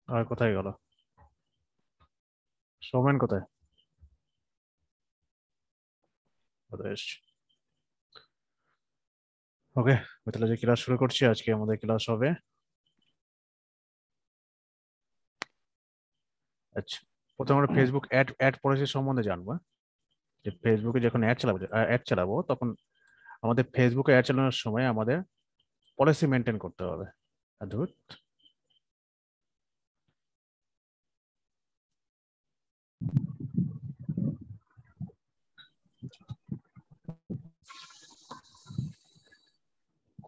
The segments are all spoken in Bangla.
আর কোথায় গেল? সৌমেন কোথায়? কোথায় এসছে? ওকে, তাহলে যে ক্লাস শুরু করছি, আজকে আমাদের ক্লাস হবে। আচ্ছা, প্রথমে আমরা ফেসবুক অ্যাড অ্যাড পলিসি সম্বন্ধে জানবো, হ্যাঁ? যে ফেসবুকে যখন অ্যাড চালাবো তখন আমাদের ফেসবুকে অ্যাড চালানোর সময় আমাদের পলিসি মেনটেন করতে হবে। আর ধুর,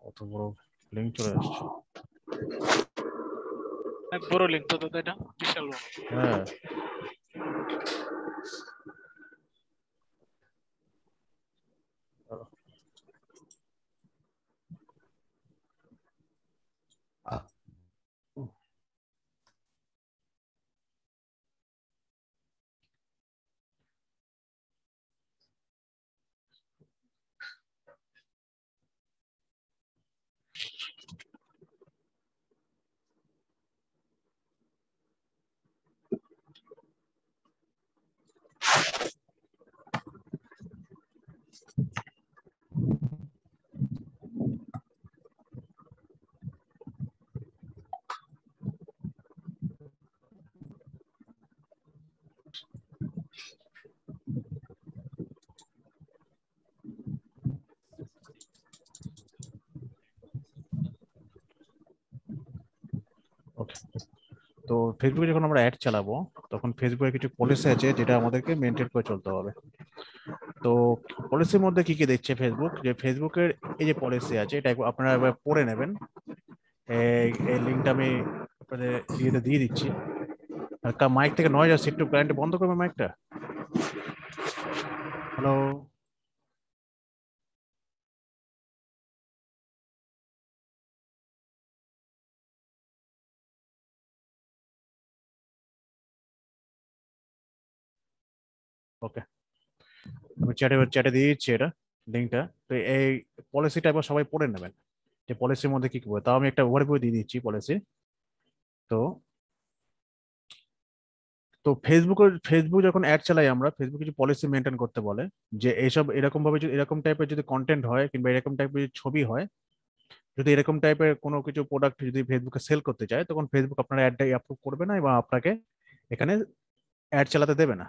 কত বড় লিঙ্ক চলে আসছে! অনেক বড় লিঙ্ক তো দাদা, এটা বিশাল বড়। হ্যাঁ। ওকে, তো ফেসবুকে যখন আমরা অ্যাড চালাবো তখন ফেসবুকে কিছু পলিসি আছে যেটা আমাদেরকে মেনটেন করে চলতে হবে। তো পলিসির মধ্যে কি কি দিচ্ছে ফেসবুক, যে ফেসবুকের এই যে পলিসি আছে এটা আপনারা একবার পড়ে নেবেন। এই এই লিঙ্কটা আমি আপনাদের ইয়েতে দিয়ে দিচ্ছি। আর মাইক থেকে নয়েজ আসছে, একটু কারেন্ট বন্ধ করবে মাইকটা। হ্যালো? ওকে, আমি চ্যাটে চ্যাটে দিয়ে দিচ্ছি এটা, লিঙ্কটা। তো এই পলিসিটা একবার সবাই পড়ে নেবেন, যে পলিসির মধ্যে কি কি বলে। তাও আমি একটা ওভারভিউ দিয়ে দিচ্ছি পলিসি। তো তো ফেসবুক যখন অ্যাড চালাই আমরা, ফেসবুক কিছু পলিসি মেনটেন করতে বলে, যে এইসব এরকম ভাবে যদি এরকম টাইপের যদি কন্টেন্ট হয় কিংবা এরকম টাইপের যদি ছবি হয়, যদি এরকম টাইপের কোনো কিছু প্রোডাক্ট যদি ফেসবুকে সেল করতে চায়, তখন ফেসবুক আপনার অ্যাডটা অ্যাপ্রুভ করবে না এবং আপনাকে এখানে অ্যাড চালাতে দেবে না।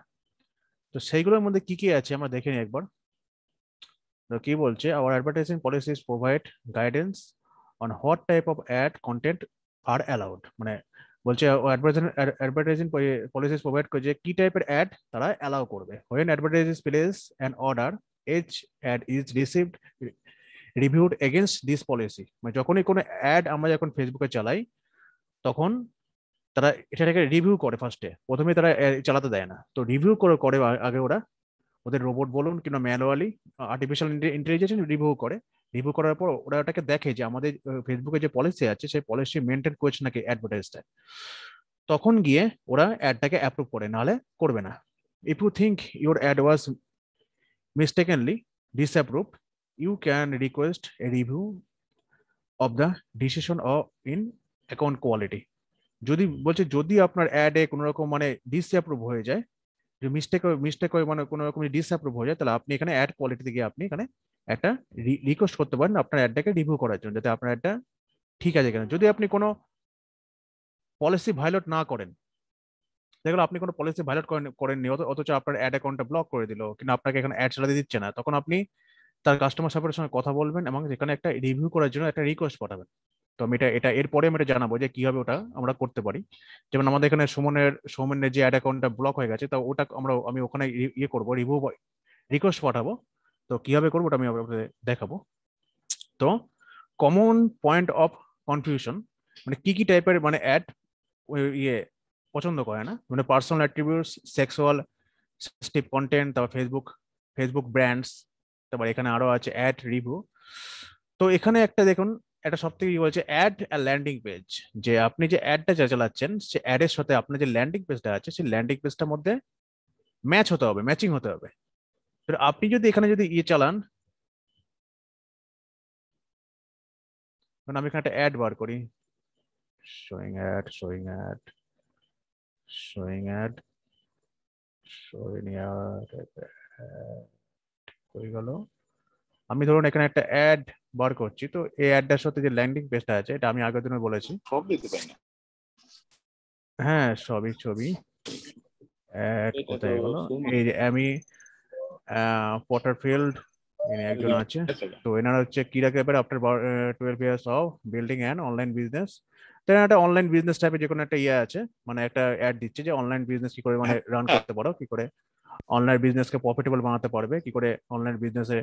তো সেইগুলোর মধ্যে কি কি আছে আমরা দেখে নিই একবার। তো কি বলছে, our advertising policies provide guidance on what type of ad content are allowed. মানে বলছে অ্যাডভার্টাইজিং পলিসিস প্রোভাইড করে যে কি টাইপের অ্যাড তারা অ্যালাউ করবে। When advertisers place an order, each ad is received reviewed against this policy. মানে যখনই কোনো অ্যাড আমরা যখন ফেসবুকে চালাই, তখন তারা এটাকে রিভিউ করে। প্রথমে তারা চালাতে দেয় না, তো রিভিউ করে করে আগে ওরা ওদের রোবট বলুন কিংবা ম্যানুয়ালি আর্টিফিশিয়াল ইন্টেলিজেন্স রিভিউ করে। রিভিউ করার পর ওরা ওটাকে দেখে যে আমাদের ফেসবুকে যে পলিসি আছে সেই পলিসি মেনটেন করছে নাকি অ্যাডভার্টাইজটা। তখন গিয়ে ওরা অ্যাডটাকে অ্যাপ্রুভ করে, নাহলে করবে না। If you think your ad was mistakenly disapproved, you can request a review of the decision of in account quality. যদি বলছে যদি আপনার অ্যাডে কোনো রকম মানে ডিসঅ্যাপ্রুভ হয়ে যায়, যে মিস্টেক হয়ে মানে কোনো রকম ডিসঅ্যাপ্রুভ হয়ে যায়, তাহলে আপনি এখানে অ্যাড কোয়ালিটিতে গিয়ে আপনি এখানে একটা রিকোয়েস্ট করতে পারেন আপনার অ্যাডটাকে রিভিউ করার জন্য, যাতে আপনার অ্যাডটা ঠিক আছে কিনা। যদি আপনি কোনো পলিসি ভায়োলেট না করেন, দেখলো আপনি কোনো পলিসি ভায়োলেট করেননি, অথচ আপনার অ্যাড অ্যাকাউন্টটা ব্লক করে দিল কিন্তু আপনাকে এখানে অ্যাড চালাতে দিচ্ছে না, তখন আপনি তার কাস্টমার সাপোর্টের সঙ্গে কথা বলবেন এবং যেখানে একটা রিভিউ করার জন্য একটা রিকোয়েস্ট পাঠাবেন। তো আমি এটা এটা এরপরে আমি এটা জানাবো যে কিভাবে ওটা আমরা করতে পারি। যেমন আমাদের এখানে সুমনের যে অ্যাড অ্যাকাউন্টটা ব্লক হয়ে গেছে, তো ওটা আমি ওখানে ইয়ে করবো, রিভিউ রিকোয়েস্ট পাঠাবো। তো কিভাবে করবো ওটা আমি আপনাদের দেখাবো। তো কমন পয়েন্ট অফ কনফিউশন, মানে কি কি টাইপের মানে অ্যাড ইয়ে পছন্দ করে না, মানে personal attributes, sexual sensitive content, তারপর ফেসবুক ফেসবুক ব্র্যান্ডস, তারপর এখানে আরো আছে অ্যাড রিভিউ। তো এখানে একটা দেখুন, এটা সব থেকে কি বলছে, অ্যাড ল্যান্ডিং পেজ। যে আপনি যে অ্যাডটা যা চালাচ্ছেন সে অ্যাডের সাথে আপনার যে ল্যান্ডিং পেজটা আছে সেই ল্যান্ডিং পেজটার মধ্যে ম্যাচ হতে হবে, ম্যাচিং হতে হবে। তো আপনি যদি এখানে যদি ইয়ে চালান, মানে আমি এখানে একটা অ্যাড বার করি, showing ad, showing ad, showing ad, showing ad হয়ে গেল। আমি ধরুন এখানে একটা অ্যাড বার করছি, তো এই অ্যাডটার সাথে যে ল্যান্ডিং পেজটা আছে এটা আমি আগের দিনে বলেছি। সব দিতে পারি না, হ্যাঁ সবই ছবি। অ্যাড এটা তো কোথায় গেল? full এই যে mark। আমি পটারফিল্ড ইনি একজন আছে। তো এনার হচ্ছে কি রাখতে পারে after 12 years of building and online business. তো এনার একটা অনলাইন বিজনেস টাইপের যে কোনো একটা ইয়ে আছে, মানে একটা অ্যাড দিচ্ছে যে অনলাইন বিজনেস কি করে মানে রান হ্যাঁ, করতে পারো, কি করে অনলাইন বিজনেসকে প্রফিটেবল বানাতে পারবে, কি করে অনলাইন বিজনেসে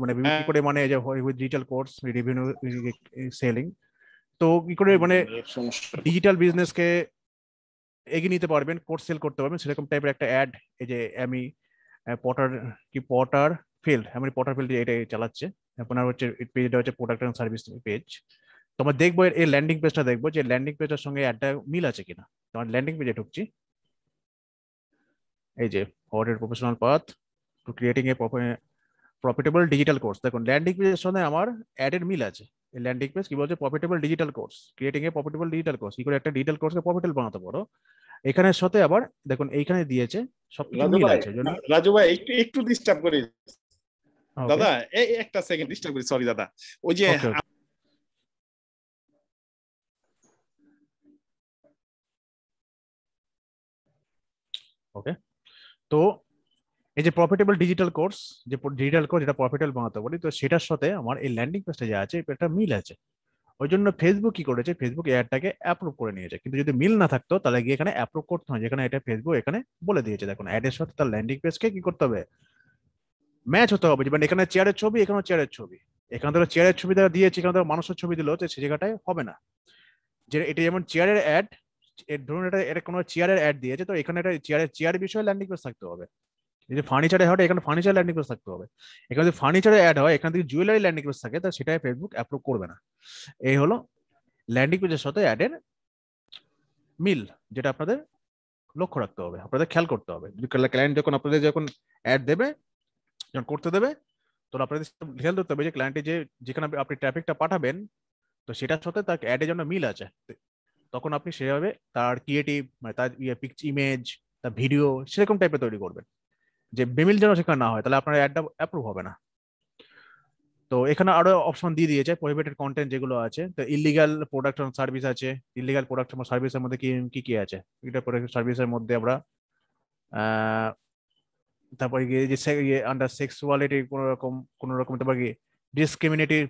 মানে কি করে মানে এই যে with digital course revenue selling, তো কি করে মানে এর সমস্যা। ডিজিটাল বিজনেসকে এগিয়ে নিতে পারবেন, কোর্স সেল করতে পারবেন, সেরকম টাইপের একটা অ্যাড এই যে আমি পটার পটার ফিল্ড, আমি পটার ফিল্ড এটাই চালাচ্ছে। আপনার হচ্ছে পেজটা হচ্ছে প্রোডাক্ট এন্ড সার্ভিস পেজ। তো আমরা দেখবো এই ল্যান্ডিং পেজটা, দেখবো যে ল্যান্ডিং পেজের সঙ্গে অ্যাডটা মিল আছে কিনা। তোমার ল্যান্ডিং পেজে ঢুকছি, এই যে forwarded professional path to creating a profitable digital course, দেখুন ল্যান্ডিং পেজের সঙ্গে আমার অ্যাডের মিল আছে। এই ল্যান্ডিং পেজ কি বলছে? Profitable digital course, creating a profitable digital course, কি করে একটা ডিজিটাল কোর্সকে প্রফিটেবল বানাতে পারো। এখানের সাথে আবার দেখুন এইখানে দিয়েছে সবকিছু রাজু মিল ভাই, আছে জন্য। রাজু ভাই একটু একটু ডিস্টার্ব করি ওকে দাদা, এই একটা সেকেন্ড ডিস্টার্ব করি, সরি দাদা। ওই যে ওকে ওকে। তো এই যে প্রফিটেবল ডিজিটাল কোর্স, যে ডিজিটাল কোর্স যেটা প্রফিটেবল বানাতে পারি, তো সেটার সাথে আমার এই ল্যান্ডিং পেজটা যে আছে একটা মিল আছে। ওই জন্য ফেসবুক কি করেছে, ফেসবুক অ্যাডটাকে অ্যাপ্রুভ করে নিয়েছে। কিন্তু যদি মিল না থাকতো তাহলে গিয়ে এখানে অ্যাপ্রুভ করতে হয়, যেখানে এটা ফেসবুক এখানে বলে দিয়েছে দেখুন অ্যাডের সাথে তার ল্যান্ডিং পেজকে কি করতে হবে, ম্যাচ হতে হবে। মানে এখানে চেয়ারের ছবি, এখানে চেয়ারের ছবি, এখানে ধরো চেয়ারের ছবি দেওয়া দিয়েছে, এখানে ধরো মানুষের ছবি দিল, তো সেই জায়গাটায় হবে না। যে এটা যেমন চেয়ারের অ্যাড, ধরুন এটা এটা কোনো চেয়ারের অ্যাড দিয়েছে, তো এখানে একটা চেয়ার বিষয়ে ল্যান্ডিং পেজ থাকতে হবে। যদি ফার্নিচারে হয় এখানে ফার্নিচার ল্যান্ডিং পেজ থাকতে হবে। এখানে যদি ফার্নিচারে অ্যাড হয়, এখান থেকে জুয়েলারি ল্যান্ডিং পেজ থাকে, তো সেটাই ফেসবুক অ্যাপ্রুভ করবে না। এই হলো ল্যান্ডিং পেজের সাথে অ্যাডের মিল, যেটা আপনাদের লক্ষ্য রাখতে হবে, আপনাদের খেয়াল করতে হবে। যদি ক্লায়েন্ট যখন আপনাদের যখন অ্যাড দেবে, যখন করতে দেবে, তো আপনাদের খেয়াল করতে হবে যে ক্লায়েন্টে যে যেখানে আপনি ট্রাফিকটা পাঠাবেন, তো সেটার সাথে তার অ্যাডের জন্য মিল আছে। তখন আপনি সেভাবে তার ক্রিয়েটিভ মানে তার ইমেজ, তার ভিডিও সেরকম টাইপের তৈরি করবেন, যে বেমিল যেন সেখানে না হয়, তাহলে আপনার অ্যাডটা অ্যাপ্রুভ হবে না। তো এখানে আরো অপশন দিয়ে দিয়েছে প্রহিবিটেড কন্টেন্ট যেগুলো আছে, তো ইলিগাল প্রোডাক্ট সার্ভিস আছে। ইলিগাল প্রোডাক্ট সার্ভিসের মধ্যে কি কি কি আছে, এটা প্রোডাক্ট সার্ভিসের মধ্যে আমরা তারপরে গিয়ে যে আন্ডার সেক্সুয়ালিটি কোন রকম, তারপর কি ডিসক্রিমিনেটিভ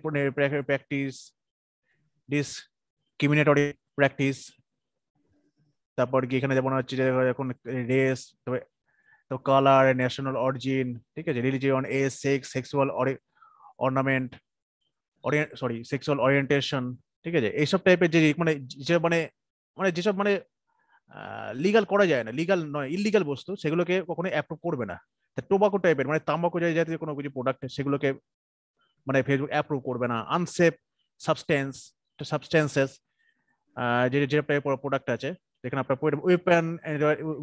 প্র্যাকটিস, ডিসক্রিমিনেটরি প্র্যাকটিস, তারপর কি এখানে যেমন হচ্ছে যে এখন রেস, তো কালার, ন্যাশনাল অরিজিন, ঠিক আছে, religion, age, sex, sexual ornament, sorry sexual orientation, ঠিক আছে, এইসব টাইপের যে মানে যে মানে মানে যেসব মানে লিগাল করা যায় না, লিগাল নয় ইলিগাল বস্তু, সেগুলোকে কখনোই অ্যাপ্রুভ করবে না। টোবাকো টাইপের মানে তাম্বাকু জাতীয় কোনো কিছু প্রোডাক্ট, সেগুলোকে মানে ফেসবুক অ্যাপ্রুভ করবে না। আনসেফ সাবস্টেন্সেস যে যে টাইপের প্রোডাক্ট আছে, যেখানে আপনার ওয়েপন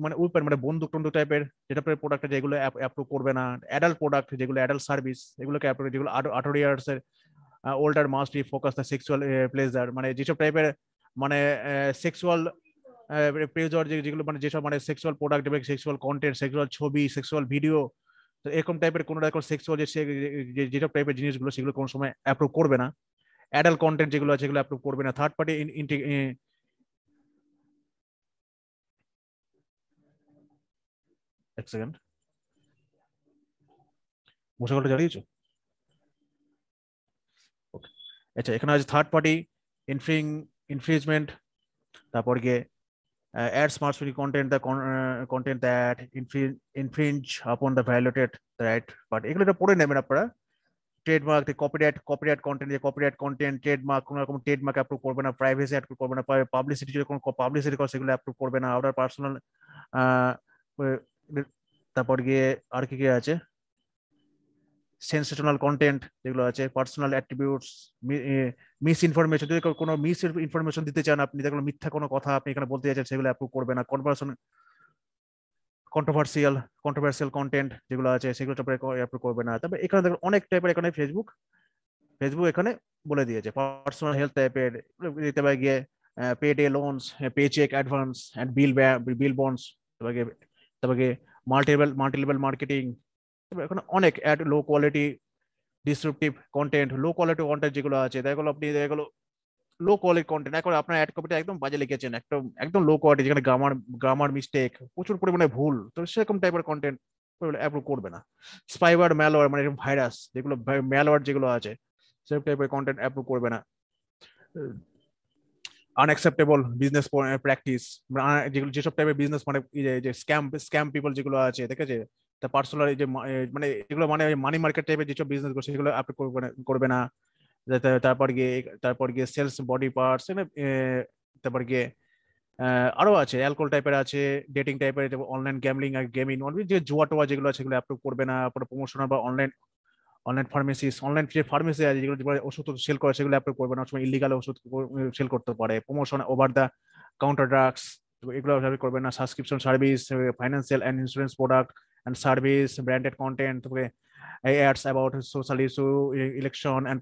মানে ওয়েপন মানে বন্দুক টন্দুক টাইপের যেটা প্রোডাক্ট আছে, এগুলো অ্যাপ্রুভ করবে না। অ্যাডাল্ট প্রোডাক্ট যেগুলো অ্যাডাল্ট সার্ভিস, এগুলোকে অ্যাপ্রুভ, যেগুলো 18 ইয়ার্স এর older must be focus the sexual pleasure, মানে যেসব টাইপের মানে সেক্সুয়াল প্লেজার, যেগুলো মানে যেসব মানে sexual product, sexual content, sexual ছবি, সেক্সুয়াল ভিডিও, তো এরকম টাইপের কোনো রকম সেক্সুয়াল যেসব টাইপের জিনিসগুলো, সেগুলো কোনো সময় অ্যাপ্রুভ করবে না। অ্যাডাল্ট কন্টেন্ট যেগুলো আছে সেগুলো অ্যাপ্রুভ করবে না। থার্ড পার্টি এক সেকেন্ড, মশাগুলো জ্বালিয়েছো? ওকে, আচ্ছা এখানে আছে থার্ড পার্টি ইনফ্রিজমেন্ট, তারপর গিয়ে adds must be content the content that infringe upon the violated right, but এগুলো এটা পড়ে নেবেন আপনারা। ট্রেডমার্ক, কপিরাইট কন্টেন্ট, যে কপিরাইট কন্টেন্ট, ট্রেডমার্ক, কোনো রকম ট্রেডমার্ক অ্যাপ্রুভ করবে না, প্রাইভেসি অ্যাপ্রুভ করবে না, পাবলিসিটি যদি কোনো পাবলিসিটি করে সেগুলো অ্যাপ্রুভ করবে না, আদার পার্সোনাল, তারপর গিয়ে আর কি কি আছে, সেন্সেশনাল কন্টেন্ট যেগুলো আছে, পার্সোনাল অ্যাট্রিবিউটস, মিস ইনফরমেশন, যদি কোনো মিস ইনফরমেশন দিতে চান আপনি, যেগুলো মিথ্যা কোনো কথা আপনি এখানে বলতে চাইছেন, সেগুলো অ্যাপ্রুভ করবে না। কন্ট্রোভার্সিয়াল কন্টেন্ট যেগুলো আছে সেগুলো অ্যাপ্রুভ করবে না। তবে এখানে দেখুন অনেক টাইপের এখানে ফেসবুক এখানে বলে দিয়েছে। পার্সোনাল হেলথ টাইপের দিতে পারে গিয়ে payday loans, paycheck advance, and bill bonds, তারপরে multi-level marketing, তারপরে এখন অনেক ad, low quality disruptive content, low quality content যেগুলো আছে, দেখো আপনি দেখো লো কোয়ালিটি কন্টেন্ট, এখন আপনার অ্যাড কপিটা একদম বাজে লিখেছেন, একদম একদম লো কোয়ালিটি, যেখানে গ্রামার মিস্টেক, প্রচুর পরিমাণে ভুল, তো সেরকম টাইপের কন্টেন্ট অ্যাপ্রুভ করবে না। স্পাইওয়ার, ম্যালওয়্যার, মানে ভাইরাস যেগুলো, ম্যালওয়্যার যেগুলো আছে, সেরকম টাইপের কন্টেন্ট অ্যাপ্রুভ করবে না। আনঅ্যাকসেপ্টেবল বিজনেস প্র্যাকটিস, যেগুলো যেসব টাইপের বিজনেস, মানে যে স্ক্যাম পিপল যেগুলো আছে, দেখেছে, তা পার্সোনাল যে মানে এগুলো মানে মানি মার্কেট টাইপের যেসব বিজনেস করছে সেগুলো আপনি করবে না। তারপর গিয়ে সেলস বডি পার্টস, তারপর গিয়ে আরো আছে, অ্যালকোহল টাইপের আছে, ডেটিং টাইপের, অনলাইন গ্যামলিং আর গেমিং, যে জুয়া টোয়া যেগুলো আছে সেগুলো অ্যাপ্রুভ করবে না। প্রমোশনাল বা অনলাইন অনলাইন যে ফার্মেসি আছে, যেগুলো ওষুধ সেল করে সেগুলো অ্যাপ্রুভ করবে না, সময় ইলিগাল ওষুধ সেল করতে পারে। Promotion over the counter drugs, এগুলো করবে না। Subscription service, financial and insurance product and service, branded content, ads about social issue, election and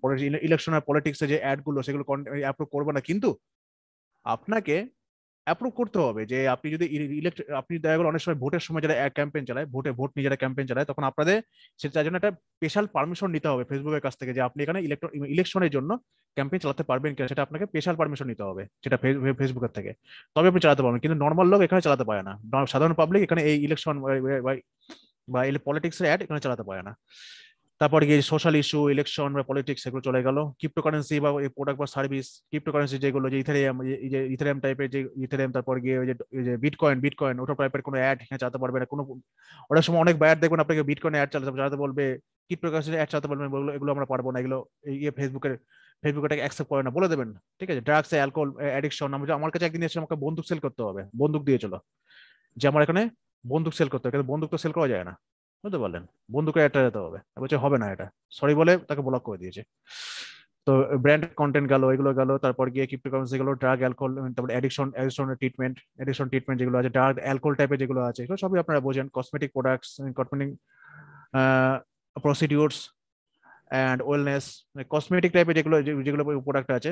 election আর পলিটিক্সে যে অ্যাড গুলো সেগুলো অ্যাপ্রুভ করবে না। কিন্তু আপনাকে অ্যাপ্রুভ করতে হবে যে আপনি যদি আপনি দেখা গেল অনেক সময় ভোটের সময় যারা ক্যাম্পেইন চালায়, ভোট নিয়ে যারা ক্যাম্পেইন চালায়, তখন আপনাদের সেটার জন্য একটা স্পেশাল পারমিশন নিতে হবে ফেসবুকের কাছ থেকে, যে আপনি এখানে ইলেকশনের জন্য ক্যাম্পেইন চালাতে পারবেন কিনা, সেটা আপনাকে স্পেশাল পারমিশন নিতে হবে, সেটা ফেসবুকের থেকে, তবে আপনি চালাতে পারবেন। কিন্তু নর্মাল লোক এখানে চালাতে পারে না, সাধারণ পাবলিক এখানে এই ইলেকশন বা পলিটিক্সের অ্যাড এখানে চালাতে পারে না। তারপর গিয়ে সোশ্যাল ইস্যু, ইলেকশন বা পলিটিক্স, এগুলো চলে গেল। ক্রিপ্টোকারেন্সি বা প্রোডাক্ট বা সার্ভিস, ক্রিপ্টোকারেন্সি যেগুলো, যে ইথেরিয়াম টাইপের, যে ইথেরিয়াম, তারপর গিয়ে ওই যে বিটকয়েন ওটা টাইপের কোনো অ্যাড এখানে চালাতে পারবে না। কোনো অনেক সময় অনেক বায়ার দেখবেন আপনাকে বিটকয়েন অ্যাড চালাতে বলবে, ক্রিপ্টোকারেন্সি অ্যাড চালাতে বলবেন, এগুলো আমরা পারবো না, এগুলো ফেসবুকে অ্যাকসেপ্ট করে না, বলে দেবেন। ঠিক আছে, ড্রাগস, অ্যালকোহল অ্যাডিকশন, আমার কাছে একদিন এসে আমাকে বন্দুক সেল করতে হবে, বন্দুক দিয়ে চলো, যে আমার এখানে বন্দুক সেল করতে হবে, বন্দুক তো সেল করা যায় না, বুঝতে পারলেন, বন্দুকের একটা যেতে হবে, বলছে হবে না এটা, সরি বলে তাকে ব্লক করে দিয়েছে। তো ব্র্যান্ড কন্টেন্ট গেল, এগুলো গেল। তারপর গিয়ে ক্রিপ্টোকারেন্সি গেল, ড্রাগ, অ্যালকোহল, তারপর এডিকশন ট্রিটমেন্ট যেগুলো আছে, ড্রাগ অ্যালকোহল টাইপের যেগুলো আছে, এগুলো সবই আপনারা বোঝেন। Cosmetic products, cosmetic procedures and wellness, cosmetic টাইপের যেগুলো যেগুলো প্রোডাক্ট আছে,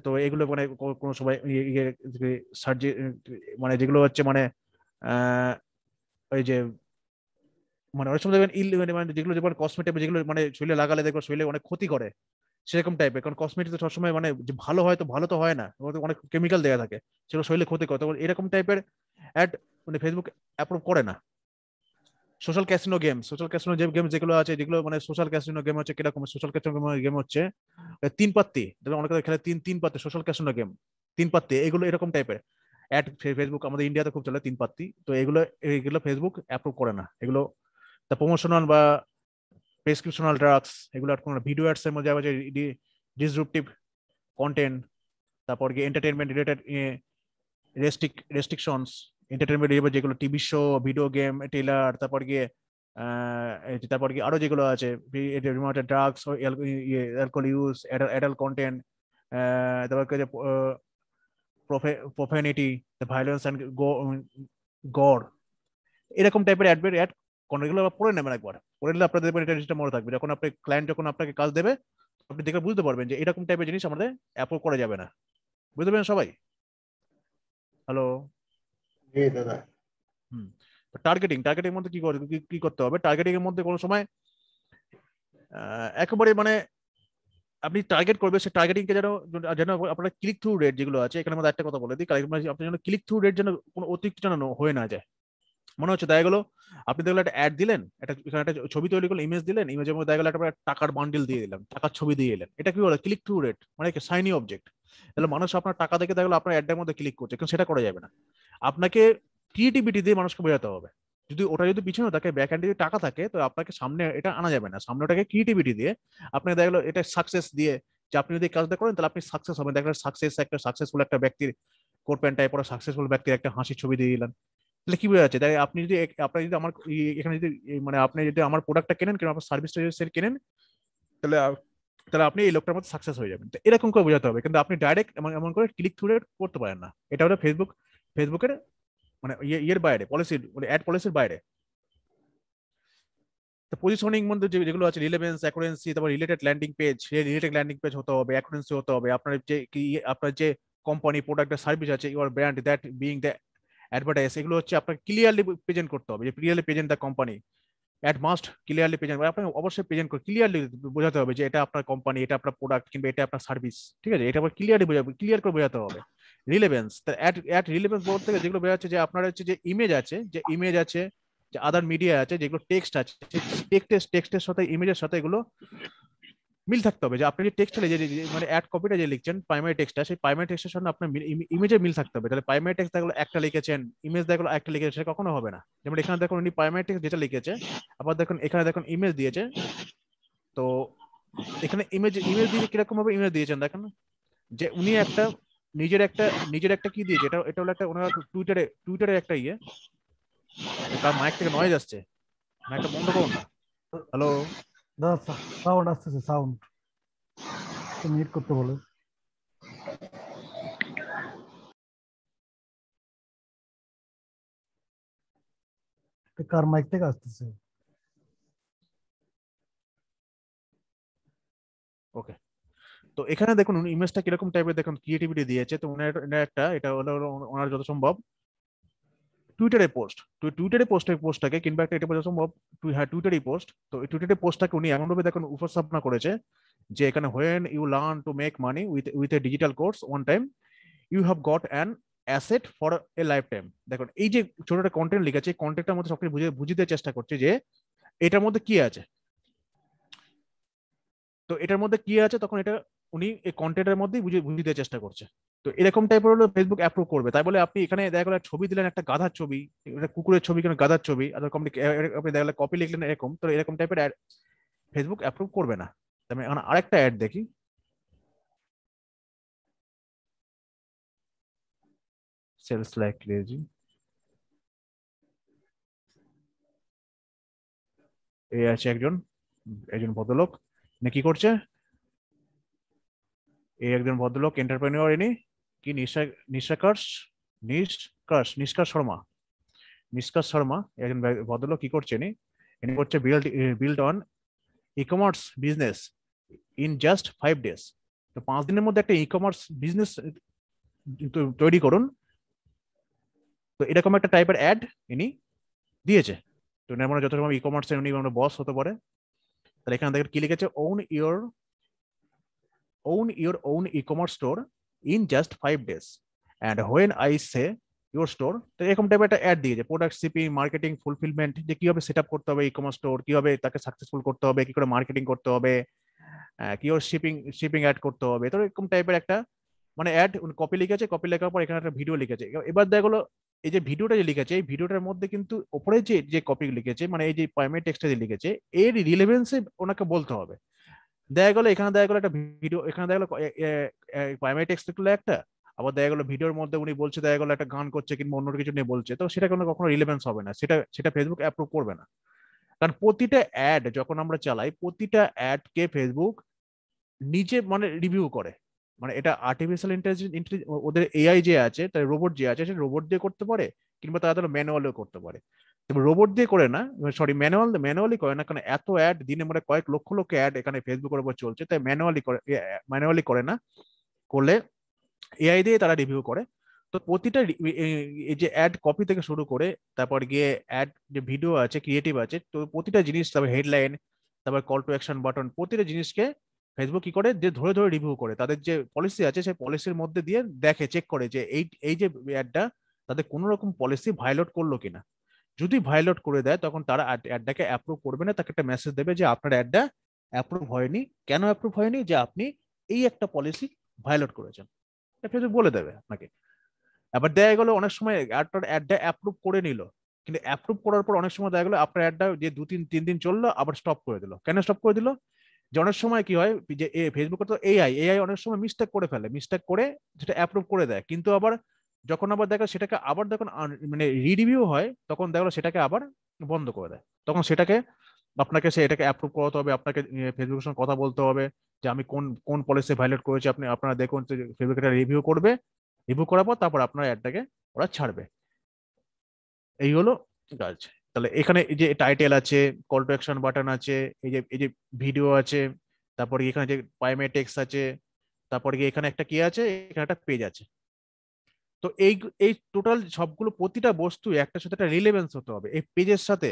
তো এগুলো মানে কোনো সময় সার্জারি, মানে যেগুলো হচ্ছে মানে ওই যে মানে অনেক সময় দেখবেন মানে যেগুলো যেমন কসমেটিক, যেগুলো মানে শরীরে লাগালে দেখবেন শরীরে অনেক ক্ষতি করে, সেরকম টাইপের। কারণ কসমেটিক তো সবসময় মানে যে ভালো হয় তো ভালো তো হয় না, ওতে অনেক কেমিক্যাল দেওয়া থাকে, সেগুলো শরীরে ক্ষতি করে, তখন এরকম টাইপের অ্যাড মানে ফেসবুক অ্যাপ্রুভ করে না। সোশ্যাল ক্যাসিনো গেম যেগুলো আছে, যেগুলো মানে সোশ্যাল ক্যাসিনো গেম হচ্ছে কিরকম, সোশ্যাল ক্যাসিনো গেম হচ্ছে তিন পাত্তি, অনেকে খেলে তিন পাত্তি, সোশ্যাল ক্যাসিনো গেম তিন পাত্তি, এগুলো এরকম টাইপের অ্যাড ফেসবুক আমাদের ইন্ডিয়াতে খুব চলে, তিন পাত্তি। তো এগুলো ফেসবুক অ্যাপ্রুভ করে না। এগুলো তা প্রমোশনাল বা প্রেসক্রিপশনাল ড্রাগস, এগুলো কোনো ভিডিও অ্যাডস এর মধ্যে আবার যে ডিসরুপটিভ কন্টেন্ট, তারপর গিয়ে এন্টারটেনমেন্ট রিলেটেড রেস্ট্রিকশনস, এন্টারটেনমেন্ট যেগুলো TV show, video game, trailer, তারপর গিয়ে আরো যেগুলো আছে, drugs, alcohol use, adult content, তারপর প্রফেনিটি, ভায়োলেন্স অ্যান্ড গড়, এরকম টাইপের অ্যাড এগুলো পড়ে নেবেন, একবার পড়ে নিলে আপনাদের দেখবেন এটা জিনিসটা মনে থাকবে, যখন আপনি ক্লায়েন্ট যখন আপনাকে কাজ দেবে, আপনি দেখে বুঝতে পারবেন যে এরকম টাইপের জিনিস আমাদের অ্যাপ্রুভ করা যাবে না। বুঝতে পারবেন সবাই? হ্যালো। জি দাদা। হুম। টার্গেটিং মধ্যে কি করতে হবে, টার্গেটিং এর মধ্যে কোনো সময় একেবারে মানে আপনি টার্গেট করবে, সে টার্গেটিং কে যেন যেন আপনার ক্লিক থ্রু রেট যেগুলো আছে, এখানে মধ্যে একটা কথা বলে দিই, আপনার যেন ক্লিক থ্রু রেট যেন কোনো অতিরিক্ত যেন হয়ে না যায়। মনে হচ্ছে দেখা গেলো আপনি দেখলো একটা অ্যাড দিলেন, একটা ছবি তৈরি করলেন, ইমেজ দিলেন, ইমেজের মধ্যে দেখা গেলো একটা টাকার বান্ডিল দিয়ে দিলাম, টাকার ছবি দিয়ে এলেন, এটা কি বলে ক্লিক থ্রু রেট, মানে শাইনি অবজেক্ট। তাহলে মানুষ আপনার টাকা দেখে দেখলো আপনার অ্যাডের মধ্যে ক্লিক করছে, কিন্তু সেটা করা যাবে না। আপনাকে ক্রিয়েটিভিটি দিয়ে মানুষকে বোঝাতে হবে। যদি পিছনে থাকে, ব্যাক হ্যান্ডে যদি টাকা থাকে, তো আপনাকে সামনে এটা আনা যাবে না, সামনে ওটাকে ক্রিয়েটিভিটি দিয়ে আপনাকে দেখা গেলো এটা সাকসেস দিয়ে, যে আপনি যদি কাজটা করেন তাহলে আপনি সাকসেস হবেন। দেখা একটা সাকসেসফুল একটা ব্যক্তির কোট প্যান্ট টাইপ পরা সাকসেসফুল ব্যক্তির একটা হাসির ছবি দিয়ে দিলেন, তাহলে কি বোঝা যাচ্ছে? তাই আপনি যদি আমার এখানে যদি মানে আপনি যদি আমার প্রোডাক্টটা কেনেন, কিংবা আপনার সার্ভিসটা যদি কেনেন, তাহলে তাহলে আপনি এই লোকটার মধ্যে সাকসেস হয়ে যাবেন। তো এরকম করে বোঝাতে হবে, কিন্তু আপনি ডাইরেক্ট এমন করে ক্লিক থ্রু করতে পারেন না। এটা হলো ফেসবুকের মানে ইয়ের বাইরে, পলিসি মানে অ্যাড পলিসির বাইরে। তো পজিশনিং মধ্যে যেগুলো আছে, রিলেভেন্স, অ্যাকুরেন্সি, তারপর রিলেটেড ল্যান্ডিং পেজ হতে হবে, অ্যাকুরেন্সি হতে হবে, আপনার যে কোম্পানি প্রোডাক্ট সার্ভিস আছে, your brand that being the advertise, এগুলো হচ্ছে আপনাকে ক্লিয়ারলি প্রেজেন্ট করতে হবে, যে clearly present the company, at must clearly present, আপনাকে অবশ্যই প্রেজেন্ট করে ক্লিয়ারলি বোঝাতে হবে যে এটা আপনার কোম্পানি, এটা আপনার প্রোডাক্ট, কিংবা এটা আপনার সার্ভিস, ঠিক আছে, এটা আবার ক্লিয়ারলি বোঝাবে, ক্লিয়ার করে বোঝাতে হবে। রিলেভেন্স, অ্যাট রিলেভেন্স বলতে গেলে যেগুলো বোঝাচ্ছে যে আপনার হচ্ছে যে ইমেজ আছে, যে আদার মিডিয়া আছে, যেগুলো টেক্সট আছে, টেক্সটের সাথে ইমেজের সাথে এগুলো মিল থাকতে হবে, যে আপনি যে টেক্সটে মানে অ্যাড কপিটা যে লিখছেন প্রাইমারি টেক্সটটা, সেই প্রাইমারি টেক্সটের সাথে আপনার ইমেজে মিল থাকতে হবে। তাহলে প্রাইমারি টেক্সট দেখলো একটা লিখেছেন, ইমেজ দেখলো একটা লিখেছে, সেটা কখনো হবে না। যেমন এখানে দেখুন উনি প্রাইমারি টেক্সট যেটা লিখেছে, আবার দেখুন এখানে দেখুন ইমেজ দিয়েছে, তো এখানে ইমেজ দিয়েছে কিরকম ভাবে ইমেজ দিয়েছেন দেখেন, যে উনি একটা নিজের একটা কি দিয়েছে, এটা হলো একটা ওনার টুইটারে একটা ইয়ে, তার মাইক থেকে নয়েজ আসছে, মাইকটা বন্ধ করুন না। হ্যালো, দাদা সাউন্ড আসতেছে, সাউন্ড মিউট করতে বলে। কার মাইক থেকে আসতেছে? ওকে। তো এখানে দেখুন উনি ইমেজটা কিরকম টাইপের দেখুন ক্রিয়েটিভিটি দিয়েছে। তো উনার একটা এটা হলো ওনার যত সম্ভব টুইটারে পোস্টটাকে, কিংবা একটা এটা যত সম্ভব টুইটারই পোস্ট, তো এই টুইটারে পোস্টটাকে উনি এমন ভাবে দেখুন উপস্থাপনা করেছে যে এখানে when you learn to make money with a digital course one time you have got an asset for a lifetime. দেখুন এই যে ছোট একটা কন্টেন্ট লিখেছে, এই কন্টেন্টের মধ্যে সবকিছু বুঝিয়ে চেষ্টা করছে যে এটার মধ্যে কি আছে। তো এটার মধ্যে কি আছে তখন এটা উনি এই কন্টেন্টের মধ্যেই বুঝিয়ে দেওয়ার চেষ্টা করছে। তো এরকম টাইপের হলো ফেসবুক অ্যাপ্রুভ করবে। তাই বলে আপনি এখানে দেখা গেল ছবি দিলেন, একটা গাধার ছবি, একটা কুকুরের ছবি, কেন গাধার ছবি, আর আপনি দেখা গেল কপি লিখলেন এরকম, তো এরকম টাইপের অ্যাড ফেসবুক অ্যাপ্রুভ করবে না। আমি এখন আরেকটা অ্যাড দেখি, সেলস লাইক ক্রেজি। এই আছে একজন ভদ্রলোক, কি করছে, এই একজন ভদ্রলোক এন্টারপ্রেনিউর, ইনি কি নিষ্কাশ শর্মা একজন ভদ্রলোক কি করছেন, ইনি করছে build on e commerce business in just 5 days। তো 5 দিনের মধ্যে একটা ই কমার্স বিজনেস তৈরি করুন। তো এরকম একটা টাইপের অ্যাড ইনি দিয়েছে। তো মানে যত সময় ই কমার্সে উনি বস হতে পারে। তাহলে এখানে দেখেন কি লিখেছে, on your own e-commerce store in just 5 days and when I say your store, তো এরকম টাইপের একটা অ্যাড দিয়েছে, প্রোডাক্ট শিপিং, মার্কেটিং, ফুলফিলমেন্ট, যে কিভাবে সেট আপ করতে হবে ই-কমার্স স্টোর, কিভাবে তাকে সাকসেসফুল করতে হবে, কি করে মার্কেটিং করতে হবে, কিভাবে শিপিং অ্যাড করতে হবে। তো এরকম টাইপের একটা মানে অ্যাড কপি লিখেছে, কপি লেখার পর এখানে একটা ভিডিও লিখেছে। এবার দেখা গেলো এই যে ভিডিওটা যে লিখেছে, এই ভিডিওটার মধ্যে কিন্তু ওপরে যে কপি লিখেছে, মানে এই যে প্রাইমারি টেক্সটটা যে লিখেছে, এর রিলেভেন্সে ওনাকে বলতে হবে। দেখা গেলো এখানে দেখা গেলো একটা ভিডিও, এখানে দেখা গেলো প্রাইমারি টেক্সট লিখলো একটা, আবার দেখা গেলো ভিডিওর মধ্যে উনি বলছে দেখা গেলো একটা গান করছে কিংবা অন্য কিছু নিয়ে বলছে, তো সেটা কখনো রিলেভেন্স হবে না, সেটা ফেসবুক অ্যাপ্রুভ করবে না। কারণ প্রতিটা অ্যাড যখন আমরা চালাই, প্রতিটা অ্যাডকে ফেসবুক নিজে মানে রিভিউ করে, মানে এটা আর্টিফিশিয়াল ইন্টেলিজেন্স, ওদের এআই যে আছে, তাই রোবট যে আছে, সে রোবট দিয়ে করতে পারে, কিংবা তারা ম্যানুয়ালিও করতে পারে। তবে রোবট দিয়ে করে না, সরি ম্যানুয়ালি করে না, কারণ এত অ্যাড দিনে মানে কয়েক লক্ষ অ্যাড এখানে ফেসবুকের উপর চলছে, তাই ম্যানুয়ালি করে না, করলে এআই দিয়ে তারা রিভিউ করে। তো প্রতিটা এই যে অ্যাড কপি থেকে শুরু করে তারপর গিয়ে অ্যাড যে ভিডিও আছে, ক্রিয়েটিভ আছে, তো প্রতিটা জিনিস, তারপর হেডলাইন, তারপর কল টু অ্যাকশন বাটন, প্রতিটা জিনিসকে ফেসবুক কি করে, যে ধরে ধরে রিভিউ করে, তাদের যে পলিসি আছে সেই পলিসির মধ্যে দিয়ে দেখে, চেক করে যে এই যে অ্যাডটা তাদের কোনো রকম পলিসি ভায়োলেট করলো কিনা। যদি ভায়োলেট করে দেয় তখন তারা অ্যাডটাকে অ্যাপ্রুভ করবে না, তাকে একটা মেসেজ দেবে যে আপনার অ্যাডটা অ্যাপ্রুভ হয়নি। কেন অ্যাপ্রুভ হয়নি? যে আপনি এই একটা পলিসি ভায়োলেট করেছেন, ফেসবুক বলে দেবে আপনাকে। আবার দেখা গেলো অনেক সময় অ্যাডটা অ্যাপ্রুভ করে নিল, কিন্তু অ্যাপ্রুভ করার পর অনেক সময় দেখা গেলো আপনার অ্যাডটা যে 2-3 দিন চললো আবার স্টপ করে দিল। কেন স্টপ করে দিল? যে অনেক সময় কি হয় যে ফেসবুকে তো এআই অনেক সময় মিস্টেক করে ফেলে, মিস্টেক করে সেটা অ্যাপ্রুভ করে দেয়, কিন্তু আবার যখন আবার দেখা সেটাকে আবার যখন মানে রিভিউ হয় তখন দেখা গেলো সেটাকে আবার বন্ধ করে দেয়। তখন সেটাকে আপনাকে এটাকে অ্যাপ্রুভ করাতে হবে, আপনাকে ফেসবুকের সঙ্গে কথা বলতে হবে যে আমি কোন পলিসি ভায়োলেট করেছি, আপনারা দেখুন, ফেসবুক এটা রিভিউ করবে, রিভিউ করার পর তারপর আপনার অ্যাডটাকে ওরা ছাড়বে। এই হলো কাজ। তাহলে এখানে এই যে টাইটেল আছে, কল টু অ্যাকশন বাটন আছে, এই যে ভিডিও আছে, তারপরে এখানে যে প্রাইমারি টেক্সট আছে, তারপরে গিয়ে এখানে একটা কি আছে, এখানে একটা পেজ আছে। তো এই এই টোটাল সবগুলো প্রতিটা বস্তু একটার সাথে একটা রিলেভেন্স হতে হবে, এই পেজের সাথে,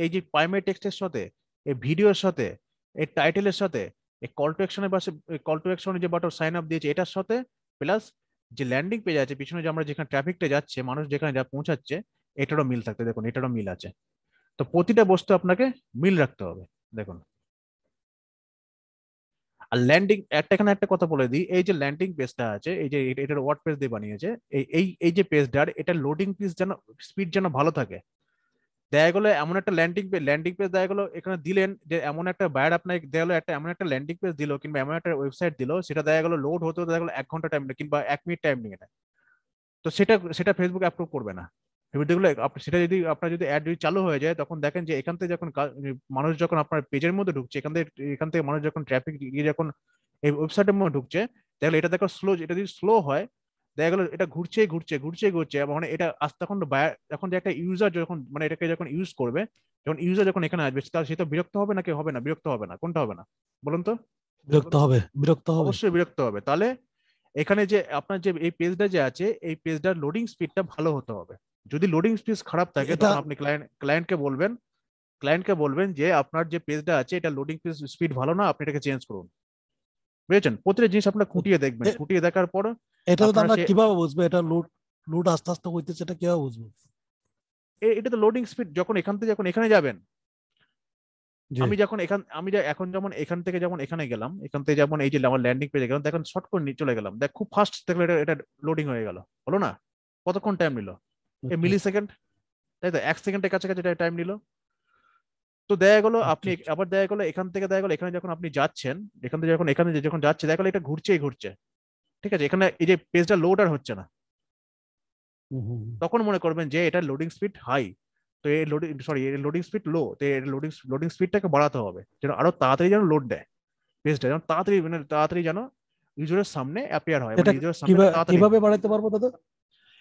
এই যে প্রাইমারি টেক্সটের সাথে, এই ভিডিওর সাথে, এই টাইটেলের সাথে, এই কল টু অ্যাকশনের পাশে কল টু অ্যাকশনে যে বাটন সাইন আপ দিয়েছে এটার সাথে, প্লাস যে ল্যান্ডিং পেজ আছে পিছনে যে আমরা যেখানে ট্রাফিকটা যাচ্ছে, মানুষ যেখানে যা পৌঁছাচ্ছে, এটারও মিল থাকতে, দেখুন এটারও মিল আছে। তো প্রতিটা বস্তু আপনাকে মিল রাখতে হবে। দেখুন, আর ল্যান্ডিং একটা, এখানে একটা কথা বলে দিই, এই যে ল্যান্ডিং পেজটা আছে, এই যে এটার ওয়ার্ড পেজ দিয়ে বানিয়েছে, এই যে পেজটার এটা লোডিং পেজ যেন স্পিড যেন ভালো থাকে। দেখা গেলো এমন একটা ল্যান্ডিং পেজ দেখা গেলো এখানে দিলেন, যে এমন একটা বায়ার আপনাকে দেওয়া হলো একটা এমন একটা ল্যান্ডিং পেজ দিল কিংবা এমন একটা ওয়েবসাইট দিল, সেটা দেখা গেলো লোড হতে দেখা গেলো 1 ঘন্টা টাইম কিংবা 1 মিনিট টাইম নিয়ে নেয়। তো সেটা সেটা ফেসবুক অ্যাপ্রুভ করবে না। দেখলো সেটা যদি আপনার যদি অ্যাড যদি চালু হয়ে যায়, তখন দেখেন যে এখান থেকে যখন মানুষ যখন আপনার পেজের মধ্যে ঢুকছে, এখান থেকে মানুষ যখন ট্রাফিক যখন এই ওয়েবসাইটের মধ্যে ঢুকছে, দেখলো এটা দেখো স্লো, এটা যদি স্লো হয় দেখা গেলো এটা ঘুরছে ঘুরছে ঘুরছে ঘুরছে, মানে এটা আস্তে তখন এখন যে একটা ইউজার যখন মানে এটাকে যখন ইউজ করবে, যখন ইউজার যখন এখানে আসবে, তার সে তো বিরক্ত হবে নাকি হবে না? বিরক্ত হবে না? কোনটা হবে না বলুন তো? বিরক্ত হবে, বিরক্ত হবে। অবশ্যই বিরক্ত হবে। তাহলে এখানে যে আপনার যে এই পেজটা যে আছে, এই পেজটার লোডিং স্পিডটা ভালো হতে হবে। যদি লোডিং স্পিড খারাপ থাকে, এটা তখন আপনি ক্লায়েন্টকে বলবেন যে আপনার যে পেজটা আছে এটা লোডিং স্পিড ভালো না, আপনি এটাকে চেঞ্জ করুন। বুঝেছেন? প্রতিটা জিনিস আপনার খুঁটিয়ে দেখবেন, এ- খুঁটিয়ে দেখার পর এটা তো আপনারা আমরা কিভাবে বুঝবো এটা লোড লোড আস্তে আস্তে হইতেছে, এটা কিভাবে বুঝবো? এটা তো লোডিং স্পিড যখন এখান থেকে যখন এখানে যাবেন, জি। এখন যেমন এখান থেকে যেমন এখানে গেলাম, এখান থেকে যেমন এই যে আমার ল্যান্ডিং পেজে গেলাম, দেখেন শর্ট করে চলে গেলাম, দেখ খুব ফাস্ট দেখলো এটা লোডিং হয়ে গেল, হলো না? কতক্ষণ টাইম নিল? এই মিলি সেকেন্ড, তাই তো 1 সেকেন্ডের কাছাকাছি টাইম নিল। তো দেখা গেলো আপনি আবার দেখা গেলো এখান থেকে দেখা গেলো এখানে যখন আপনি যাচ্ছেন, এখান থেকে যখন এখানে যখন যাচ্ছে দেখা গেলো এটা ঘুরছেই ঘুরছে, ঠিক আছে, এখানে এই যে পেজটা লোড আর হচ্ছে না, তখন মনে করবেন যে এটা লোডিং স্পিড হাই। তো এই লোডিং স্পিড লো, তো এই লোডিং স্পিডটাকে বাড়াতে হবে যেন আরো তাড়াতাড়ি যেন লোড দেয়, পেজটা যেন তাড়াতাড়ি মানে তাড়াতাড়ি যেন ইউজারের সামনে অ্যাপিয়ার হয়, মানে এটা ইউজারের সামনে তাড়াতাড়ি। কিভাবে বাড়াইতে পারবো দাদা?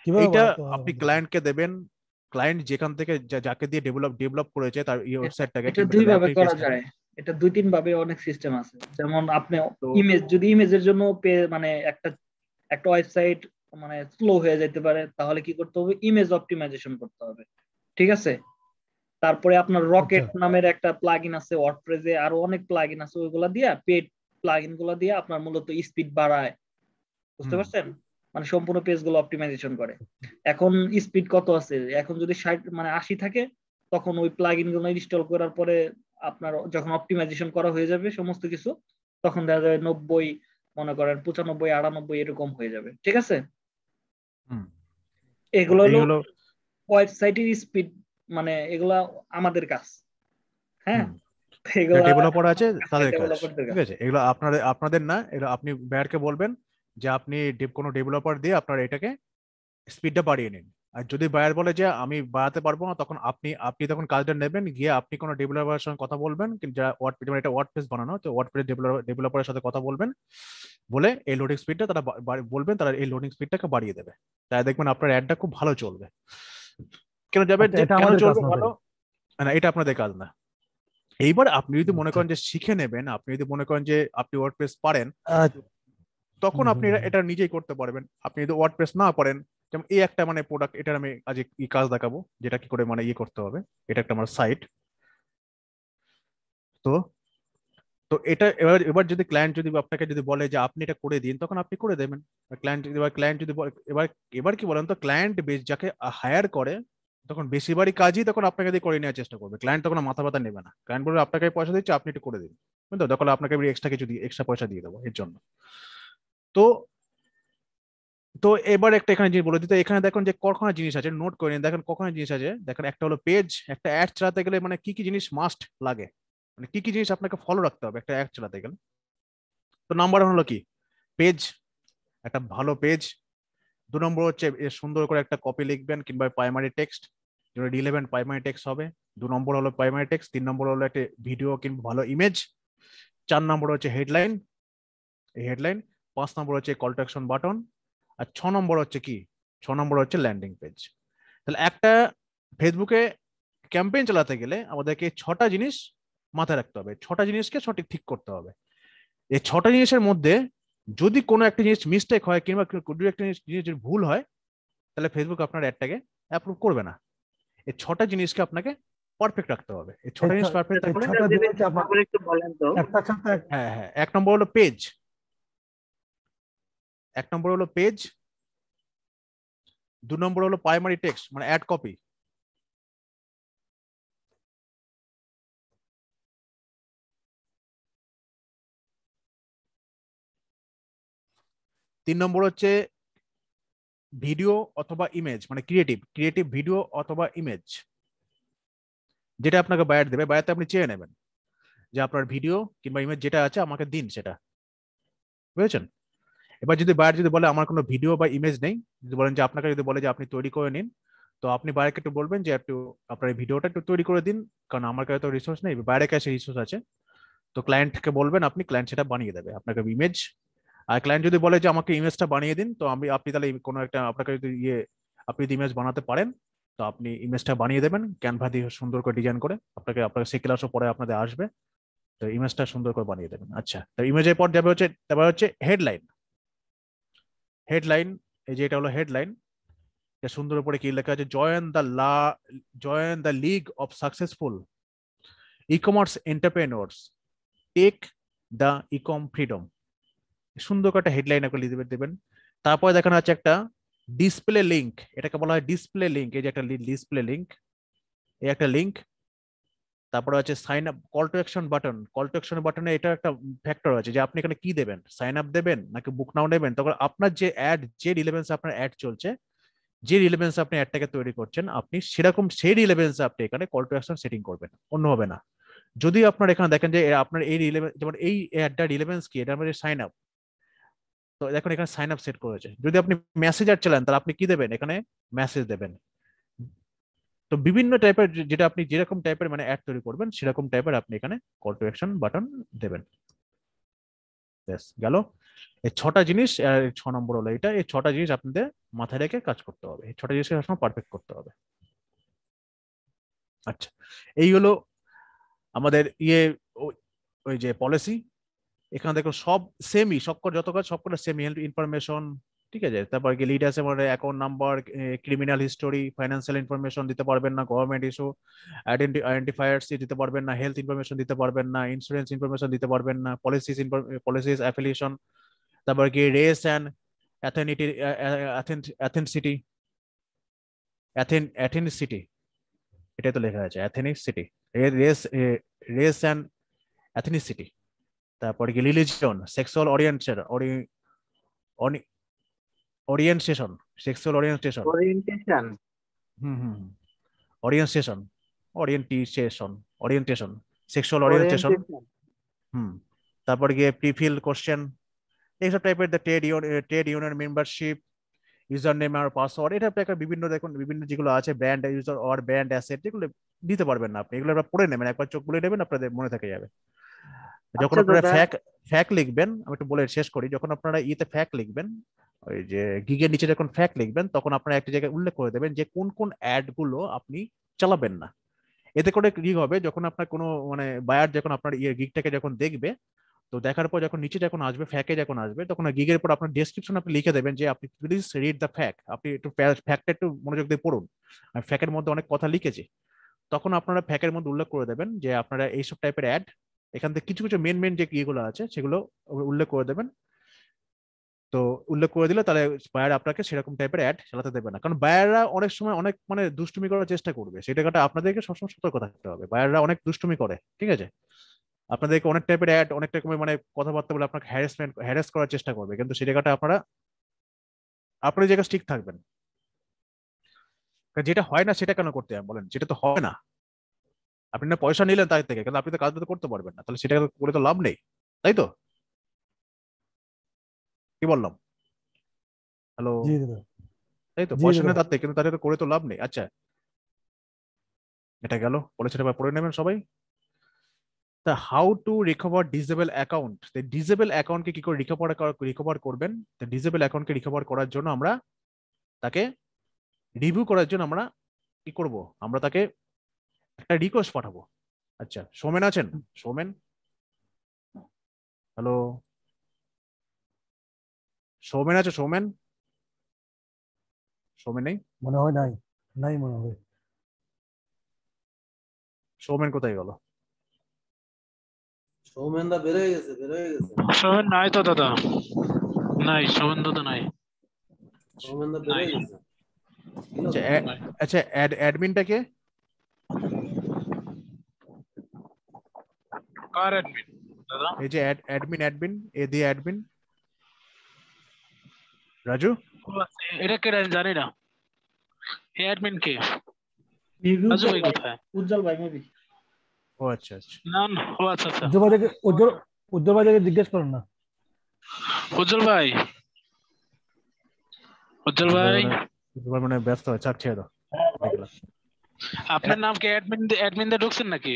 কিভাবে এইটা বাড়াতে হবে আপনি আমাদের? ক্লায়েন্টকে দেবেন, ক্লায়েন্ট যেখান থেকে যাকে দিয়ে ডেভেলপ করেছে তার এই ওয়েবসাইটটাকে এটা কিংবা দুই তার ভাবে করা অ্যাপ্লিকেশনটাকে। যায়, এটা 2-3 ভাবে অনেক সিস্টেম আছে। যেমন আপনি তো যদি ইমেজের জন্য মানে একটা একটা ওয়েবসাইট মানে স্লো হয়ে যেতে পারে, তাহলে কি করতে হবে? ইমেজ অপটিমাইজেশন করতে হবে, ঠিক আছে? তারপরে আপনার আচ্ছা, রকেট নামের একটা প্লাগইন আছে ওয়ার্ডপ্রেসে, আরো অনেক প্লাগইন আছে, ওইগুলা দিয়া পেড প্লাগইন গুলা দিয়ে আপনার মূলত স্পিড বাড়ায়, বুঝতে হুম পারছেন? মানে সম্পূর্ণ পেজ গুলো অপটিমাইজেশন করে। এখন স্পিড কত আছে, এখন যদি 60 মানে 80 থাকে, তখন ওই প্লাগইন গুলো ইনস্টল করার পরে আপনার যখন অপটিমাইজেশন করা হয়ে যাবে সমস্ত কিছু, তখন দেখা যাবে 90, মনে করেন 95, 98 এরকম হয়ে যাবে, ঠিক আছে? হুম। তো এগুলো হলো এইগুলো ওয়েবসাইটের স্পিড, মানে এগুলা আমাদের কাজ, হ্যাঁ, হুম এগুলা ডেভেলপার আছে তাদের কাজ, ডেভেলপারদের ঠিক কাজ। আছে, এগুলো আপনাদের না, এগুলো আপনি ব্যায়ারকে বলবেন যে আপনি কোনো ডেভেলপার দিয়ে আপনার এটাকে স্পিডটা বাড়িয়ে নিন। আর যদি বায়ার বলে যে আমি বাড়াতে পারবো না, তখন আপনি আপনি তখন কাজটা নেবেন, গিয়ে আপনি কোনো ডেভেলপারের সঙ্গে কথা বলবেন, যা যেমন এটা ওয়ার্ডপ্রেস বানানো, তো ওয়ার্ডপ্রেস ডেভেলপারের সাথে কথা বলবেন, বলে এই লোডিং স্পিডটা তারা বলবেন, তারা এই লোডিং স্পিডটাকে বাড়িয়ে দেবে, তাই দেখবেন আপনার অ্যাডটা খুব ভালো চলবে। কেন যাবে আচ্ছা, যে এটা কেন আমাদের কাজ চলবে না ভালো? ভাই। না, এটা আপনাদের কাজ না। এইবার আপনি যদি মনে আচ্ছা, করেন যে শিখে নেবেন, আপনি যদি মনে করেন যে আপনি ওয়ার্ডপ্রেস পারেন, আচ্ছা, তখন আপনি এটা নিজেই করতে পারবেন। আপনি যদি ওয়ার্ডপ্রেস না পারেন, যেমন এই একটা মানে প্রোডাক্ট, এটার আমি আজ এই কাজ দেখাবো যেটা কি করে মানে করতে হবে। এটা একটা আমার সাইট। তো তো এটা এবার এবার যদি ক্লায়েন্ট যদি আপনাকে যদি বলে যে আপনি এটা করে দিন, তখন আপনি করে দেবেন। ক্লায়েন্ট যদি এবার এবার কি বলেন তো, ক্লায়েন্ট বেশ যাকে হায়ার করে, তখন বেশিরভাগই কাজই তখন আপনাকে দিয়ে করে নেওয়ার চেষ্টা করবে। ক্লায়েন্ট তখন মাথা ব্যথা নেবে না, ক্লায়েন্ট বলবে আপনাকে পয়সা দিচ্ছে, আপনি এটা করে দিন, বুঝলেন তো, তখন আপনাকে এক্সট্রা কিছু দিয়ে এক্সট্রা পয়সা দিয়ে দেবো এর জন্য। তো তো এবার একটা এখানে জিনিস বলে দিতে, এখানে দেখুন যে কখনো জিনিস আছে, নোট করে নিন, দেখেন কখনো জিনিস আছে, দেখেন একটা হলো পেজ, একটা অ্যাড চালাতে গেলে মানে কি কি জিনিস মাস্ট লাগে, মানে কি কি জিনিস আপনাকে ফলো রাখতে হবে একটা অ্যাড চালাতে গেলে। তো নাম্বার হলো কি, পেজ, একটা ভালো পেজ। 2 নম্বর হচ্ছে সুন্দর করে একটা কপি লিখবেন কিংবা প্রাইমারি টেক্সট, যেটা রিলেভেন্ট প্রাইমারি টেক্সট হবে। 2 নম্বর হলো প্রাইমারি টেক্সট। 3 নম্বর হলো একটা ভিডিও কিংবা ভালো ইমেজ। 4 নম্বর হচ্ছে হেডলাইন, এই হেডলাইন। 5 নম্বর হচ্ছে কল টু অ্যাকশন বাটন। আর 6 নম্বর হচ্ছে কি, 6 নম্বর হচ্ছে ল্যান্ডিং পেজ। তাহলে একটা ফেসবুকে ক্যাম্পেইন চালাতে গেলে আমাদেরকে 6টা জিনিস মাথায় রাখতে হবে, 6টা জিনিসকে সঠিক ঠিক করতে হবে। এই 6টা জিনিসের মধ্যে যদি কোনো একটা জিনিস মিস্টেক হয় কিংবা যদি একটা জিনিস যদি ভুল হয়, তাহলে ফেসবুক আপনার অ্যাডটাকে অ্যাপ্রুভ করবে না। এই 6টা জিনিসকে আপনাকে পারফেক্ট রাখতে হবে। এই 6টা জিনিস পারফেক্ট এই থাকলে, 6টা জিনিস আমাকে একটু বলেন তো। একটা সাথে হ্যাঁ হ্যাঁ, 1 নম্বর হলো পেজ, 1 নম্বর হলো পেজ, 2 নম্বর হলো প্রাইমারি টেক্সট মানে অ্যাড কপি, 3 নম্বর হচ্ছে ভিডিও অথবা ইমেজ মানে ক্রিয়েটিভ ভিডিও অথবা ইমেজ, যেটা আপনাকে বায়ার দেবে। বায়ারতে আপনি চেয়ে নেবেন যে আপনার ভিডিও কিংবা ইমেজ যেটা আছে আমাকে দিন সেটা, বুঝেছেন? এবার যদি বায়ার যদি বলে আমার কোনো ভিডিও বা ইমেজ নেই, যদি বলেন যে আপনাকে যদি বলে যে আপনি তৈরি করে নিন, তো আপনি বায়ারকে একটু বলবেন যে একটু আপনার এই ভিডিওটা একটু তৈরি করে দিন, কারণ আমার কাছে তো রিসোর্স নেই, বাইরের কাছে রিসোর্স আছে। তো ক্লায়েন্টকে বলবেন, আপনি ক্লায়েন্ট সেটা বানিয়ে দেবে আপনাকে ইমেজ। আর ক্লায়েন্ট যদি বলে যে আমাকে ইমেজটা বানিয়ে দিন, তো আপনি তাহলে কোনো একটা আপনাকে যদি আপনি যদি ইমেজ বানাতে পারেন, তো আপনি ইমেজটা বানিয়ে দেবেন ক্যানভা দিয়ে সুন্দর করে ডিজাইন করে। আপনাকে সেই ক্লাসও পরে আপনাদের আসবে, তো ইমেজটা সুন্দর করে বানিয়ে দেবেন। আচ্ছা, তো ইমেজের পর যাবে হচ্ছে, তারপর হচ্ছে হেডলাইন। হেডলাইন, এই যে এটা হলো হেডলাইন, এটা সুন্দর উপরে কি লেখা আছে, join the league of successful e-commerce entrepreneurs, take the ecom freedom. সুন্দর করে একটা হেডলাইন একটা লিখে দেবেন। তারপরে দেখানো আছে একটা ডিসপ্লে লিঙ্ক, এটাকে বলা হয় ডিসপ্লে লিঙ্ক। এই যে একটা ডিসপ্লে লিঙ্ক, এই একটা লিঙ্ক। তারপরে আছে sign up, call to action button. Call to action বাটনে এটা একটা ফ্যাক্টর আছে যে আপনি এখানে কি দেবেন, সাইন আপ দেবেন নাকি বুক নাও নেবেন। তখন আপনার যে অ্যাড, যে রিলেভেন্স আপনার অ্যাড চলছে, যে রিলেভেন্স আপনি অ্যাডটাকে তৈরি করছেন, আপনি সেরকম সেই রিলেভেন্স আপনি এখানে কল টু অ্যাকশন সেটিং করবেন, অন্য হবে না। যদি আপনার এখানে দেখেন যে আপনার এই রিলেভেন্স, যেমন এই অ্যাডটা রিলেভেন্স কি, এটা আমাদের সাইন আপ, তো দেখুন এখানে সাইন আপ সেট করেছে। যদি আপনি মেসেজার চালান, তাহলে আপনি কি দেবেন, এখানে মেসেজ দেবেন। তো বিভিন্ন টাইপের, যেটা আপনি যেরকম টাইপের মানে অ্যাড তৈরি করবেন, সেরকম টাইপের আপনি এখানে কল টু অ্যাকশন বাটন দেবেন। ব্যাস গেল। এই 6টা জিনিস, 6 নম্বর হলো এটা। এই 6টা জিনিস আপনাদের মাথায় রেখে কাজ করতে হবে, এই 6টা জিনিসকে সবসময় পারফেক্ট করতে হবে। আচ্ছা, এই হলো আমাদের ওই যে পলিসি। এখানে দেখো সব সেমই, যত কাজ সবকটা সেমি ইনফরমেশন, ঠিক আছে। তারপর কি লিড আছে মানে account number, criminal history, financial information দিতে পারবেন না, গভর্নমেন্ট ইস্যু আইডেন্টিফায়ার্স দিতে পারবেন না, হেলথ ইনফরমেশন দিতে পারবেন না, ইন্স্যুরেন্স ইনফরমেশন দিতে পারবেন না, পলিসিস অ্যাফিলিয়েশন। তারপর কি রেস অ্যান্ড অ্যাথেন্টিসিটি, অ্যাথেনিসিটি, এটাই তো লেখা আছে ethnicity, race race and ethnicity. তারপরে কি religion, sexual orientation, sexual orientation, orientation, hmm hmm orientation, orientation, orientation, sexual orientation, orientation, hmm. তারপরে গিয়ে প্রিফিল কোশ্চেন, এইসব টাইপের trade union membership, user name আর পাসওয়ার্ড, এটা একটা বিভিন্ন, দেখুন বিভিন্ন যেগুলো আছে, ব্র্যান্ড ইউজার আর ব্র্যান্ড অ্যাসেট, যেগুলো দিতে পারবেন না আপনি, এগুলো পড়ে নেবেন, একবার চোখ বুলিয়ে নেবেন, আপনাদের মনে থেকে যাবে। যখন আচ্ছা আপনারা দাদা, ফ্যাক লিখবেন, আমি একটু বলে শেষ করি, যখন আপনারা ফ্যাক লিখবেন, ওই যে গিগের নিচে যখন ফ্যাক লিখবেন, তখন আপনারা একটা জায়গায় উল্লেখ করে দেবেন যে কোন কোন অ্যাড গুলো আপনি চালাবেন না। এতে করে কি হবে, যখন আপনার কোনো মানে বায়ার যখন আপনার গিগটাকে যখন দেখবে, তো দেখার পর যখন নিচে যখন আসবে, ফ্যাকে যখন আসবে, তখন গিগের পর আপনার ডেসক্রিপশন আপনি লিখে দেবেন যে আপনি প্লিজ রিড দ্য ফ্যাক, আপনি একটু ফ্যাক্টটা একটু মনোযোগ দিয়ে পড়ুন, আমি ফ্যাকের মধ্যে অনেক কথা লিখেছি। তখন আপনারা ফ্যাকের মধ্যে উল্লেখ করে দেবেন যে আপনারা এইসব টাইপের অ্যাড, এখান থেকে কিছু কিছু মেন যে ইয়েগুলো আছে সেগুলো উল্লেখ করে দেবেন। তো উল্লেখ করে দিলে তাহলে বায়ার আপনাকে সেরকম টাইপের অ্যাড চালাতে দেবে না, কারণ বায়াররা অনেক সময় অনেক মানে দুষ্টুমি করার চেষ্টা করবে, সেটা আপনাদেরকে সবসময় সতর্ক থাকতে হবে। বায়াররা অনেক দুষ্টুমি করে, ঠিক আছে, আপনাদেরকে অনেক টাইপের অ্যাড, অনেক রকমের মানে কথাবার্তা বলে আপনাকে হ্যারাস করার চেষ্টা করবে, কিন্তু সেই জায়গাটা আপনারা আপনার জায়গায় স্ট্রিক্ট থাকবেন। কারণ যেটা হয় না সেটা কেন করতে বলেন, যেটা তো হয় না, আপনি না পয়সা নিলেন তার থেকে, কিন্তু আপনি তো কাজটা তো করতে পারবেন না, তাহলে সেটা করে তো লাভ নেই, তাই তো? কি বললাম? হ্যালো? জি দাদা, তাই তো, জি পয়সা দাদা। নেই তার থেকে, কিন্তু তাদের করে তো লাভ নেই। আচ্ছা, এটা গেল, পলিসিটা পড়ে নেবেন সবাই। তা how to recover disable account, disable অ্যাকাউন্টকে কি করে রিকভার করবেন? ডিসেবল অ্যাকাউন্টকে রিকভার করার জন্য আমরা তাকে রিভিউ করার জন্য আমরা কি করব, আমরা তাকে একটা রিকোয়েস্ট পাঠাবো। আচ্ছা, সৌমেন আছেন? সৌমেন, হ্যালো? সৌমেন আছে? সৌমেন নেই? মনে হয় নাই, নাই মনে হয়। সৌমেন কোথায় গেল? সৌমেনদা বের হয়ে গেছে। সৌমেন নাই তো দাদা, নাই সৌমেন দাদা নাই। সৌমেনদা বের হয়ে গেছে। আচ্ছা আচ্ছা, অ্যাডমিনটা কে? কার অ্যাডমিন দাদা? এই যে অ্যাডমিন এ দিয়ে অ্যাডমিন রাজু। ও আচ্ছা, এটা কে আমি জানি না। এই অ্যাডমিন কে? Maybe রাজু ভাই কোথায়? উজ্জ্বল ভাই মেবি। ও আচ্ছা আচ্ছা, না না, ও আচ্ছা আচ্ছা। উজ্জ্বল ভাইকে জিজ্ঞেস করেন না। উজ্জ্বল ভাই, উজ্জ্বল ভাই, এবার মানে ব্যস্ত আছে, ছাড়, ছেড়ে দাও। দেখলাম আপনার নাম কি অ্যাডমিন দিয়ে ঢুকছেন নাকি?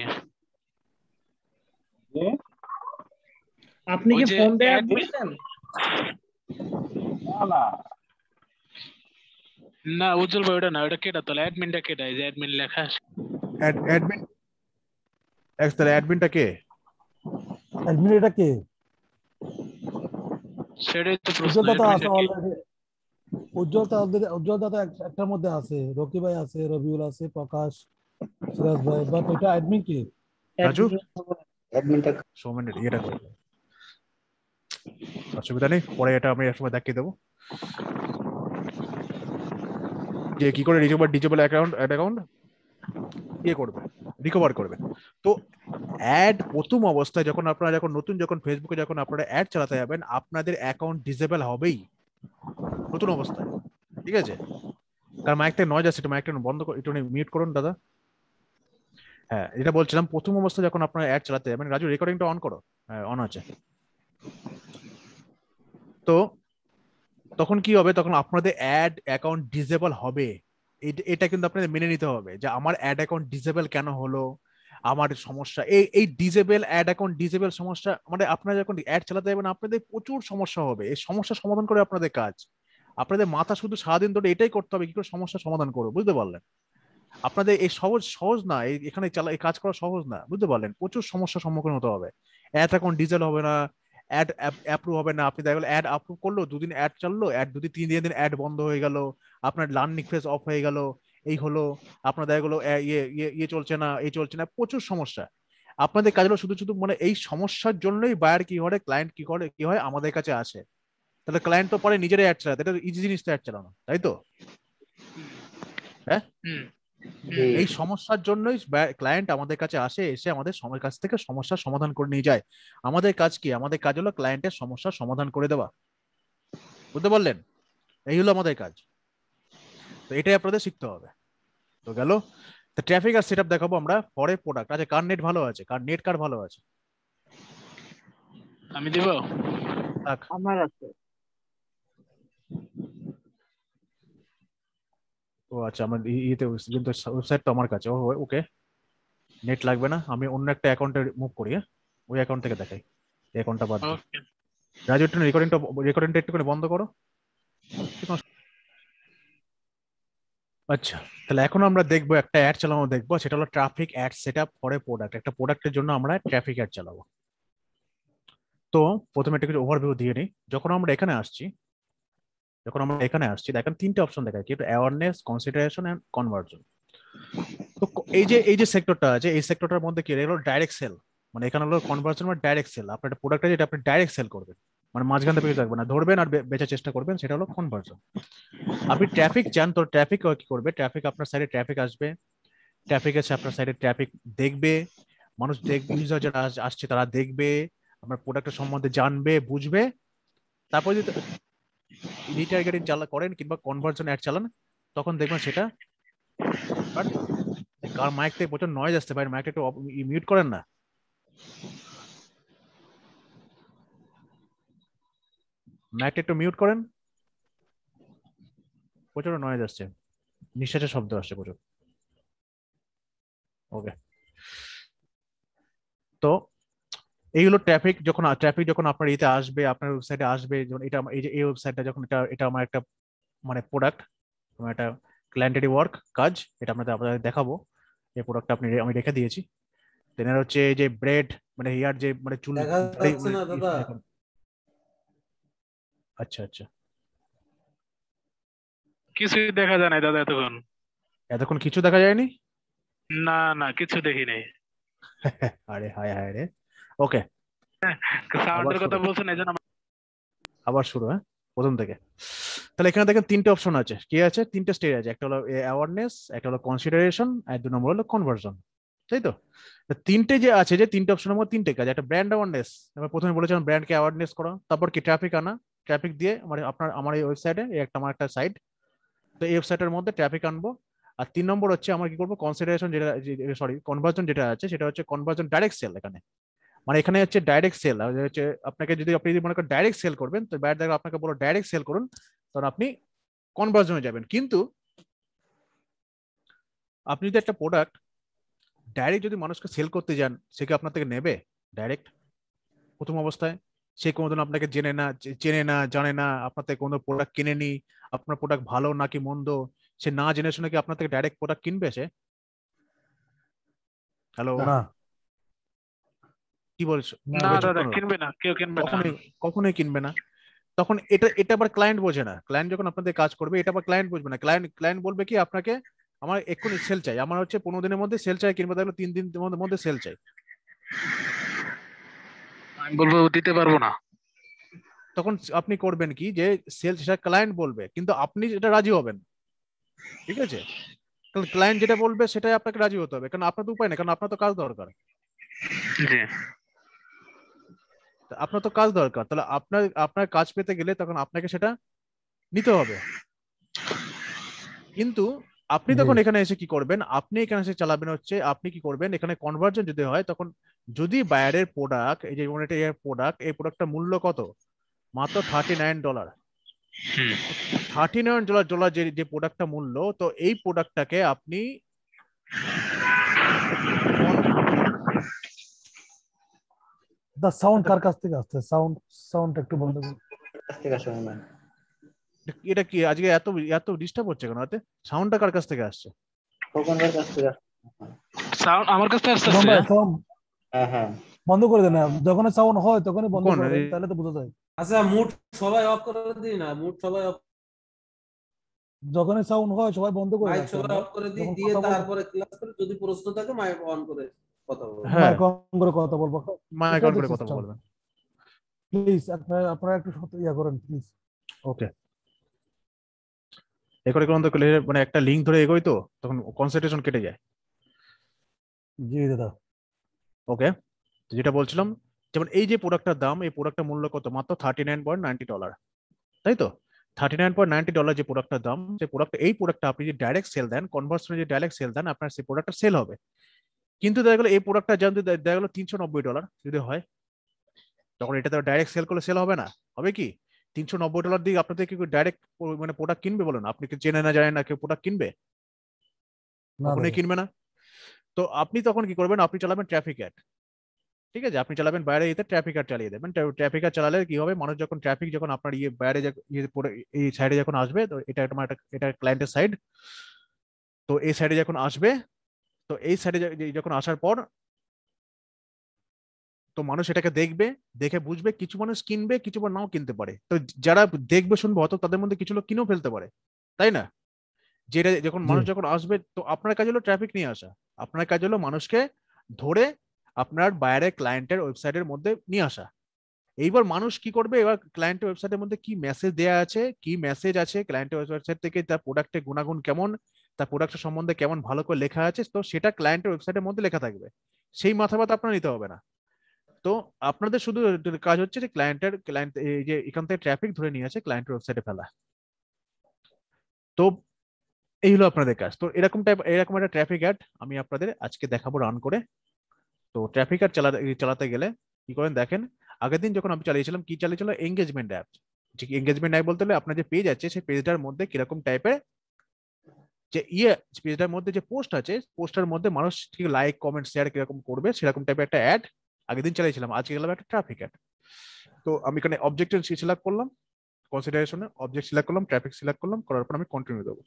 আপনি কি ওই যে ফোন দেয়া admin- দিয়েছেন? না উজ্জ্বল ভাই ওটা না, ওটা কেটা? তাহলে অ্যাডমিনটা কেটা? এই যে অ্যাডমিন লেখা আছে। অ্যাডমিন তাহলে অ্যাডমিনটা কে? অ্যাডমিন এটা কে? সেটাই তো প্রশ্ন। উজ্জ্বল দাদা আছে admin টা কে? অলরেডি। উজ্জ্বল দাদা একটার মধ্যে আছে, রকি ভাই আছে, রবিউল আছে, প্রকাশ, সিরাজ ভাই, বাট এটা অ্যাডমিন কে? রাজু? অ্যাডমিনটা সৌমেনের ইয়েটা করে দাও। অসুবিধা নেই, পরে এটা আমি একসময় দেখিয়ে দেবো যে কি করে ডিজেবল অ্যাকাউন্ট ইয়ে করবে, রিকভার করবে। তো অ্যাড প্রথম অবস্থায় যখন আপনারা যখন ফেসবুকে যখন আপনারা অ্যাড চালাতে যাবেন, আপনাদের অ্যাকাউন্ট ডিসেবল হবেই নতুন অবস্থায়, ঠিক আছে? কারণ মাইকটা নয়েজ আছে, একটু মাইকটা বন্ধ করে একটু মিউট করুন দাদা। হ্যাঁ, এটা বলছিলাম, প্রথম অবস্থায় যখন আপনারা অ্যাড চালাতে যাবেন, রাজু রেকর্ডিংটা অন করো। হ্যাঁ, অন আছে। তো তখন কি হবে, তখন আপনাদের অ্যাড অ্যাকাউন্ট ডিসেবল হবে। এটা কিন্তু আপনাদের মেনে নিতে হবে যে আমার অ্যাড অ্যাকাউন্ট ডিসেবল কেন হলো, আমার সমস্যা এই ডিসেবল অ্যাড অ্যাকাউন্ট ডিসেবল সমস্যা, মানে আপনারা যখন অ্যাড চালাতে যাবেন আপনাদের প্রচুর সমস্যা হবে। এই সমস্যা সমাধান করে আপনাদের কাজ, আপনাদের মাথা শুধু সারাদিন ধরে এটাই করতে হবে কি করে সমস্যা সমাধান করবো, বুঝতে পারলেন? আপনাদের এই সহজ না, এখানে এই কাজ করা সহজ না, বুঝতে পারলেন? প্রচুর সমস্যার সম্মুখীন হতে হবে। অ্যাড অ্যাকাউন্ট ডিসেবল হবে না, অ্যাড অ্যাপ্রুভ হবে না। আপনি দেখা গেল অ্যাড অ্যাপ্রুভ করলো, দুদিন অ্যাড চাললো, অ্যাড দুদিন 3 দিন অ্যাড বন্ধ হয়ে গেল, আপনার লার্নিং ফেজ অফ হয়ে গেল, এই হলো আপনার দেখা গেলো ইয়ে চলছে না, এই চলছে না, প্রচুর সমস্যা। আপনাদের কাজ হলো শুধু শুধু মানে এই সমস্যার জন্যই বায়ার কি করে, ক্লায়েন্ট কি হয় আমাদের কাছে আসে। তাহলে ক্লায়েন্ট তো পরে নিজেরাই অ্যাড চালাতে, এটা ইজি জিনিস তো অ্যাড চালানো, তাই তো? হ্যাঁ, হুম। এই সমস্যার জন্যই ক্লায়েন্ট আমাদের কাছে আসে, এসে আমাদের কাছ থেকে সমস্যার সমাধান করে নিয়ে যায়। আমাদের কাজ কি? আমাদের কাজ হলো ক্লায়েন্টের সমস্যার সমাধান করে দেওয়া, বুঝতে পারলেন? এই হলো আমাদের কাজ। তো এটাই আপনাদের শিখতে হবে। তো গেল, তো ট্রাফিক আর সেটআপ দেখাবো আমরা পরে। প্রোডাক্ট আছে, কার নেট ভালো আছে, কার ভালো আছে? আমি দিব। থাক। আমার আছে। ও আচ্ছা, আমার ইয়েতে কিন্তু ওয়েবসাইট তো আমার কাছে। ওকে, নেট লাগবে না, আমি অন্য একটা অ্যাকাউন্টে মুভ করি। হ্যাঁ, ওই অ্যাকাউন্ট থেকে দেখাই, এই অ্যাকাউন্টটা বাদ দিই। ওকে। রাজু একটু রেকর্ডিংটা একটুখানি বন্ধ করো। আচ্ছা, তাহলে এখন আমরা দেখবো একটা অ্যাড চালানো, দেখবো সেটা হলো traffic add setup for a product. একটা প্রোডাক্টের জন্য আমরা ট্রাফিক অ্যাড চালাবো। তো প্রথমে একটা কিছু ওভারভিউ দিয়ে নিই। যখন আমরা এখানে আসছি দেখেন 3টে অপশন দেখায়, কি অ্যাওয়ারনেস, কনসিডারেশন এন্ড কনভার্জন। তো এই যে সেক্টরটা আছে, এই সেক্টরটার মধ্যে কি হলো ডাইরেক্ট সেল, মানে এখানে হলো কনভার্জন মানে ডাইরেক্ট সেল। আপনার একটা প্রোডাক্ট আছে যেটা আপনি ডাইরেক্ট সেল করবেন, মানে মাঝখান থেকে থাকবে না, ধরবেন আর বেচার চেষ্টা করবেন, সেটা হলো কনভার্জন। আপনি ট্রাফিক চান, তো ট্রাফিক কি করবে? ট্রাফিক আপনার সাইডে ট্রাফিক আসবে, ট্রাফিক আছে আপনার সাইডে, ট্রাফিক দেখবে, মানুষ দেখবে, ইউজার যারা আসছে তারা দেখবে, আপনার প্রোডাক্টের সম্বন্ধে জানবে, বুঝবে। তারপর যদি রিটার্গেটিং করেন কিংবা কনভার্জন অ্যাড চালান, তখন দেখবেন সেটা। কার মাইক থেকে প্রচুর নয়েজ আসতে পারে, মাইকটা একটু মিউট করেন না। মাইকটা একটু মিউট করেন, প্রচুর নয়েজ আসছে, নিঃশ্বাসের শব্দ আসছে প্রচুর। ওকে, তো এইগুলো ট্রাফিক যখন আপনার ইতে আসবে, আপনার ওয়েবসাইটে আসবে, যেমন এটা এই যে এই ওয়েবসাইটটা যখন এটা আমার একটা মানে প্রোডাক্ট, আমার একটা ক্লায়েন্টের ওয়ার্ক কাজ, এটা আপনাদের দেখাবো। এই প্রোডাক্টটা আমি রেখে দিয়েছি। দেন এর হচ্ছে এই যে ব্রেড, মানে হেয়ার যে মানে চুল দেখা যাচ্ছে না দাদা। আচ্ছা আচ্ছা, কিছুই দেখা যায় না দাদা এতক্ষণ। এতক্ষণ কিছু দেখা যায়নি? না না কিছু দেখি নাই। আরে হায় হায় রে। ওকে, সাউন্ডের কথা শুরু। বলছেন এই জন্য আবার শুরু, হ্যাঁ, প্রথম থেকে। তাহলে এখানে দেখেন তিনটে অপশন আছে, কি আছে? তিনটে স্টেজ আছে, একটা হলো অ্যাওয়ারনেস, একটা হলো কনসিডারেশন, আর 2 নম্বর হলো কনভার্সন, তাই তো? তা তিনটে যে আছে, যে তিনটে অপশনের মধ্যে তিনটে কাজ। একটা ব্র্যান্ড অ্যাওয়ারনেস, আমরা প্রথমে বলেছিলাম ব্র্যান্ডকে অ্যাওয়ারনেস করা, তারপর কি ট্রাফিক আনা, ট্রাফিক দিয়ে আমার এই ওয়েবসাইটে আমার একটা সাইট, তো এই ওয়েবসাইটের মধ্যে ট্রাফিক আনবো। আর 3 নম্বর হচ্ছে আমরা কি করবো, কনসিডারেশন, যেটা সরি কনভার্সন যেটা আছে, সেটা হচ্ছে কনভার্সন ডাইরেক্ট সেল। এখানে মানে এখানে হচ্ছে ডাইরেক্ট সেল, হচ্ছে আপনাকে যদি আপনি মনে করেন ডাইরেক্ট সেল করবেন, তো বাইরে দেখো আপনাকে বলো ডাইরেক্ট সেল করুন, তখন আপনি কনভার্সনে যাবেন। কিন্তু আপনি যদি একটা প্রোডাক্ট ডাইরেক্ট যদি মানুষকে সেল করতে যান, সে কি আপনার থেকে নেবে ডাইরেক্ট? প্রথম অবস্থায় সে কোনোদিন আপনাকে চেনে না, জানে না, আপনার থেকে কোনো প্রোডাক্ট কিনেনি, আপনার প্রোডাক্ট ভালো নাকি মন্দ, সে না জেনে শুনে কি আপনার থেকে ডাইরেক্ট প্রোডাক্ট কিনবে সে? হ্যালো, না কি বলছো? না না চুপ দাদা করো। কিনবে না, কেউ কিনবে না। কখনোই কখনোই কিনবে না। তখন এটা আবার ক্লায়েন্ট বোঝে না। ক্লায়েন্ট যখন আপনাদের কাজ করবে, এটা আবার ক্লায়েন্ট বুঝবে না। ক্লায়েন্ট বলবে কি আপনাকে, আমার এক্ষুনি সেল চাই, আমার হচ্ছে 15 দিনের মধ্যে সেল চাই, কিংবা দেখলো 3 দিনের মধ্যে সেল চাই। আমি বলবো দিতে পারবো না। তখন আপনি করবেন কি, যে সেল, সেটা ক্লায়েন্ট বলবে, কিন্তু আপনি এটা রাজি হবেন, ঠিক আছে? কারণ ক্লায়েন্ট যেটা বলবে সেটাই আপনাকে রাজি হতে হবে, কারণ আপনার তো উপায় নেই, কারণ আপনার তো কাজ দরকার। জি আপনার তো কাজ দরকার, তাহলে আপনার কাজ পেতে গেলে তখন আপনাকে সেটা নিতে হবে। কিন্তু আপনি জি তখন এখানে এসে কি করবেন, আপনি এখানে এসে চালাবেন হচ্ছে, আপনি কি করবেন, এখানে কনভার্জন যদি হয়, তখন যদি বায়ারের প্রোডাক্ট, এই যে প্রোডাক্ট, এই প্রোডাক্টটা মূল্য কত, মাত্র $39। হুম। $39 যে প্রোডাক্টটা মূল্য, তো এই প্রোডাক্টটাকে আপনি দা সাউন্ড কার কাছ থেকে আসছে? সাউন্ড একটু বন্ধ করুন। কাছ থেকে আসে মনে হয়। এটা কি আজকে এত এত ডিস্টার্ব হচ্ছে কেন? এতে সাউন্ডটা কার কাছ থেকে আসছে? খোকনদের কাছ থেকে আসে। সাউন্ড আমার কাছে আসছে। সুমন ভাই সাউন্ড হ্যাঁ হ্যাঁ বন্ধ করে দেন, যখন সাউন্ড হয় তখনই বন্ধ কখন? করবেন, তাহলে তো বোঝা যায়। আচ্ছা মুড সবাই অফ করে দিই না, মুড সবাই অফ, যখনই সাউন্ড হয় সবাই বন্ধ করে মাইক রাখতে সবাই হবে। অফ করে দিই, যখন দিয়ে কথা বলবো তারপরে ক্লাস করে, যদি প্রশ্ন থাকে মাইক অন করে কথা বলবো। হ্যাঁ, মাইক অন করে কথা বলবো। মাইক এটাই অন তো করে কথা সিস্টেম। বলবেন। প্লিজ আপনারা একটু ইয়া করেন প্লিজ। ওকে, এরপরে কোন মানে একটা লিঙ্ক ধরে এগোই, তো তখন কনসেন্ট্রেশন কেটে যায়। জি দাদা। ওকে, যেটা বলছিলাম, যেমন এই যে প্রোডাক্টটার দাম, এই প্রোডাক্টটার মূল্য কত, মাত্র $39.90, তাই তো? $39.90 যে প্রোডাক্টটার দাম, যে এই প্রোডাক্টটা আপনি যে ডাইরেক্ট সেল দেন, কনভার্সনে যে ডাইরেক্ট সেল দেন, আপনার সেই প্রোডাক্টটা সেল হবে। কিন্তু দেখা গেলো এই প্রোডাক্টটা যদি দেখা গেলো $390 যদি হয়, তখন এটা তো ডাইরেক্ট সেল করলে সেল হবে না। হবে কি, $390 দিয়ে আপনাদের কি ডাইরেক্ট মানে প্রোডাক্ট কিনবে বলুন? আপনি কি চেনে না জানেন না, কেউ প্রোডাক্ট কিনবে? না কখনোই দাদা। কিনবে না। তো আপনি তখন কি করবেন, আপনি চালাবেন ট্রাফিক অ্যাড, ঠিক আছে? আপনি চালাবেন বাইরে, এতে ট্রাফিক অ্যাড চালিয়ে দেবেন। ট্রাফিক অ্যাড চালালে কি হবে, মানুষ যখন ট্রাফিক যখন আপনার বাইরে এই সাইডে যখন আসবে, তো এটা ক্লায়েন্টের সাইড, তো এই সাইডে যখন আসবে, তো এই সাইডে যখন আসার পর, তো মানুষ এটাকে দেখবে, দেখে বুঝবে, কিছু মানুষ কিনবে, কিছু বা নাও কিনতে পারে। তো যারা দেখবে শুনবে, হয়তো তাদের মধ্যে কিছু লোক কিনেও ফেলতে পারে, তাই না? যেটা যখন জি মানুষ যখন আসবে, তো আপনার কাজ হলো ট্রাফিক নিয়ে আসা, আপনার কাজ হলো মানুষকে ধরে আপনার বাইরের ক্লায়েন্টের ওয়েবসাইটের মধ্যে নিয়ে আসা। এইবার মানুষ কি করবে, এবার ক্লায়েন্টের ওয়েবসাইটের মধ্যে কি মেসেজ দেওয়া আছে, কি মেসেজ আছে ক্লায়েন্টের ওয়েবসাইট থেকে, তার প্রোডাক্টের গুণাগুণ কেমন, তার প্রোডাক্টের সম্বন্ধে কেমন ভালো করে লেখা আছে, তো সেটা ক্লায়েন্টের ওয়েবসাইটের মধ্যে লেখা থাকবে। সেই মাথা ব্যথা আপনার নিতে হবে না। তো আপনাদের শুধু কাজ হচ্ছে যে ক্লায়েন্ট এই যে এখান থেকে ট্রাফিক ধরে নিয়ে আসে ক্লায়েন্টের ওয়েবসাইটে ফেলা। তো এই হলো আপনাদের কাজ। তো এরকম একটা ট্রাফিক অ্যাড আমি আপনাদের আজকে দেখাবো রান করে। তো ট্রাফিক অ্যাড চালাতে গেলে কি করেন দেখেন, আগের দিন যখন আমি চালিয়েছিলাম, কি চালিয়েছিল, এঙ্গেজমেন্ট অ্যাপ। যে এঙ্গেজমেন্ট অ্যাপ বলতে হলে আপনার যে পেজ আছে, সেই পেজটার মধ্যে কিরকম টাইপের যে পেজটার মধ্যে যে পোস্ট আছে, পোস্টের মধ্যে মানুষ ঠিক লাইক কমেন্ট শেয়ার কিরকম করবে, সেরকম টাইপের একটা অ্যাড আগের দিন চালিয়েছিলাম। আজকে গেলাম একটা ট্রাফিক অ্যাড। তো আমি এখানে অবজেক্ট সিলেক্ট করলাম, কনসিডারেশনে অবজেক্ট সিলেক্ট করলাম, ট্রাফিক সিলেক্ট করলাম, করার পর আমি কন্টিনিউ দেবো।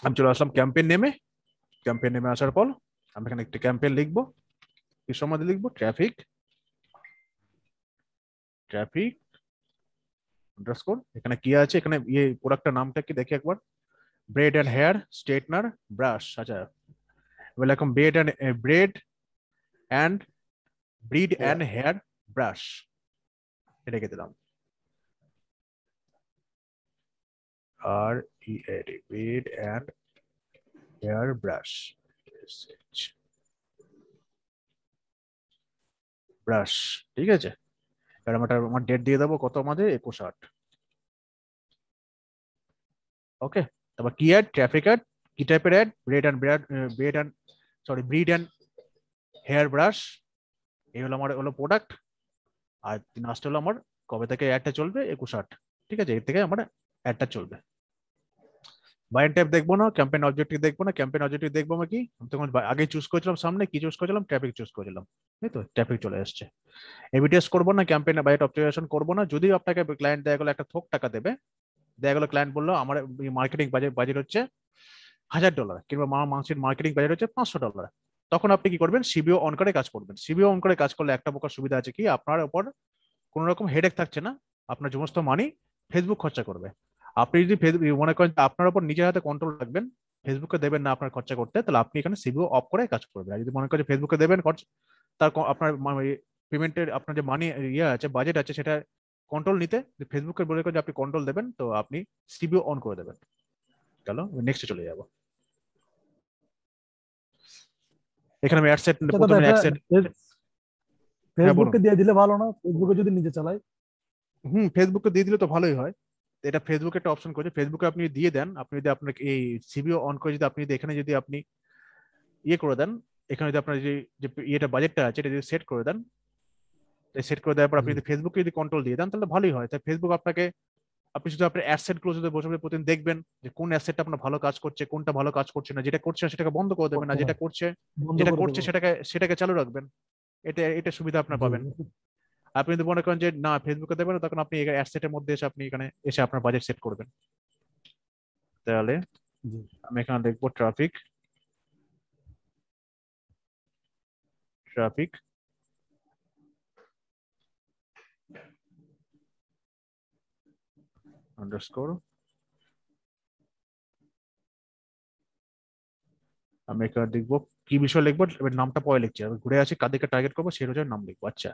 আমি চলে আসলাম ক্যাম্পেইন নেমে আসার পর আমি এখানে একটা ক্যাম্পেইন লিখবো, কি সময় লিখবো, ট্রাফিক আন্ডারস্কোর এখানে কি আছে, এখানে ইয়ে প্রোডাক্টটার নামটা কি দেখি একবার, braid and hair straightener brush. আচ্ছা এবার এরকম ব্রেড অ্যান্ড হেয়ার ব্রাশ, রেখে দিলাম। আর braid and hair brush brush, ঠিক আছে। এবার আমার ডেট দিয়ে দেবো কত, আমাদের 21/8। ওকে, তারপর কি অ্যাড, ট্রাফিক অ্যাড, কি টাইপের ad, bread and hair brush, এই হলো আমার হলো প্রোডাক্ট। আর লাস্ট হলো আমার কবে থেকে অ্যাডটা চলবে, 21/8, ঠিক আছে। এর থেকে আমার অ্যাডটা চলবে। বাইন টাইপ দেখবো না, ক্যাম্পেইন অবজেক্টিভ দেখবো না। ক্যাম্পেইন অবজেক্টিভ দেখবো আমি কি, আমি তখন আগে চুজ করেছিলাম, সামনে কি চুজ করেছিলাম, ট্রাফিক চুজ করেছিলাম, তাই তো ট্রাফিক চলে আসছে। এবি টেস্ট করবো না, ক্যাম্পেইন বাজেট অপটিমাইজেশন করবো না। যদি আপনাকে ক্লায়েন্ট দেখা গেলো একটা থোক টাকা দেবে, দেখা গেলো ক্লায়েন্ট বললো আমার মার্কেটিং বাজেট হচ্ছে $1000 কিংবা মাসের মার্কেটিং বাজেট হচ্ছে $500, তখন আপনি কি করবেন, সিবিও অন করে কাজ করবেন। সিবিও অন করে কাজ করলে একটা প্রকার সুবিধা আছে কি, আপনার উপর কোনো রকম হেডেক থাকছে না, আপনার সমস্ত মানি ফেসবুক খরচা করবে। আপনি যদি মনে করেন আপনার উপর নিজের হাতে কন্ট্রোল রাখবেন, ফেসবুকে দেবেন না আপনার খরচা করতে, তাহলে আপনি এখানে সিবিও অফ করে কাজ করবেন। আর যদি মনে করেন ফেসবুকে দেবেন তার আপনার পেমেন্টের আপনার যে মানি ইয়ে আছে, বাজেট আছে, সেটা কন্ট্রোল নিতে ফেসবুকের বলে যে আপনি কন্ট্রোল দেবেন, তো আপনি সিবিও অন করে দেবেন। চলো নেক্সটে চলে যাবো। এখানে আমি অ্যাডসেট প্রথমে অ্যাডসেট, ফেসবুকে দিয়ে দিলে ভালো না, ফেসবুকে যদি নিজে চালাই? ফেসবুকে দিয়ে দিলে তো ভালোই হয়। এটা ফেসবুকে একটা অপশন করেছে, ফেসবুকে আপনি দিয়ে দেন, আপনি যদি আপনার এই সিবিও অন করে যদি আপনি এখানে যদি আপনি ইয়ে করে দেন, এখানে যদি আপনার যে ইয়েটা বাজেটটা আছে এটা যদি সেট করে দেন, সেট করে দেওয়ার পর আপনি যদি ফেসবুকে যদি কন্ট্রোল দিয়ে দেন তাহলে ভালোই হয়। তাই ফেসবুক আপনাকে, আপনি শুধু আপনার অ্যাসেট গুলো যদি বসে প্রতিদিন দেখবেন যে কোন অ্যাসেটটা আপনার ভালো কাজ করছে, কোনটা ভালো কাজ করছে না, যেটা করছে সেটাকে বন্ধ করে দেবেন, না যেটা করছে সেটাকে চালু রাখবেন। এটা সুবিধা আপনার পাবেন। আপনি যদি মনে করেন যে না ফেসবুকে দেবেন, তখন আপনি অ্যাডসেটের মধ্যে এসে আপনি এখানে এসে আপনার বাজেট সেট করবেন। তাহলে আমি এখানে দেখবো ট্রাফিক আন্ডারস্কোর, আমি এখানে দেখবো কি বিষয় লিখবো, এবার নামটা পরে লিখছি, আমি ঘুরে আসি কাদেরকে টার্গেট করবো সেই অনুযায়ী নাম লিখবো। আচ্ছা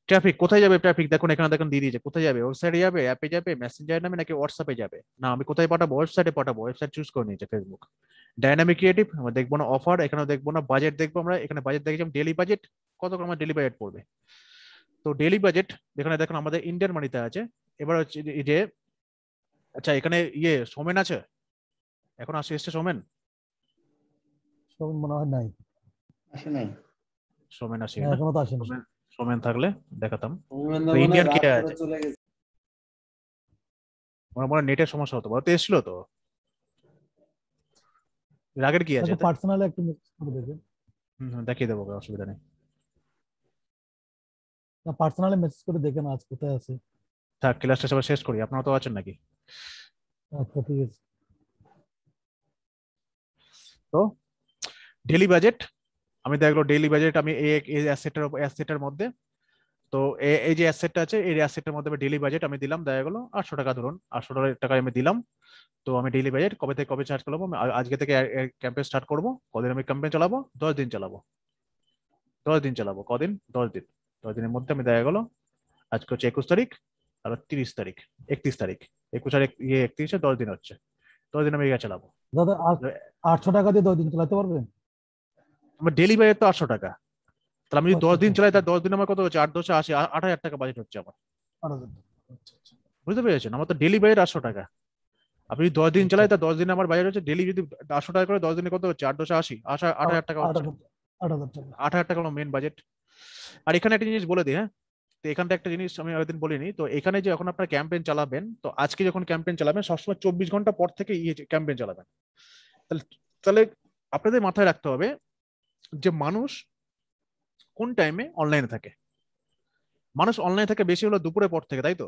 ট্রাফিক কোথায় যাবে, ট্রাফিক দেখুন এখানে দেখুন দিয়ে দিয়েছে, কোথায় যাবে, ওয়েবসাইটে যাবে, অ্যাপে যাবে, মেসেঞ্জারে নামে, নাকি হোয়াটসঅ্যাপে যাবে। না আমি কোথায় পাঠাবো, ওয়েবসাইটে পাঠাবো, ওয়েবসাইট চুজ করে নিয়েছে ফেসবুক। ডাইনামিক ক্রিয়েটিভ আমরা দেখবো না, অফার এখানেও দেখবো না, বাজেট দেখবো আমরা, এখানে বাজেট দেখেছি ডেলি বাজেট, কত করে আমার ডেলি বাজেট পড়বে। তো ডেলি বাজেট এখানে দেখুন আমাদের ইন্ডিয়ান মানিতে আছে। এবার হচ্ছে যে আচ্ছা এখানে ইয়ে সোমেন আছে, এখন এসছে সোমেন? মনে হয় নাই, আসে নাই। সোমেন আসে হ্যাঁ, না? এখনো তো আসেনি। সোমেন থাকলে দেখাতাম। তো ইন্ডিয়ান কে রাত আছে? করে চলে গেছে। আমার মনে হয় নেটের সমস্যা হতো, তো এসেছিল তো। রাগের কি আছে? পার্সোনালি একটু মেসেজ করে দেবেন। দেখিয়ে দেবো, অসুবিধা নেই। পার্সোনালি মেসেজ করে দেখেন আজ কোথায় আছে। থাক ক্লাসটা সবাই শেষ করি, আপনারা তো আছেন নাকি? আচ্ছা ঠিক আছে। তো ডেলি বাজেট আমি দেখলো, ডেইলি বাজেট আমি এই অ্যাসেটের মধ্যে, তো এই যে অ্যাসেটটা আছে এই অ্যাসেটের মধ্যে ডেইলি বাজেট আমি দিলাম, দেখা গেলো 800 টাকা, ধরুন 800 টাকা আমি দিলাম। তো আমি ডেইলি বাজেট কবে থেকে কবে চার্জ করবো, আমি আজকে থেকে ক্যাম্পেইন স্টার্ট করবো। কদিন আমি ক্যাম্পেইন চালাবো? 10 দিন চালাবো। 10 দিন চালাবো, কদিন? 10 দিন। 10 দিনের মধ্যে আমি দেখা গেলো আজকে হচ্ছে 21 তারিখ, আর 30 তারিখ, 31 তারিখ, 21 আর 31, 10 দিন হচ্ছে। 10 দিন আমি চালাবো। দাদা 800 টাকা দিয়ে 10 দিন চালাতে পারবেন? আমার ডেইলি বাজেট তো 800 টাকা, তাহলে আমি যদি 10 দিন আচ্ছা, চালাই, তার 10 দিন আমার কত হচ্ছে, 8 10 80, 8000 টাকা বাজেট হচ্ছে আমার। বুঝতে পেরেছেন? আমার তো ডেইলি বাজেট 800 টাকা। আপনি 10 দিন চালাই, তার 10 দিনে আমার বাজেট হচ্ছে ডেইলি যদি 800 টাকা করে 10 দিনে কত হচ্ছে, 8 10 80, 8000 টাকা হচ্ছে। 8,000 টাকা। 8000 টাকা হলো মেন বাজেট। আর এখানে একটা জিনিস বলে দিই, হ্যাঁ, তো এখানটা একটা জিনিস আমি আগের দিন বলিনি, তো এখানে যে যখন আপনার ক্যাম্পেইন চালাবেন, তো আজকে যখন ক্যাম্পেইন চালাবেন সবসময় 24 ঘন্টা পর থেকে ক্যাম্পেইন চালাবেন। তাহলে আপনাদের মাথায় রাখতে হবে যে মানুষ কোন টাইমে অনলাইনে থাকে। মানুষ অনলাইনে থাকে বেশি হলো দুপুরের পর থেকে, তাই তো?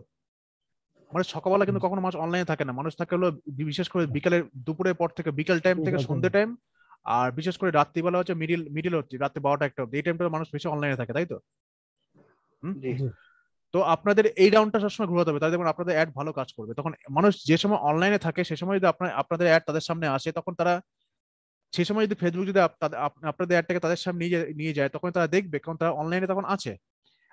মানে সকালবেলা কিন্তু কখনো মানুষ অনলাইনে থাকে না, মানুষ থাকে হলো বিশেষ করে বিকালের, দুপুরের পর থেকে বিকাল টাইম থেকে সন্ধ্যে টাইম, আর বিশেষ করে রাত্রিবেলা হচ্ছে মিডিল হচ্ছে রাত্রি 12টা 1টা অব্দি, এই টাইমটা মানুষ বেশি অনলাইনে থাকে, তাই তো? তো আপনাদের এই রাউন্ডটা সবসময় ঘোরাতে হবে, তাহলে দেখুন আপনাদের অ্যাড ভালো কাজ করবে। তখন মানুষ যে সময় অনলাইনে থাকে সে সময় যদি আপনাদের অ্যাড তাদের সামনে আসে, তখন তারা সেই সময় যদি ফেসবুক যদি আপনাদের অ্যাডটাকে তাদের সামনে নিয়ে যায়, তখন তারা দেখবে, কারণ তারা অনলাইনে তখন আছে।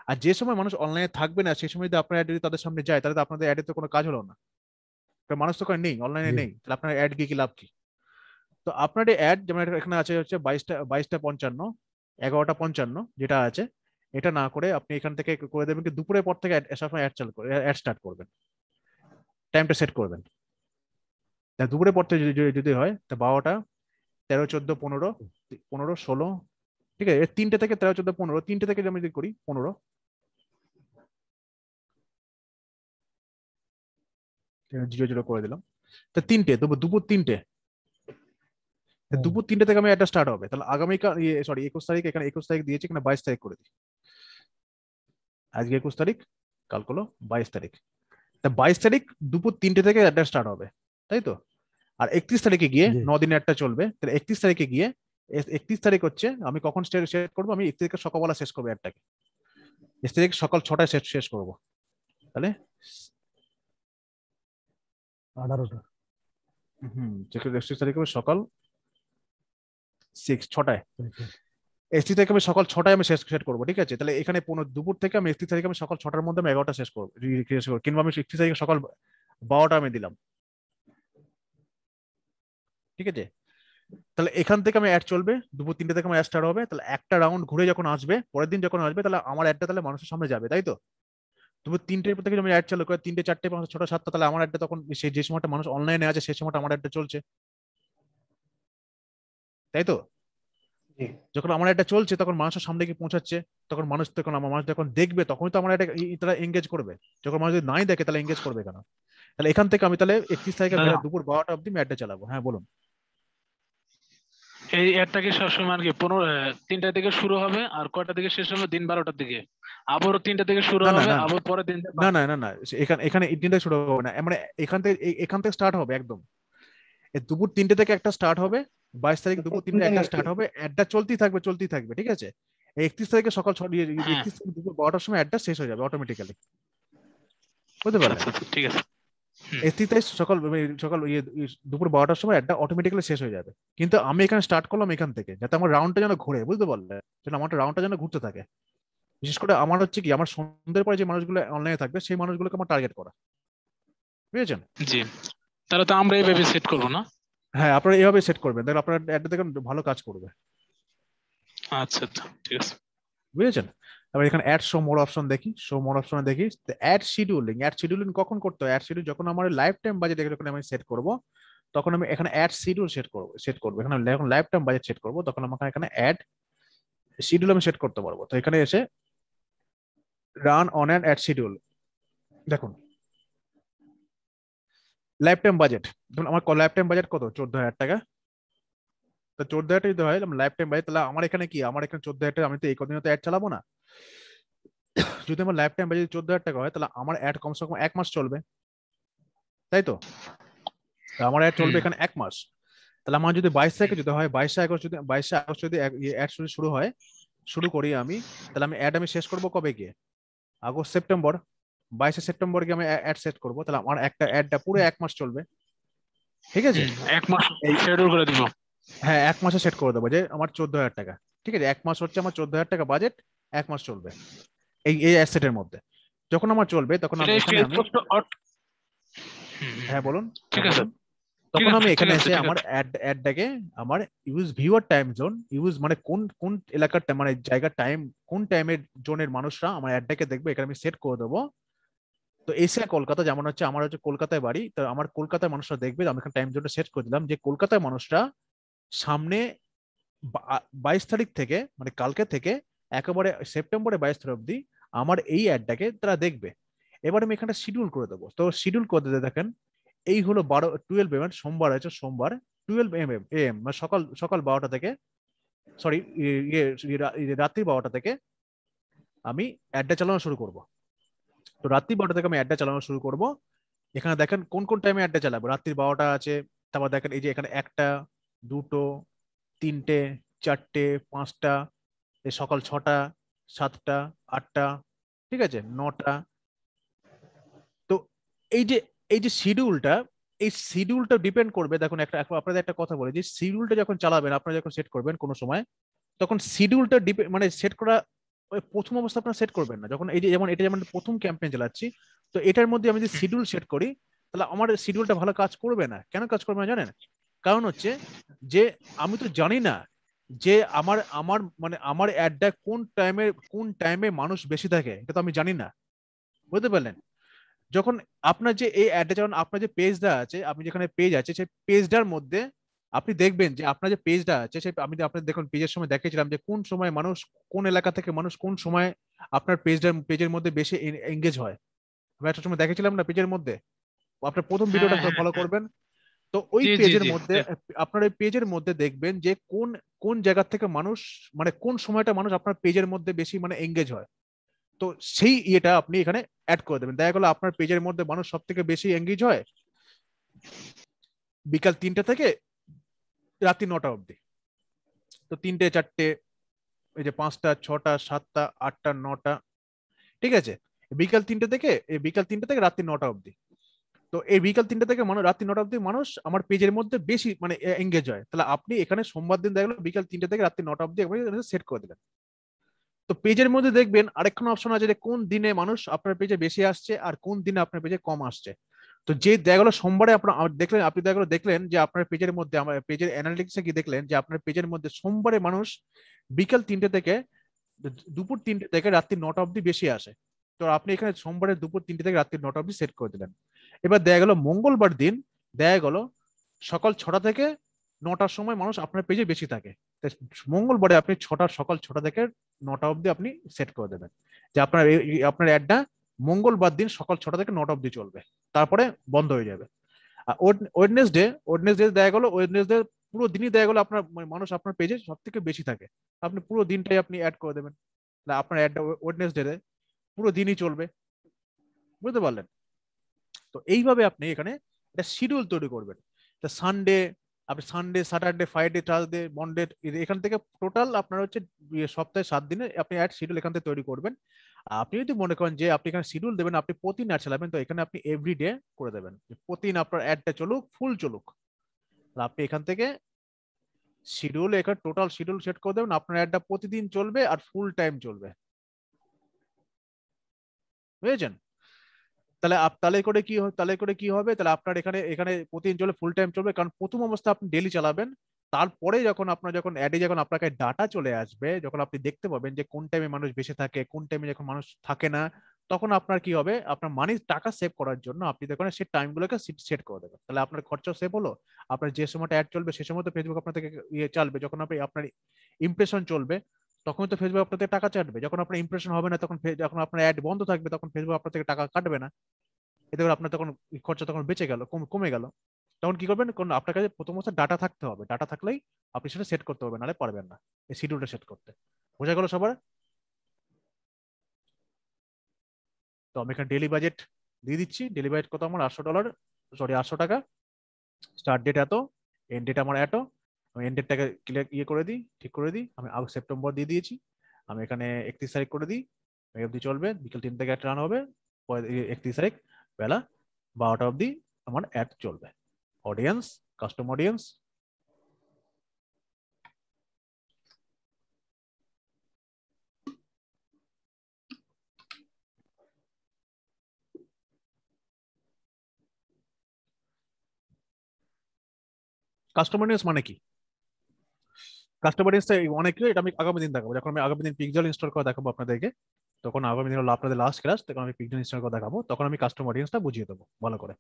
আর যে সময় মানুষ অনলাইনে থাকবে না সেই সময় যদি আপনার অ্যাড যদি তাদের সামনে যায়, তাহলে তো আপনাদের অ্যাডে তো কোনো কাজ হলো না, কারণ মানুষ তো নেই, অনলাইনে জি। নেই, তাহলে আপনার অ্যাড গিয়ে কি লাভ কি? তো আপনার এই অ্যাড যেমন এখানে আছে হচ্ছে 22টা 55, 11টা 55 যেটা আছে, এটা না করে আপনি এখান থেকে করে দেবেন কি দুপুরের পর থেকে সবসময় অ্যাড চালু করে অ্যাড স্টার্ট করবেন, টাইমটা সেট করবেন। তা দুপুরের পর থেকে যদি হয় তা 12টা 13 14 15 15 16, ঠিক আছে, 3টে থেকে 13 14 15, 3টে থেকে আমি যদি করি 15, জিরো জিরো করে দিলাম, তা 3টে দুপুর 3টে, দুপুর 3টে থেকে আমি একটা স্টার্ট হবে, তাহলে আগামীকাল সরি 21 তারিখ, এখানে 21 তারিখ দিয়েছি, এখানে 22 তারিখ করে দিই, আজকে 21 তারিখ, কাল হলো 22 তারিখ, তা 22 তারিখ দুপুর 3টে থেকে একটা স্টার্ট হবে, তাই তো? আর 31 তারিখে গিয়ে জি। 9 দিনে একটা চলবে, তাহলে 31 তারিখে গিয়ে 31 তারিখ হচ্ছে আমি কখন শেষ করবো, আমি 31 তারিখে সকালবেলা শেষ করবো অ্যাডটাকে, 31 তারিখ সকাল 6টায় শেষ করবো, তাহলে 18টা। 31 তারিখে সকাল 6টায়, 31 তারিখে আমি সকাল 6টায় আমি শেষ করবো, ঠিক আছে? তাহলে এখানে দুপুর থেকে আমি 31 তারিখে আমি সকাল 6টার মধ্যে আমি 11টা শেষ করবো, কিংবা আমি 31 তারিখে সকাল 12টা আমি দিলাম, ঠিক আছে? তাহলে এখান থেকে আমি অ্যাড চলবে, দুপুর 3টে থেকে আমার অ্যাড স্টার্ট হবে, তাহলে একটা রাউন্ড ঘুরে যখন আসবে, পরের দিন যখন আসবে, তাহলে আমার অ্যাডটা তাহলে মানুষের সামনে যাবে, তাই তো? দুপুর 3টের থেকে আমি অ্যাড চালু করে 3টে 4টে 5 6টা 7টা, তাহলে আমার অ্যাডটা তখন সেই যে সময়টা মানুষ অনলাইনে আছে সেই সময়টা আমার অ্যাডটা চলছে, তাই তো? জি। যখন আমার এটা চলছে তখন মানুষের সামনে গিয়ে পৌঁছাচ্ছে, তখন মানুষ যখন দেখবে তখনই তো আমার এটা তারা এঙ্গেজ করবে। যখন মানুষ যদি নাই দেখে তাহলে এঙ্গেজ করবে কেন? তাহলে এখান থেকে আমি তাহলে 31 তারিখে দাদা, দুপুর 12টা অবধি আমি অ্যাডটা চালাবো। হ্যাঁ বলুন। এই অ্যাডটা কি সবসময় আর কি 3টা থেকে শুরু হবে আর কয়টা থেকে শেষ হবে? দিন 12টার দিকে, আবারও 3টা থেকে শুরু না না হবে, না আবার পরের দিন না না না না, এখানে এখানে দিনটা শুরু হবে না, মানে এখান থেকে স্টার্ট হবে একদম, এই দুপুর 3টে থেকে একটা স্টার্ট হবে, 22 তারিখ দুপুর 3টে একটা স্টার্ট হবে, অ্যাডটা চলতেই থাকবে, ঠিক আছে? 31 তারিখে সকাল 31 তারিখ দুপুর 12টার সময় অ্যাডটা শেষ হয়ে যাবে অটোমেটিক্যালি, বুঝতে পারলেন? ঠিক আছে। 31 তারিখ সকাল দুপুর 12টার সময় অ্যাডটা অটোমেটিক্যালি শেষ হয়ে যাবে, কিন্তু আমি এখানে স্টার্ট করলাম এখান থেকে, যাতে আমার রাউন্ডটা যেন ঘুরে, বুঝতে পারলে? যেন আমার রাউন্ডটা যেন ঘুরতে থাকে। বিশেষ করে আমার হচ্ছে কি, আমার সন্ধ্যের পরে যে মানুষগুলো অনলাইনে থাকবে সেই মানুষগুলোকে আমার টার্গেট করা, বুঝেছেন? জি, তাহলে তো আমরা এইভাবে সেট করবো না? হ্যাঁ, আপনারা এইভাবে সেট করবেন, দেখেন আপনার অ্যাডটা দেখেন ভালো কাজ করবে, আচ্ছা আচ্ছা, ঠিক আছে। বুঝেছেন? তারপর এখানে অ্যাড শো মোর অপশন দেখি, অ্যাড শিডিউলিং কখন করতে হয়? অ্যাড শিডিউল যখন আমার লাইফ টাইম বাজেট যখন আমি সেট করব, তখন আমি এখানে অ্যাড শিডিউল সেট করবো এখানে যখন লাইফ টাইম বাজেট সেট করবো, তখন আমাকে এখানে অ্যাড শিডিউল আমি সেট করতে পারবো। তো এখানে এসে run on an add schedule, দেখুন লাইফ টাইম বাজেট, ধরুন আমার লাইফ টাইম বাজেট কত? 14,000 টাকা। তো 14,000 যদি হয় লাইফ টাইম বাজেট, তাহলে আমার এখানে কি, আমার এখানে 14,000 আমি তো এই কদিনে তো অ্যাড চালাবো না। যদি আমার লাইফ টাইম বাজেট 14,000 টাকা হয়, তাহলে আমার অ্যাড কমসে কম 1 মাস চলবে, তাই তো? আমার অ্যাড চলবে এখানে 1 মাস। তাহলে আমার যদি 22 তারিখে যদি হয়, 22 আগস্ট যদি অ্যাড শুরু করি আমি, তাহলে আমি অ্যাড শেষ করবো কবে গিয়ে? আগস্ট সেপ্টেম্বর, 22 সেপ্টেম্বর গিয়ে আমি অ্যাড সেট করবো, তাহলে আমার একটা অ্যাডটা পুরো 1 মাস চলবে, ঠিক আছে? 1 মাস শিডিউল করে দিব। হ্যাঁ, 1 মাসে সেট করে দেবো যে আমার 14,000 টাকা, ঠিক আছে? 1 মাস হচ্ছে আমার 14,000 টাকা বাজেট, 1 মাস চলবে এই অ্যাসেটের মধ্যে। যখন আমার চলবে তখন আমি এখানে হ্যাঁ বলুন, ঠিক আছে, তখন আমি এখানে ঠিক আছে, এসে ঠিক আমার অ্যাডটাকে আমার use viewer time zone, use মানে কোন এলাকার মানে জায়গার টাইম, কোন টাইমের জোনের মানুষরা আমার অ্যাডটাকে দেখবে, এখানে আমি সেট করে দেবো। তো এশিয়া কলকাতা, যেমন হচ্ছে আমার হচ্ছে কলকাতায় বাড়ি, তো আমার কলকাতায় মানুষরা দেখবে, আমি এখানে টাইম জোনটা সেট করে দিলাম যে কলকাতায় মানুষরা সামনে 22 তারিখ থেকে, মানে কালকে থেকে একেবারে সেপ্টেম্বরের 22 তারিখ অব্দি আমার এই অ্যাডটাকে তারা দেখবে। এবার আমি এখানে শিডিউল করে দেবো। তো শিডিউল করে দিতে দেখেন, এই হলো 12 AM, সোমবার আছে, সোমবার 12 AM মানে সকাল 12টা থেকে, সরি রাত্রি 12টা থেকে আমি অ্যাডটা চালানো শুরু করব। তো রাত্রি 12টা থেকে আমি অ্যাডটা চালানো শুরু করব। এখানে দেখেন কোন টাইমে অ্যাডটা চালাবো। রাত্রি 12টা আছে, তারপর দেখেন এই যে এখানে 1টা 2টো 3টে 4টে 5টা, সকাল 6টা 7টা 8টা, ঠিক আছে 9টা। তো এই যে শিডিউলটা, এই শিডিউলটা ডিপেন্ড করবে, দেখুন আপনাদের একটা কথা বলে যে শিডিউলটা যখন চালাবেন, আপনারা যখন সেট করবেন কোনো সময়, তখন শিডিউলটা মানে সেট করা প্রথম অবস্থা আপনারা সেট করবেন না। যখন এই যে যেমন এটা যেমন প্রথম ক্যাম্পেইন চালাচ্ছি, তো এটার মধ্যে আমি যদি শিডিউল সেট করি, তাহলে আমার শিডিউলটা ভালো কাজ করবে না। কেন কাজ করবে না জানেন? কারণ হচ্ছে যে আমি তো জানি না যে আমার আমার মানে আমার অ্যাডটা কোন টাইমে মানুষ বেশি থাকে, এটা তো আমি জানি না, বুঝতে পারলেন? যখন আপনার যে এই অ্যাডটা, যখন আপনার যে পেজটা আছে, আপনি যেখানে পেজ আছে সেই পেজটার মধ্যে আপনি দেখবেন যে আপনার যে পেজটা আছে সেই, আমি আপনার দেখুন পেজের সময় দেখিয়েছিলাম যে কোন সময় মানুষ, কোন এলাকা থেকে মানুষ কোন সময় আপনার পেজের মধ্যে বেশি এঙ্গেজ হয়। আমি একটা সময় দেখেছিলাম না পেজের মধ্যে, আপনার প্রথম ভিডিওটা ফলো করবেন, তো ওই জি জি পেজের জি মধ্যে আপনার ওই পেজের মধ্যে দেখবেন যে কোন কোন জায়গা থেকে মানুষ, মানে কোন সময়টা মানুষ আপনার পেজের মধ্যে বেশি মানে এঙ্গেজ হয়। তো সেই ইয়েটা আপনি এখানে অ্যাড করে দেবেন। দেখা গেল আপনার পেজের মধ্যে মানুষ সব থেকে বেশি এঙ্গেজ হয় বিকাল 3টা থেকে রাত্রি 9টা অবধি। তো 3টে 4টে, এই যে 5টা 6টা 7টা 8টা 9টা, ঠিক আছে, বিকাল 3টে থেকে রাত্রি 9টা অবধি। তো এই বিকাল 3টে থেকে রাত্রি 9টা অবধি মানুষ আমার পেজের মধ্যে বেশি মানে এঙ্গেজ হয়। তাহলে আপনি এখানে সোমবার দিন দেখা গেল বিকাল 3টে থেকে রাত্রি 9টা অবধি সেট করে দিলেন। তো পেজের মধ্যে দেখবেন আরেকখানে অপশন আছে যে কোন দিনে মানুষ আপনার পেজে বেশি আসছে আর কোন দিনে আপনার পেজে কম আসছে। তো যে দেখা গেলো সোমবারে আপনি দেখা গেলো দেখলেন যে আপনার পেজের মধ্যে, আমার পেজের অ্যানালিটিক্সে কি দেখলেন যে আপনার পেজের মধ্যে সোমবারে মানুষ বিকাল 3টে থেকে দুপুর 3টে থেকে রাত্রি 9টা অবধি বেশি আসে। তো আপনি এখানে সোমবারে দুপুর 3টে থেকে রাত্রি 9টা অবধি সেট করে দিলেন। এবার দেখা গেল মঙ্গলবার দিন দেখা গেল সকাল 6টা থেকে 9টার সময় মানুষ আপনার পেজে বেশি থাকে। মঙ্গলবারে আপনি সকাল 6টা থেকে 9টা অবধি আপনি সেট করে দেবেন যে আপনার অ্যাডটা মঙ্গলবার দিন সকাল 6টা থেকে 9টা অবধি চলবে, তারপরে বন্ধ হয়ে যাবে। আর ওয়েডনেসডে দেখা গেল ওয়েডনেসডে পুরো দিনই দেখা গেল আপনার মানুষ আপনার পেজে সব থেকে বেশি থাকে, আপনি পুরো দিনটাই আপনি অ্যাড করে দেবেন। আপনার অ্যাডটা ওয়েডনেসডে পুরো দিনই চলবে, বুঝতে পারলেন? তো এইভাবে আপনি এখানে একটা শিডিউল তৈরি করবেন। তা আপনি Sunday Saturday Friday Thursday Monday, এখান থেকে টোটাল আপনার হচ্ছে সপ্তাহে 7 দিনে আপনি অ্যাড শিডিউল এখান থেকে তৈরি করবেন। আপনি যদি মনে করেন যে আপনি এখানে শিডিউল দেবেন, আপনি প্রতিদিন অ্যাড চালাবেন, তো এখানে আপনি এভরিডে করে দেবেন, প্রতিদিন আপনার অ্যাডটা চলুক, ফুল চলুক। আপনি এখান থেকে এখানে টোটাল শিডিউল সেট করে দেবেন, আপনার অ্যাডটা প্রতিদিন চলবে আর ফুল টাইম চলবে, বুঝেছেন? তাহলে করে কি হবে, তাহলে আপনার এখানে প্রতিদিন চলে, ফুল টাইম চলবে। কারণ প্রথম অবস্থা আপনি ডেলি চালাবেন, তারপরে যখন অ্যাডে যখন আপনাকে ডাটা চলে আসবে, যখন আপনি দেখতে পাবেন যে কোন টাইমে মানুষ বেশি থাকে, কোন টাইমে যখন মানুষ থাকে না, তখন আপনার কি হবে, আপনার টাকা সেভ করার জন্য আপনি দেখুন সেই টাইমগুলোকে সেট করে দেবেন। তাহলে আপনার খরচা সেভ হলো, আপনার যে সময়টা অ্যাড চলবে সেই সময় তো ফেসবুক আপনার থেকে চালবে, যখন আপনার ইমপ্রেশন চলবে তখন তো ফেসবুক আপনার থেকে টাকা চাটবে, যখন আপনার ইমপ্রেশন হবে না, যখন আপনার অ্যাড বন্ধ থাকবে তখন ফেসবুক আপনার থেকে টাকা কাটবে না। এতে করে আপনার তখন খরচা তখন বেঁচে গেল, কমে গেল। তখন কি করবেন, কারণ আপনার কাছে প্রথম অবস্থা ডাটা থাকতে হবে, ডাটা থাকলেই আপনি সেটা সেট করতে পারবেন, নাহলে পারবেন না এই শিডিউলটা সেট করতে। বোঝা গেল সবার? তো আমি এখানে ডেলি বাজেট দিয়ে দিচ্ছি। ডেলি বাজেট কত আমার? $800, সরি 800 টাকা। স্টার্ট ডেট এত, এন্ড ডেট আমার এত। আমি এন্ড ডেটটাকে ক্লিয়ার করে দিই, ঠিক করে দিই। আমি সেপ্টেম্বর দিয়ে দিয়েছি, আমি এখানে 31 তারিখ করে দিই। এই অবধি চলবে, বিকেল 3 থেকে রান হবে, 31 তারিখ বেলা 12টা অবধি আমার অ্যাড চলবে। Audience, custom audience, customer audience মানে কি? কাস্টমার অডিয়েন্সটা অনেকে, এটা আমি আগামী দিন দেখাবো, যখন আমি আগামী দিন পিক্সেল ইনস্টল করে দেখাবো আপনাদেরকে, তখন আগামী দিন হলো আপনাদের লাস্ট ক্লাস, তখন আমি পিক্সেল ইনস্টল করে দেখাবো, তখন আমি কাস্টমার অডিয়েন্সটা বুঝিয়ে দেবো ভালো করে।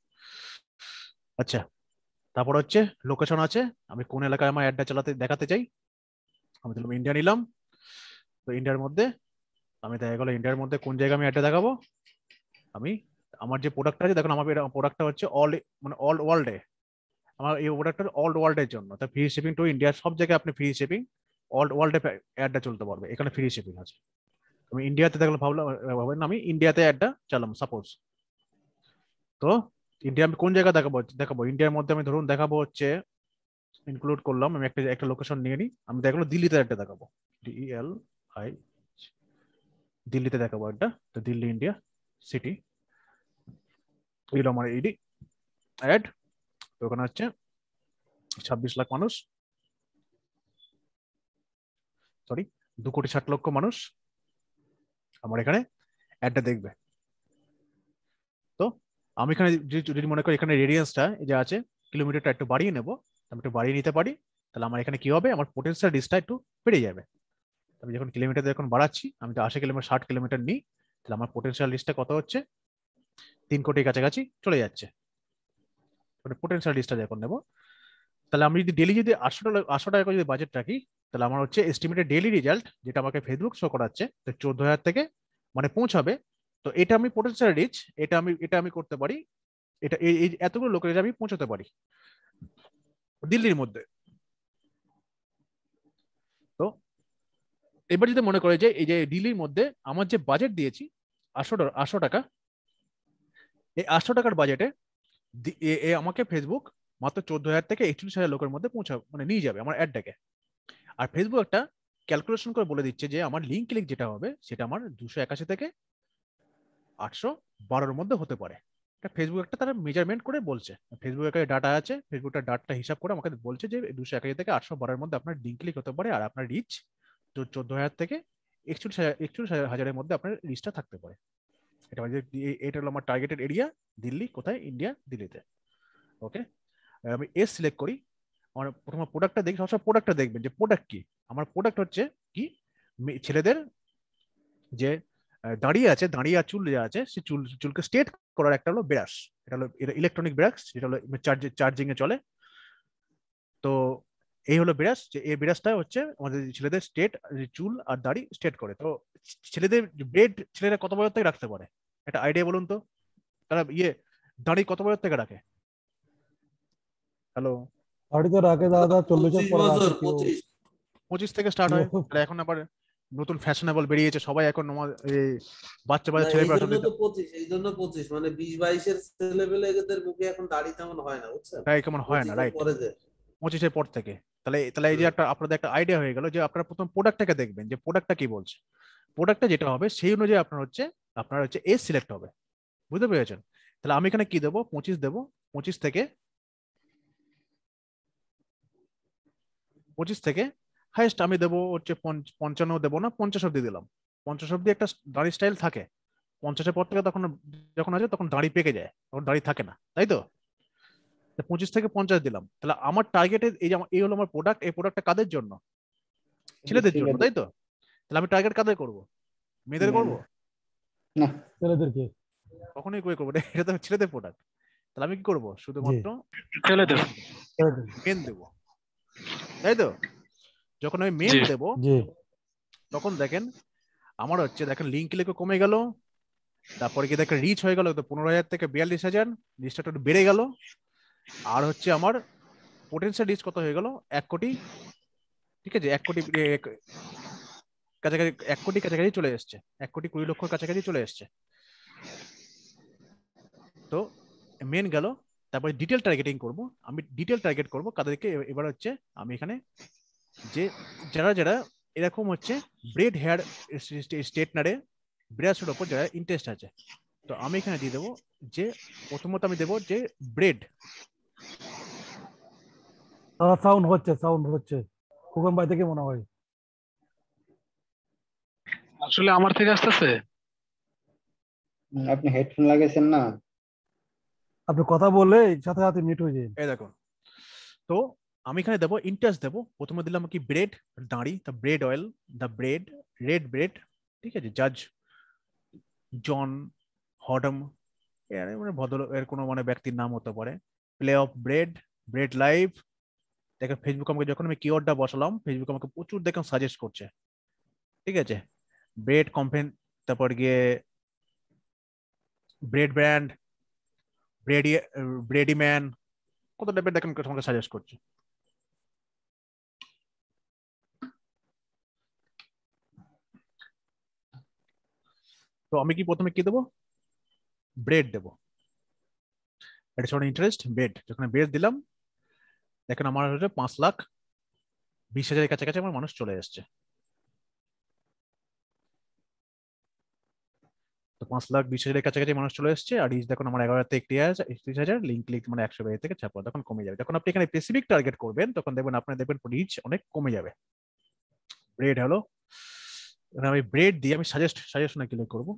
আচ্ছা, তারপর হচ্ছে লোকেশন আছে, আমি কোন এলাকায় আমার অ্যাডটা দেখাতে চাই। আমি দিলাম ইন্ডিয়া নিলাম। তো ইন্ডিয়ার মধ্যে আমি দেখা গেলো ইন্ডিয়ার মধ্যে কোন জায়গায় আমি অ্যাডটা দেখাবো, আমি আমার যে প্রোডাক্টটা আছে, দেখুন আমার প্রোডাক্টটা হচ্ছে অল ওয়ার্ল্ডে, আমার এই প্রোডাক্টটা অল ওয়ার্ল্ডের জন্য। তা ফ্রি শিপিং টু ইন্ডিয়া, সব জায়গায় আপনি ফ্রি শিপিং অল ওয়ার্ল্ডে অ্যাডটা চলতে পারবে, এখানে ফ্রি শিপিং আছে। আমি ইন্ডিয়াতে দেখলাম, ভাবলাম আমি ইন্ডিয়াতে অ্যাডটা চালাম সাপোজ। তো ইন্ডিয়া আমি কোন জায়গা দেখাবো ইন্ডিয়ার মধ্যে, আমি ধরুন দেখাবো হচ্ছে, ইনক্লুড করলাম, আমি একটা লোকেশন নিয়ে নিই, আমি দেখলো দিল্লিতে একটা দেখাবো, DELI। দিল্লিতে দেখাবো একটা, তো দিল্লি ইন্ডিয়া সিটি, এগুলো আমার ইডি অ্যাড। তো ওখানে হচ্ছে 26 লাখ মানুষ, সরি 2,60,00,000 মানুষ আমার এখানে অ্যাডটা দেখবে। তো আমি এখানে যদি মনে করি এখানে রেডিয়াসটা এই যে আছে কিলোমিটারটা একটু বাড়িয়ে নেব, আমি একটু বাড়িয়ে নিতে পারি, তাহলে আমার এখানে কি হবে, আমার পোটেনশিয়াল রিচটা একটু বেড়ে যাবে। আমি যখন কিলোমিটার যখন বাড়াচ্ছি, আমি তো 80 কিলোমিটার 60 কিলোমিটার নিই, তাহলে আমার পোটেনশিয়াল রিচটা কত হচ্ছে, 3 কোটির কাছাকাছি চলে যাচ্ছে। পোটেনশিয়াল রিচটা যখন নেব, তাহলে আমি যদি ডেলি যদি 800 টাকা করে যদি বাজেট রাখি, তাহলে আমার হচ্ছে এস্টিমেটেড ডেইলি রেজাল্ট যেটা আমাকে ফেসবুক শো করাচ্ছে 14,000 থেকে মানে পৌঁছাবে। তো এটা আমি পোটেনশিয়াল রিচ, এটা আমি করতে পারি, এটা এই এতগুলো লোকের আমি পৌঁছাতে পারি দিল্লির মধ্যে। তো এবার যদি মনে করে যে এই যে দিল্লির মধ্যে আমার যে বাজেট দিয়েছি 800 টাকা, এই 800 টাকার বাজেটে আমাকে ফেসবুক মাত্র 14,000 থেকে 41,000 লোকের মধ্যে মানে নিয়ে যাবে আমার অ্যাডটাকে। আর ফেসবুক একটা ক্যালকুলেশন করে বলে দিচ্ছে যে আমার লিঙ্ক ক্লিক যেটা হবে সেটা আমার 281 থেকে 812 মধ্যে হতে পারে। ফেসবুক একটা তারা মেজারমেন্ট করে বলছে, ফেসবুক একটা ডাটা আছে, ফেসবুকটা ডাটা হিসাব করে আমাকে বলছে যে 281 থেকে 812 মধ্যে আপনার লিঙ্ক ক্লিক হতে পারে, আর আপনার রিচ 14,000 থেকে 41,000 মধ্যে আপনার রিচটা থাকতে পারে। এটা হলো আমার টার্গেটেড এরিয়া দিল্লি, কোথায়, ইন্ডিয়া, দিল্লিতে। ওকে, আমি এস সিলেক্ট করি, আমার প্রথমে প্রোডাক্টটা দেখি, সবসময় প্রোডাক্টটা দেখবেন যে প্রোডাক্ট কি। আমার প্রোডাক্ট হচ্ছে কি, ছেলেদের যে দাঁড়িয়ে আছে, দাঁড়িয়ে আর চুল যে আছে, সে চুলকে স্ট্রেট করার একটা হলো ব্রাশ, এটা হলো ইলেকট্রনিক ব্রাশ, যেটা হলো চার্জিং এ চলে। তো এই হলো ব্রাশ, যে এই ব্রাশটা হচ্ছে আমাদের ছেলেদের স্ট্রেট চুল আর দাড়ি স্ট্রেট করে। তো ছেলেদের ব্রেড ছেলেরা কত বছর থেকে রাখতে পারে, একটা আইডিয়া বলুন তো, তারা দাড়ি কত বছর থেকে রাখে? হ্যালো, দাড়ি তো রাখে দাদা 40-এর 25 পরে রাখে বছর, কেউ। 25। 25 থেকে স্টার্ট হয়। এখন আবার নতুন ফ্যাশনেবল বেরিয়েছে, সবাই এখন বাচ্চা না, ছেলে এই জন্য তো 25, এই জন্য 25, মানে 20-22 ছেলেপেলে এদের মুখে এখন দাড়ি তেমন হয় না, বুঝছেন? তাই কেমন হয় না, 25-এর রাইট, পরে যে 25-এর পর থেকে। তাহলে এই যে একটা আপনাদের একটা আইডিয়া হয়ে গেল যে আপনারা প্রথম প্রোডাক্টটাকে দেখবেন যে প্রোডাক্টটা কি বলছে, প্রোডাক্টটা যেটা হবে সেই অনুযায়ী আপনার হচ্ছে এস সিলেক্ট হবে, বুঝতে পেরেছেন? তাহলে আমি এখানে কি দেবো, 25 দেবো, 25 থেকে হাইস্ট আমি দেবো হচ্ছে 55 দেবো না, 50 অব্দি দিলাম। 50 অব্দি একটা দাড়ি স্টাইল থাকে, 50-এর পর থেকে তখন যখন আছে তখন দাড়ি পেকে যায়, তখন দাড়ি থাকে না, তাই তো? 25 থেকে 50 দিলাম। তাহলে আমার টার্গেটের এই হলো আমার প্রোডাক্ট, এই প্রোডাক্টটা কাদের জন্য, ছেলেদের জন্য, তাই তো? তাহলে আমি টার্গেট কাদের করব, মেয়েদের করব? ছেলেদেরকে। কখনোই করবো না, এটা তো ছেলেদের প্রোডাক্ট। তাহলে আমি কি করবো, শুধুমাত্র ছেলেদের। মেন দেবো, তাই তো? যখন আমি মেন জি। দেবো জি তখন দেখেন আমার হচ্ছে, দেখেন লিঙ্ক ক্লিকও কমে গেল, তারপরে কি দেখেন রিচ হয়ে গেল তো 15,000 থেকে 42,000, রিচটা একটু বেড়ে গেল। আর হচ্ছে আমার পোটেনশিয়াল রিচ কত হয়ে গেল, 1 কোটি, ঠিক আছে, 1 কোটি কাছাকাছি, 1 কোটি কাছাকাছি চলে এসছে, 1,20,00,000 কাছাকাছি চলে এসছে। তো মেন গেল, তারপরে ডিটেল টার্গেটিং করব, আমি ডিটেল টার্গেট করব কাদেরকে, এবার হচ্ছে আমি এখানে যে যারা এরকম হচ্ছে ব্রেড হেয়ার স্ট্রেটনারে ব্রাশের উপর যারা ইন্টারেস্ট আছে, তো আমি এখানে দিয়ে দেবো যে প্রথমত আমি দেবো যে ব্রেড। দাদা সাউন্ড হচ্ছে হুকুম ভাই থেকে মনে হয়। আসলে আমার থেকে আসতেছে। আপনি হেডফোন লাগাইছেন না? আপনি কথা বললে সাথে সাথে মিট হয়ে যায়। এই দেখুন, তো আমি এখানে দেবো ইন্টারেস্ট দেবো, প্রথমে দিলাম কি ব্রেড দাঁড়ি, the bread oil, the bread, red bread, ঠিক আছে, জাজ জন হডম, মানে ভদ্র এর কোনো মানে ব্যক্তির নাম হতে পারে, play of bread, bread live. দেখেন ফেসবুক আমাকে যখন আমি কিওয়ার্ডটা বসালাম, ফেসবুক আমাকে প্রচুর দেখেন সাজেস্ট করছে, ঠিক আছে, ব্রেড কম্পেন, তারপর গিয়ে ব্রেড ব্র্যান্ড, ব্রেডি ম্যান, কত টাইপের দেখেন তোমাকে সাজেস্ট করছে। তো আমি কি প্রথমে কি দেবো, ব্রেড দেবো, এটা সবার ইন্টারেস্ট ব্রেড, যখন ব্রেড দিলাম দেখেন আমার হচ্ছে 5,20,000 কাছাকাছি আমার মানুষ চলে এসছে। তো 5,20,000 কাছাকাছি মানুষ চলে এসেছে, আর রিচ দেখুন আমার 11,31,000, লিঙ্ক ক্লিক মানে 100 থেকে 56 তখন কমে যাবে। যখন আপনি এখানে স্পেসিফিক টার্গেট করবেন তখন দেখবেন আপনার দেখবেন রিচ অনেক কমে যাবে। ব্রেড হলো, আমি ব্রেড দিয়ে আমি সাজেশনে ক্লিক করব।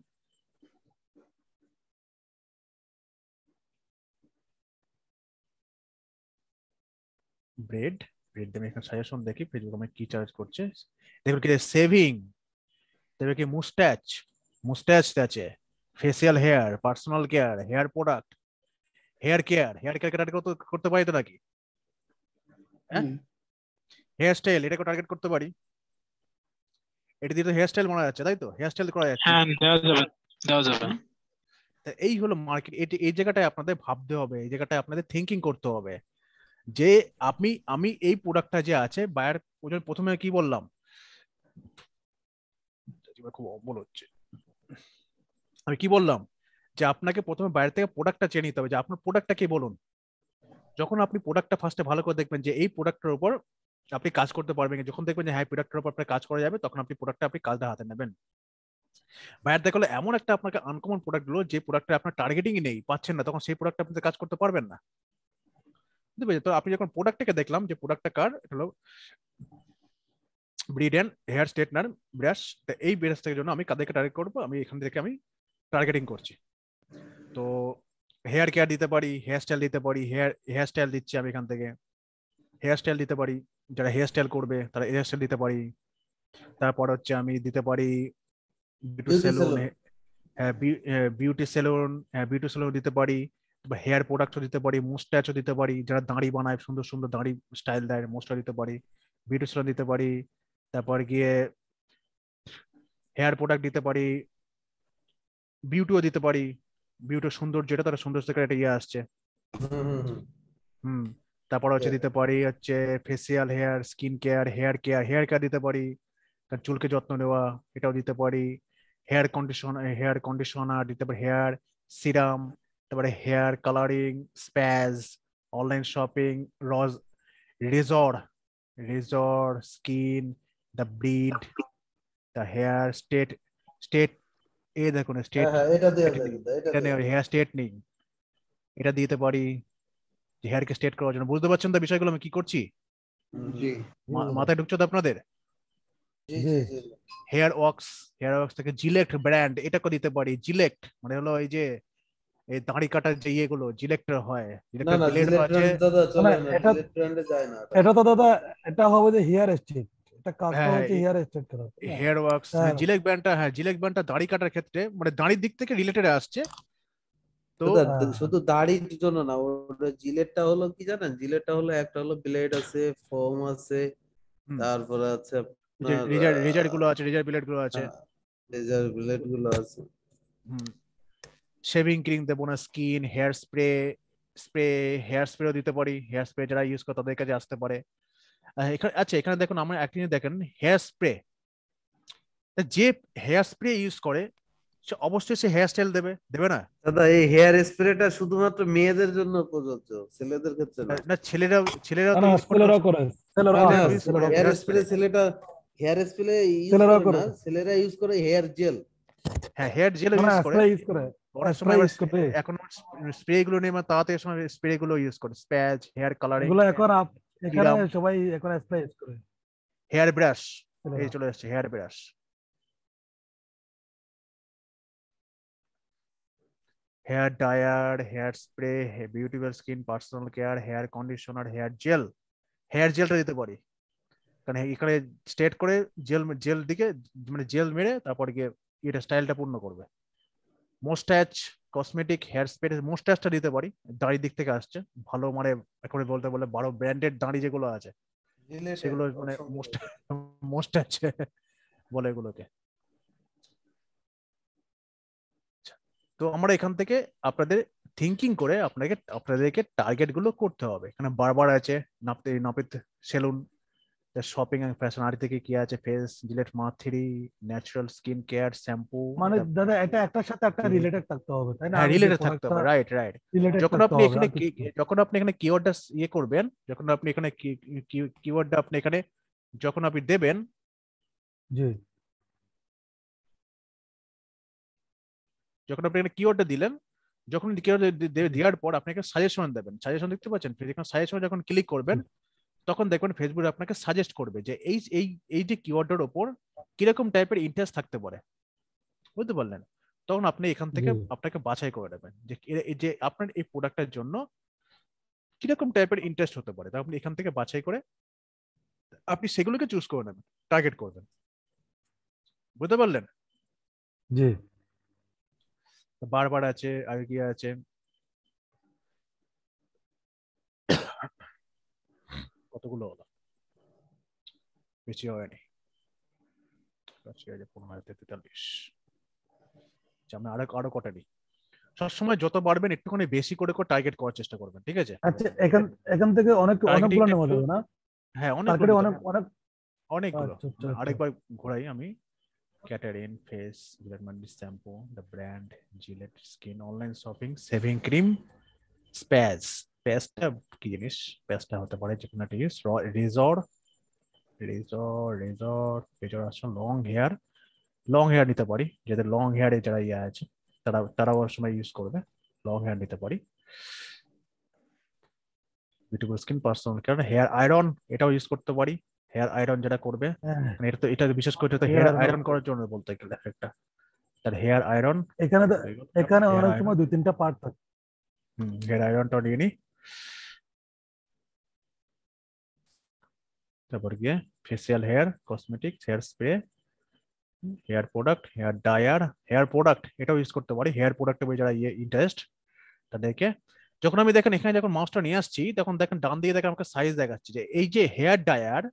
ব্রেড দিয়ে আমি এখানে সাজেশন দেখি ফেসবুক আমাকে কি চার্জ করছে। দেখুন কি সেভিং, দেখবে কি মুস্ট্যাচ আছে, facial hair, personal care, hair product, hair care target করতে পারি তো নাকি? হ্যাঁ, হেয়ার স্টাইল এটাকে টার্গেট করতে পারি, এটা দিয়ে তো হেয়ার স্টাইল মারা যাচ্ছে, তাই তো? হেয়ার স্টাইল করা যাচ্ছে। হ্যাঁ, দেওয়া যাবে। তা এই হলো মার্কেট। এই জায়গাটায় আপনাদের ভাবতে হবে, এই জায়গাটায় আপনাদের থিঙ্কিং করতে হবে যে আমি এই প্রোডাক্টটা যে আছে বায়ার, প্রথমে কি বললাম, খুব অম্বল হচ্ছে, আমি কি বললাম যে আপনাকে প্রথমে বাইরে থেকে প্রোডাক্টটা চেয়ে নিতে হবে যে আপনার প্রোডাক্টটা কি বলুন। যখন আপনি প্রোডাক্টটা ফার্স্টে ভালো করে দেখবেন যে এই প্রোডাক্টের উপর আপনি কাজ করতে পারবেন, যখন দেখবেন যে হ্যাঁ প্রোডাক্টের উপর আপনার কাজ করা যাবে, তখন আপনি প্রোডাক্টটা আপনি কাজটা হাতে নেবেন। বাইরে দেখলে এমন একটা আপনাকে আনকমন প্রোডাক্ট গুলো যে প্রোডাক্টে আপনার টার্গেটিংই নেই, পাচ্ছেন না, তখন সেই প্রোডাক্টটা আপনি কাজ করতে পারবেন না। বুঝতে পেরেছেন? তো আপনি যখন প্রোডাক্টটাকে দেখলাম যে প্রোডাক্টটা কার, এটা হলো ব্রিড এন্ড হেয়ার স্ট্রেটনার ব্রাশ, এই ব্রাশ থেকে জন্য আমি কাদেরকে টার্গেট করবো, আমি এখান থেকে আমি টার্গেটিং করছি। তো হেয়ার কেয়ার দিতে পারি, হেয়ার স্টাইল দিতে পারি, হেয়ার স্টাইল দিচ্ছি আমি এখান থেকে, হেয়ার স্টাইল দিতে পারি, যারা হেয়ার স্টাইল করবে তারা হেয়ার স্টাইল দিতে পারি। তারপর হচ্ছে আমি দিতে পারি বিউটি সেলুন, হ্যাঁ বিউটি সেলুন দিতে পারি, হেয়ার প্রোডাক্টও দিতে পারি, মুস্ট্যাচও দিতে পারি, যারা দাড়ি বানায় সুন্দর সুন্দর দাড়ি স্টাইল দেয় মুস্ট্যাচ দিতে পারি, বিউটি সেলুন দিতে পারি। তারপর গিয়ে হেয়ার প্রোডাক্ট দিতে পারি, বিউটিও দিতে পারি, বিউটির সুন্দর যেটা তারা সুন্দর থেকে একটা ইয়ে আসছে। তারপর হচ্ছে দিতে পারি হচ্ছে facial hair, skin care, hair care দিতে পারি, তার চুলকে যত্ন নেওয়া এটাও দিতে পারি, হেয়ার কন্ডিশনার দিতে পারি, হেয়ার সিরাম, তারপরে hair colouring, spas, online shopping, razor skin, the breed, the hair state দেখুন স্টেট, হেয়ার স্ট্রেটনিং এটা দিতে পারি, হেয়ারকে স্ট্রেট করার জন্য। বুঝতে পারছেন তো বিষয়গুলো আমি কি করছি? মাথায় ঢুকছে তো আপনাদের? হেয়ার ওয়াক্স থেকে জিলেক্ট ব্র্যান্ড এটাকে দিতে পারি। জিলেক্ট মানে হলো এই যে এই দাড়ি কাটার যে ইয়েগুলো জিলেক্টের হয়, জিলেক্টের ব্লেড আছে। এটা তো দাদা এটা হবে যে হেয়ার স্ট্রেট, এটা কাজটা হ্যাঁ হচ্ছে হেয়ার স্ট্রেট করা। হেয়ার ওয়াক্স, জিলেক্ট ব্র্যান্ডটা দাড়ি কাটার ক্ষেত্রে মানে দাড়ির দিক থেকে রিলেটেড আসছে। তো শুধু দাড়ির জন্য না, ওটা জিলেটটা হলো কি জানেন, জিলেটটা হলো একটা হলো ব্লেড আছে, ফোম আছে, তারপরে আছে আপনার রেজার গুলো আছে, রেজার ব্লেড গুলো আছে, লেজার ব্লেড গুলো আছে। শেভিং ক্রিম দেবো না, স্কিন হেয়ার হেয়ার স্প্রেও দিতে পারি, হেয়ার স্প্রে যারা ইউজ করে তাদের কাছে আসতে পারে। এখানে আচ্ছা, এখানে দেখুন আমার এক জিনিস দেখেন, হেয়ার স্প্রে, যে হেয়ার স্প্রে ইউজ করে সে অবশ্যই সে হেয়ার স্টাইল দেবে না দাদা? এই হেয়ার স্প্রেটা শুধুমাত্র মেয়েদের জন্য প্রযোজ্য, ছেলেদের ক্ষেত্রে না। না ছেলেরা তো না ইউজ করে। ছেলেরাও করে, ছেলেরাও না, করে, ছেলেরাও হেয়ার করে। স্প্রে হেয়ার স্প্রে ইউজ ছেলেরাও করে করে। না, ছেলেরা ইউজ করে হেয়ার জেল। হ্যাঁ হেয়ার জেল না ইউজ করে, স্প্রে ইউজ করে, অনেক স্প্রে সময় ইউজ করে। এখন স্প্রে গুলো নেই, মানে তাড়াতাড়ি সময় স্প্রে গুলো ইউজ করে, স্প্যাচ, হেয়ার কালারিং, এগুলো এখন এখানে সিরাম, সবাই এখন স্প্রে ইউজ করে। হেয়ার ব্রাশ, ছেলেরা। এই চলে আসছে hair brush, hair dryer, hair spray, beautiful skin, personal care, hair conditioner, hair জেলটা দিতে পারি, কারণ এখানে স্ট্রেট করে জেল দিকে মানে জেল মেরে তারপর গিয়ে এটা স্টাইলটা পূর্ণ করবে। মোস্ট্যাচ, কসমেটিক, হেয়ার স্প্রে, মোস্ট্যাচটা দিতে পারি, দাড়ির দিক থেকে আসছে ভালো, মানে এখন বলতে বলে বড় ব্র্যান্ডেড দাড়ি যেগুলো আছে সেগুলো মানে মোস্ট্যাচ বলে এগুলোকে। তো আমরা এখান থেকে আপনাদের থিঙ্কিং করে আপনাদেরকে টার্গেট গুলো করতে হবে। এখানে বারবার আছে, নাপিত সেলুন, শপিং এন্ড ফ্যাশন, আর থেকে কি আছে, ফেস জিলেট মাথিরি, ন্যাচারাল স্কিন কেয়ার শ্যাম্পু। মানে দাদা এটা একটার সাথে একটা রিলেটেড থাকতে হবে, তাই না? হ্যাঁ আমি যে রিলেটেড থাকতে প্রোডাক্টটা হবে, রাইট। রিলেটেড যখন থাকতে আপনি হবে এখানে আর কিছু না। যখন আপনি এখানে কিওয়ার্ডটা ইয়ে করবেন, যখন আপনি এখানে কিওয়ার্ডটা আপনি এখানে যখন আপনি দেবেন, জি যখন আপনি এখানে কিওয়ার্ডটা দিলেন, যখন কিওয়ার্ড দেওয়ার পর আপনাকে সাজেশন দেবেন, সাজেশন দেখতে পাচ্ছেন, এখানে সাজেশন যখন ক্লিক করবেন তখন দেখবেন ফেসবুক আপনাকে সাজেস্ট করবে যে এই এই এই যে কিওয়ার্ডের ওপর কিরকম টাইপের ইন্টারেস্ট থাকতে পারে, বুঝতে পারলেন? তখন আপনি এখান থেকে জি। আপনাকে বাছাই করে নেবেন যে যে আপনার এই প্রোডাক্টের জন্য কিরকম টাইপের ইন্টারেস্ট হতে পারে, তা আপনি এখান থেকে বাছাই করে আপনি সেগুলোকে চুজ করে নেবেন, টার্গেট করবেন, বুঝতে পারলেন? জি। বারবার আছে, আর কি আছে, কতগুলো হলো, বেশি হয়নি, 15,43। আমরা আরো কটা নিই। সবসময় যত পারবেন একটুখানি বেশি করে টার্গেট করার চেষ্টা করবেন, ঠিক আছে? আচ্ছা, এখান থেকে অনেকগুলো নেওয়া যাবে না? হ্যাঁ, টার্গেটে অনেকগুলো। আচ্ছা আচ্ছা আচ্ছা। আরেকবার ঘোরাই আমি। Catering, face, Gillette shampoo, the brand, Gillette skin, online shopping, shaving cream, spas. স্প্যাজটা কি জিনিস? স্প্যাজটা হতে পারে যে কোনো একটা জিনিস। রেজর আসলে লং হেয়ার নিতে পারি, যাদের লং হেয়ারে যারা আছে তারাও সময় ইউজ করবে, লং হেয়ার নিতে পারি। Beautiful skin, personal care, hair iron, এটাও ইউজ করতে পারি। হেয়ার আয়রন যেটা করবে, হ্যাঁ, মানে এটা বিশেষ করে Hair হেয়ার iron আয়রন করার জন্য বলতে গেলে একটা, তার হেয়ার আয়রন। এখানে অনেক সময় 2-3টা পার্ট থাকে। হেয়ার আয়রনটা নিয়ে নি। তারপর গিয়ে facial hair, cosmetics, hair spray, hair product, hair dryer, hair product এটাও ইউজ করতে পারি। হেয়ার প্রোডাক্টে যারা ইন্টারেস্ট তাদেরকে, যখন আমি দেখেন এখানে যখন মাউসটা নিয়ে আসছি তখন দেখেন ডান দিকে দেখেন আমাকে সাইজ দেখাচ্ছি যে এই যে হেয়ার ডায়ার,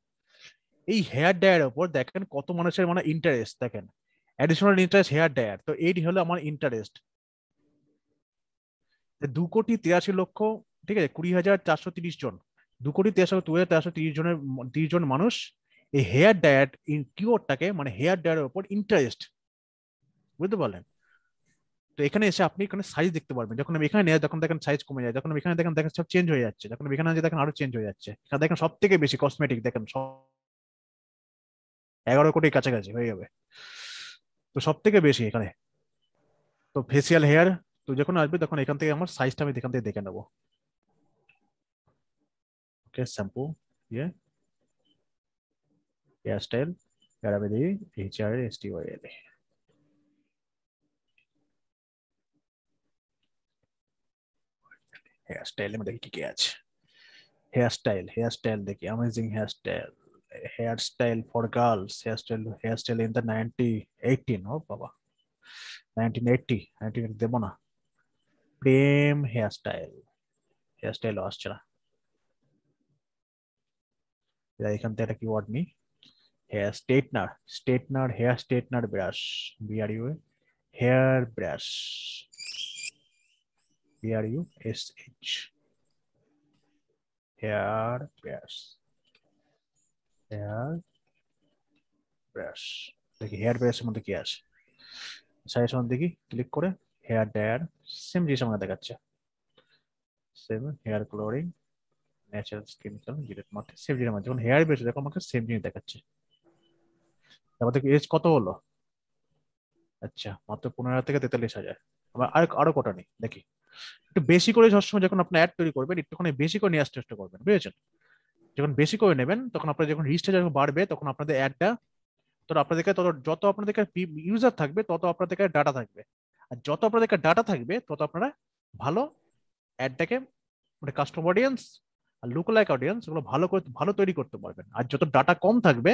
এই হেয়ার ডায়ার উপর দেখেন কত মানুষের মানে ইন্টারেস্ট, দেখেন অ্যাডিশনাল ইন্টারেস্ট হেয়ার ডায়ার, তো এই হলো আমার ইন্টারেস্ট 2,83,00,000, ঠিক আছে, 20,430 জন, 2,83,430 জনের 30 জন মানুষ এই হেয়ার ডায়ার কিওয়ার্ডটাকে মানে হেয়ার ডায়ারের উপর ইন্টারেস্ট, বুঝতে পারলেন? তো এখানে এসে আপনি এখানে সাইজ দেখতে পারবেন, যখন আমি এখানে নেই তখন দেখেন সাইজ কমে যায়, যখন আমি এখানে দেখেন সব চেঞ্জ হয়ে যাচ্ছে, যখন আমি এখানে দেখেন আরো চেঞ্জ হয়ে যাচ্ছে। এখানে দেখেন সব থেকে বেশি কসমেটিক দেখেন 11 কোটির কাছাকাছি হয়ে যাবে, তো সব থেকে বেশি এখানে। তো ফেসিয়াল হেয়ার, তো যখন আসবে তখন এখান থেকে আমার সাইজটা আমি এখান থেকে দেখে নেবো। ওকে, শ্যাম্পু, ইয়ে, হেয়ার স্টাইল, প্যারাবেদি, HRSTYL, হেয়ার স্টাইলের মধ্যে কি কি আছে? হেয়ার স্টাইল দেখি, amazing hair style for girls, hair style in the 1918, ও বাবা 1980 দেবো না। প্রেম হেয়ার স্টাইল আসছে না, এখান থেকে একটা কিওয়ার্ড নিই। Hair straightener brush, BRU, hair brush, BRUSH, hair brush দেখি হেয়ার ব্রাশের মধ্যে কি আছে, সাজেশন দেখি, ক্লিক করে হেয়ার ডায়ার, সেম জিনিস আমাকে দেখাচ্ছে, same hair colouring, natural chemical, Gillette মার্কে, সেম জিনিস যখন হেয়ার ব্রাশ দেখো আমাকে সেম জিনিস দেখাচ্ছে। তারপর দেখি এজ কত হলো, আচ্ছা মাত্র 15,000 থেকে 43,000। আবার আরো কটা নেই দেখি। একটু বেশি করে সবসময় যখন আপনি অ্যাড তৈরি করবেন একটুখানি বেশি করে নিয়ে আসতে চেষ্টা করবেন, বুঝেছেন? যখন বেশি করে নেবেন তখন আপনার যখন রিচটা যখন বাড়বে তখন আপনাদের অ্যাডটা, তো আপনাদের যত আপনাদের ইউজার থাকবে তত আপনাদের ডাটা থাকবে, আর যত আপনাদের ডাটা থাকবে তত আপনারা ভালো অ্যাডটাকে মানে কাস্টমার অডিয়েন্স আর লুকলাইক অডিয়েন্স ওগুলো ভালো তৈরি করতে পারবেন। আর যত ডাটা কম থাকবে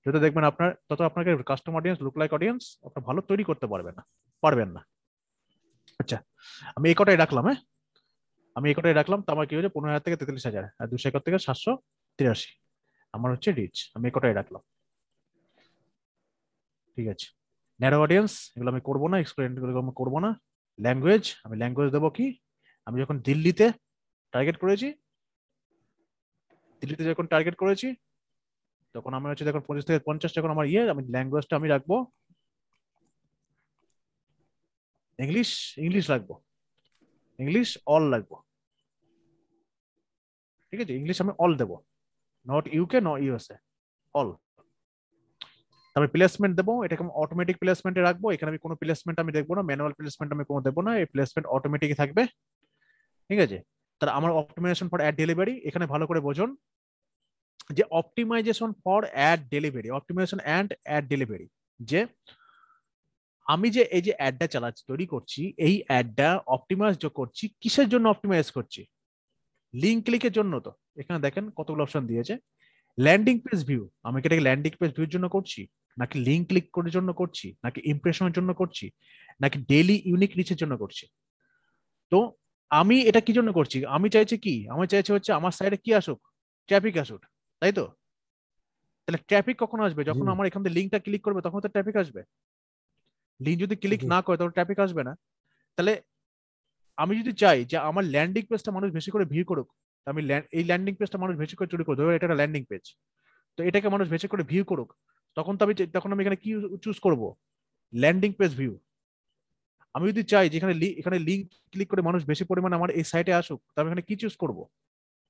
যত দেখবেন তত আপনাকে কাস্টমার অডিয়েন্স লুকলাইক অডিয়েন্স আপনার ভালো তৈরি করতে পারবেন না। আচ্ছা, আমি এই কটাই রাখলাম। হ্যাঁ, আমি এই কটাই রাখলাম, তো আমার কি হয়েছে 15,000 থেকে 43,000, আর 251 থেকে 783 আমার হচ্ছে রিচ। আমি এই কটাই রাখলাম, ঠিক আছে। ন্যারো অডিয়েন্স এগুলো আমি করবো না, এক্সপ্লেন আমি করবো না। ল্যাঙ্গুয়েজ, আমি ল্যাঙ্গুয়েজ দেবো কি, আমি যখন দিল্লিতে টার্গেট করেছি তখন আমার হচ্ছে দেখুন 25 থেকে 50 যখন আমার আমি ল্যাঙ্গুয়েজটা আমি রাখবো ইংলিশ রাখবো, ইংলিশ অল রাখবো, ঠিক আছে। ইংলিশ আমি অল দেবো, not UK not USA, all. তারপরে প্লেসমেন্ট দেবো, এটাকে অটোমেটিক প্লেসমেন্টে রাখবো, এখানে আমি কোনো প্লেসমেন্ট আমি দেখবো না, ম্যানুয়াল প্লেসমেন্ট আমি কোনো দেবো না, এই প্লেসমেন্ট অটোমেটিক থাকবে। ঠিক আছে, তাহলে আমার অপটিমাইজেশন ফর অ্যাড ডেলিভারি, এখানে ভালো করে বোঝুন যে optimisation for ad delivery, optimisation and ad delivery, যে আমি যে এই যে অ্যাডটা চালাচ্ছি, তৈরি করছি, এই অ্যাডটা অপটিমাইজ করছি কিসের জন্য অপটিমাইজ করছি? লিঙ্ক ক্লিকের জন্য। তো এখানে দেখেন কতগুলো অপশন দিয়েছে। ল্যান্ডিং পেজ ভিউ, আমি কি এটাকে ল্যান্ডিং পেজ ভিউর জন্য করছি, নাকি লিঙ্ক ক্লিক করার জন্য করছি, নাকি ইমপ্রেশনের জন্য করছি, নাকি ডেইলি ইউনিক রিচের জন্য করছি? তো আমি এটা কি জন্য করছি? আমি চাইছি কি, আমি চাইছি হচ্ছে আমার সাইডে কি আসুক, ট্রাফিক আসুক, তাই তো? তাহলে ট্রাফিক কখন আসবে? জি যখন আমার এখান থেকে লিঙ্কটা ক্লিক করবে তখন তো ট্রাফিক আসবে। লিঙ্ক যদি ক্লিক জি না করে তখন ট্রাফিক আসবে না। তাহলে আমি যদি চাই যে আমার ল্যান্ডিং পেজটা মানুষ বেশি করে ভিউ করুক, আমি এই ল্যান্ডিং পেজটা মানুষ বেশি করে চুরি করবে, ধরো এটা একটা ল্যান্ডিং পেজ, তো এটাকে মানুষ বেশি করে ভিউ করুক, তখন তো আমি এখানে কি চুজ করব? Landing page view. আমি যদি চাই যে এখানে লিঙ্ক ক্লিক করে মানুষ বেশি পরিমাণে আমার এই সাইটে আসুক, তবে এখানে কি চুজ করব?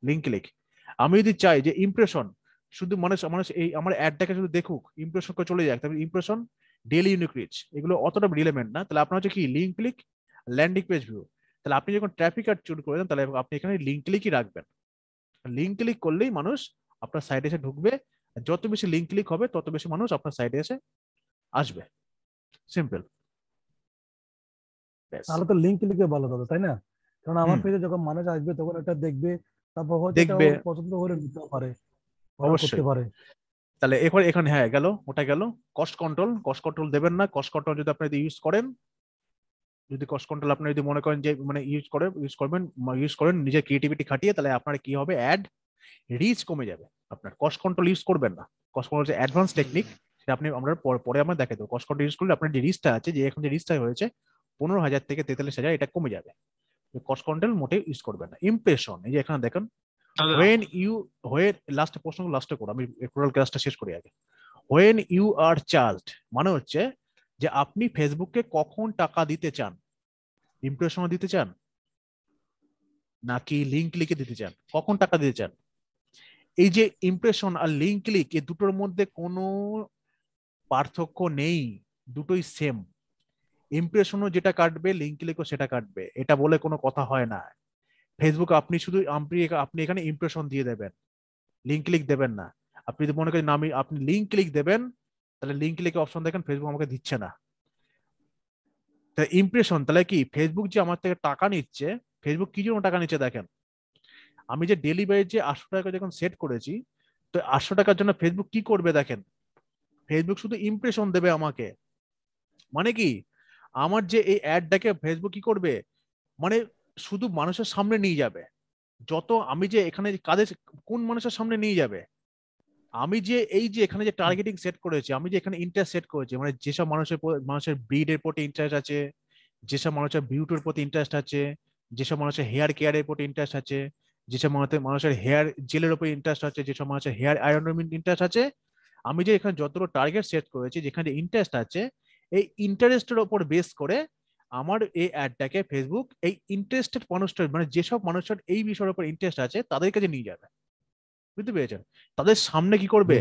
Link click. আমি যদি চাই যে ইমপ্রেশন, শুধু মানুষ মানুষ এই আমার অ্যাডটাকে শুধু দেখুক, ইমপ্রেশন করে চলে যাক, তবে ইমপ্রেশন, ডেইলি ইউনিক রিচ, এগুলো অতটা রিলেভেন্ট না। তাহলে আপনার হচ্ছে কি link click, landing page view. তাহলে আপনি যখন ট্রাফিক অ্যাড চুজ করে দেন, তাহলে আপনি এখানে লিঙ্ক ক্লিকই রাখবেন। লিঙ্ক ক্লিক করলেই মানুষ আপনার সাইটে এসে ঢুকবে, যত বেশি লিঙ্ক ক্লিক হবে তত বেশি মানুষ আপনার সাইটে এসে আসবে। সিম্পল। তাহলে তো লিঙ্ক ক্লিকে ভালো দাদা, তাই না? কারণ আমার হুম, পেজে যখন মানুষ আসবে তখন এটা দেখবে, তারপর হয়তো এটা দেখবে ওর পছন্দ হলে নিতেও পারে, অর্ডার করতে অবশ্যই। পারে। তাহলে এখানে হ্যাঁ গেল, ওটা গেল। কস্ট কন্ট্রোল, কস্ট কন্ট্রোল দেবেন না। কস্ট কন্ট্রোল যদি আপনি ইউজ করেন, যদি কস্ট কন্ট্রোল আপনি যদি মনে করেন যে মানে ইউজ করেন নিজের ক্রিয়েটিভিটি খাটিয়ে, তাহলে আপনার কি হবে? অ্যাড রিচ কমে যাবে। আপনার কস্ট কন্ট্রোল ইউজ করবেন না। কস্ট কন্ট্রোল যে অ্যাডভান্স টেকনিক, সেটা আমরা পরে আমরা দেখে দেবো। কস্ট কন্ট্রোল ইউজ করলে আপনার যে রিচটা আছে, যে এখন যে রিচটা হয়েছে 15,000 থেকে 43,000, এটা কমে যাবে। কস্ট কন্ট্রোল মোটেও ইউজ করবেন না। ইমপ্রেশন, এই যে এখানে দেখেন, দাদা হোয়েন লাস্ট প্রশ্ন লাস্টে করো, আমি টোটাল ক্লাসটা শেষ করি আগে। হোয়েন ইউ আর চার্জড মানে হচ্ছে যে আপনি ফেসবুককে কখন টাকা দিতে চান? ইমপ্রেশনও দিতে চান, নাকি লিঙ্ক ক্লিকে দিতে চান? কখন টাকা দিতে চান? এই যে ইমপ্রেশন আর লিঙ্ক ক্লিক, এই দুটোর মধ্যে কোনো পার্থক্য নেই, দুটোই সেম। ইমপ্রেশনও যেটা কাটবে, লিঙ্ক ক্লিকও সেটা কাটবে, এটা বলে কোনো কথা হয় না। ফেসবুক আপনি শুধু আপনি এখানে ইমপ্রেশন দিয়ে দেবেন, লিঙ্ক ক্লিক দেবেন না। আপনি যদি মনে করেন আপনি লিঙ্ক ক্লিক দেবেন, তাহলে লিঙ্ক ক্লিক অপশন দেখেন ফেসবুক আমাকে দিচ্ছে না। তাহলে ইমপ্রেশন, তাহলে কি ফেসবুক যে আমার থেকে টাকা নিচ্ছে, ফেসবুক কি জন্য টাকা নিচ্ছে দেখেন। আমি যে ডেলিভারি যে 800 টাকা যখন সেট করেছি, তো 800 টাকার জন্য ফেসবুক কি করবে দেখেন, ফেসবুক শুধু ইমপ্রেশন দেবে আমাকে। মানে কি, আমার যে এই অ্যাডটাকে ফেসবুক কি করবে, মানে শুধু মানুষের সামনে নিয়ে যাবে। যত আমি যে এখানে কাদের, কোন মানুষের সামনে নিয়ে যাবে, আমি যে এই যে এখানে যে টার্গেটিং সেট করেছি, আমি যে এখানে ইন্টারেস্ট সেট করেছি, মানে যেসব মানুষের ব্রিডের প্রতি ইন্টারেস্ট আছে, যেসব মানুষের বিউটির প্রতি ইন্টারেস্ট আছে, যেসব মানুষের হেয়ার কেয়ারের প্রতি ইন্টারেস্ট আছে, যেসব মানুষের হেয়ার জেলের উপর ইন্টারেস্ট আছে, যেসব মানুষের হেয়ার আয়রনের ইন্টারেস্ট আছে, আমি যে এখানে যতগুলো টার্গেট সেট করেছি, যেখানে ইন্টারেস্ট আছে, এই ইন্টারেস্টের উপর বেস করে আমার এই অ্যাডটাকে ফেসবুক এই ইন্টারেস্টেড মানুষটার, মানে যেসব মানুষের এই বিষয়ের উপর ইন্টারেস্ট আছে তাদের কাছে নিয়ে যাবে। বুঝতে পেরেছেন? তাদের সামনে কি করবে,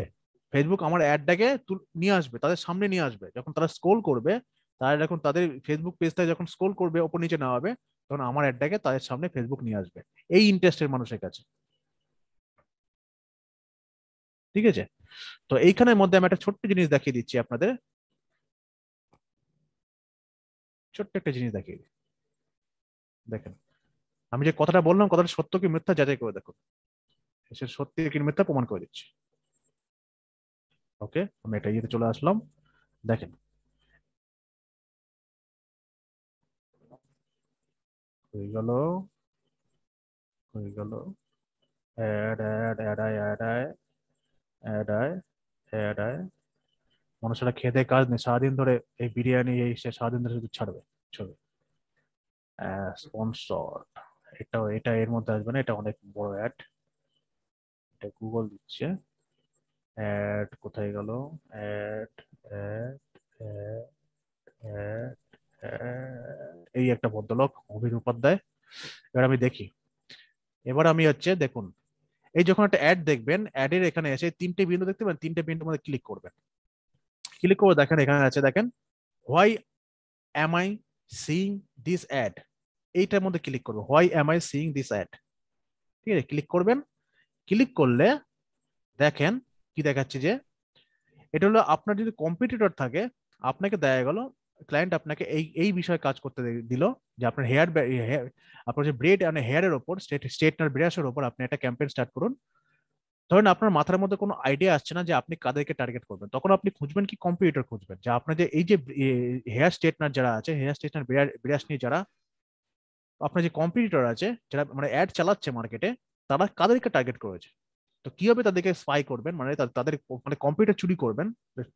ফেসবুক আমার অ্যাডটাকে নিয়ে আসবে, তাদের সামনে নিয়ে আসবে। যখন তারা স্ক্রোল করবে, তারা যখন তাদের ফেসবুক পেজটা যখন স্ক্রোল করবে, ওপর নিচে না হবে, তখন আমার অ্যাডটাকে তাদের সামনে ফেসবুক নিয়ে আসবে এই ইন্টারেস্টের মানুষের কাছে। ঠিক আছে, তো এইখানের মধ্যে আমি একটা ছোট্ট জিনিস দেখিয়ে দিচ্ছি আপনাদের, ছোট্ট একটা জিনিস দেখিয়ে দিই। দেখেন, আমি যে কথাটা বললাম, কথাটা সত্য কি মিথ্যা যাচাই করে দেখুন, সে সত্যি কি মিথ্যা প্রমাণ করে দিচ্ছি। ওকে, আমি এটা ইয়েতে চলে আসলাম। দেখেন, হয়ে গেল, হয়ে গেল, অ্যাড অ্যাড অ্যাড আয় অ্যাড আয় অ্যাড আয় অ্যাড আয়। মানুষেরা খেতে কাজ নেই, সারাদিন ধরে এই বিরিয়ানি এই সে সারাদিন ধরে শুধু ছাড়বে ছবি। স্পন্সর, এটা এর মধ্যে আসবে না, এটা অনেক বড় অ্যাড, এটা গুগল দিচ্ছে। অ্যাড কোথায় গেল? অ্যাড অ্যাড অ্যাড এই একটা ভদ্রলোক অভির উপাধ্যায়। এবার আমি দেখি, এবার আমি হচ্ছে দেখুন, এই যখন একটা অ্যাড দেখবেন, অ্যাডের এখানে এসে তিনটে বিন্দু দেখতে পাবেন, তিনটে বিন্দুর মধ্যে ক্লিক করবেন। ক্লিক করে দেখেন এখানে আছে, দেখেন why am I seeing this ad, এইটার মধ্যে ক্লিক করবো, why am I seeing this ad. ঠিক আছে, ক্লিক করবেন। ক্লিক করলে দেখেন কি দেখাচ্ছে, যে এটা হলো আপনার যদি কম্পিটিটর থাকে, আপনাকে দেখা গেল ক্লায়েন্ট আপনাকে এই এই বিষয়ে কাজ করতে দিল, যে আপনার হেয়ার, আপনার যে ব্রেড মানে হেয়ারের ওপর, স্ট্রেটনার ব্রাশের ওপর আপনি একটা ক্যাম্পেইন স্টার্ট করুন। ধরেন আপনার মাথার মধ্যে কোনো আইডিয়া আসছে না যে আপনি কাদেরকে টার্গেট করবেন, তখন আপনি খুঁজবেন কি, কম্পিটিটর খুঁজবেন, যে আপনার যে এই যে হেয়ার স্ট্রেটনার যারা আছে, হেয়ার স্ট্রেটনার ব্রাশ নিয়ে যারা আপনার যে কম্পিটিটর আছে, যারা মানে অ্যাড চালাচ্ছে মার্কেটে, তারা কাদেরকে টার্গেট করেছে। তো কিভাবে তাদেরকে স্পাই করবেন, মানে তাদের মানে কম্পিউটার চুরি করবেন,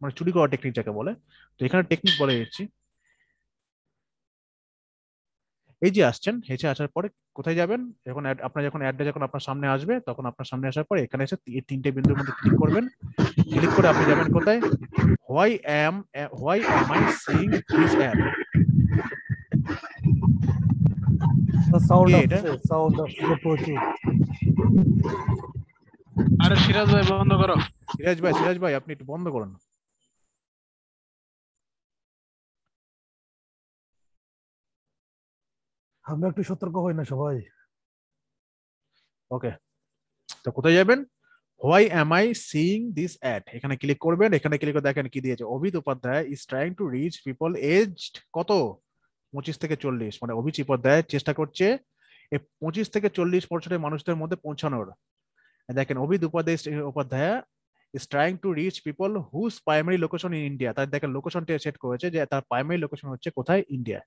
মানে চুরি করার টেকনিক যাকে বলে। তো এখানে টেকনিক বলে দিচ্ছি। এই যে আসছেন, হেঁচে আসার পরে কোথায় যাবেন, যখন আপনার যখন অ্যাডটা যখন আপনার সামনে আসবে, তখন আপনার সামনে আসার পরে এখানে এসে এই তিনটে বিন্দুর মধ্যে ক্লিক করবেন। ক্লিক করে আপনি যাবেন কোথায়, why am I seeing this ad. Sound কে এটা? আসছে, সাউন্ড আসছে প্রচুর। আরে সিরাজ ভাই বন্ধ করো। সিরাজ ভাই আপনি একটু বন্ধ করুন। আমরা একটু সতর্ক হই না সবাই। ওকে, তো কোথায় যাবেন, why am I seeing this ad, এখানে ক্লিক করবেন। এখানে ক্লিক করে দেখেন কি দিয়েছে, Abhit Upadhyay is trying to reach people aged কত 25 থেকে 40, মানে অভিজিৎ উপাধ্যায় চেষ্টা করছে এই 25 থেকে 40 বছরের মানুষদের মধ্যে পৌঁছানোর। দেখেন Upadhyay is trying to reach people whose primary location in India, তার দেখেন লোকেশনটা সেট করেছে যে তার প্রাইমারি লোকেশন হচ্ছে কোথায়, ইন্ডিয়া।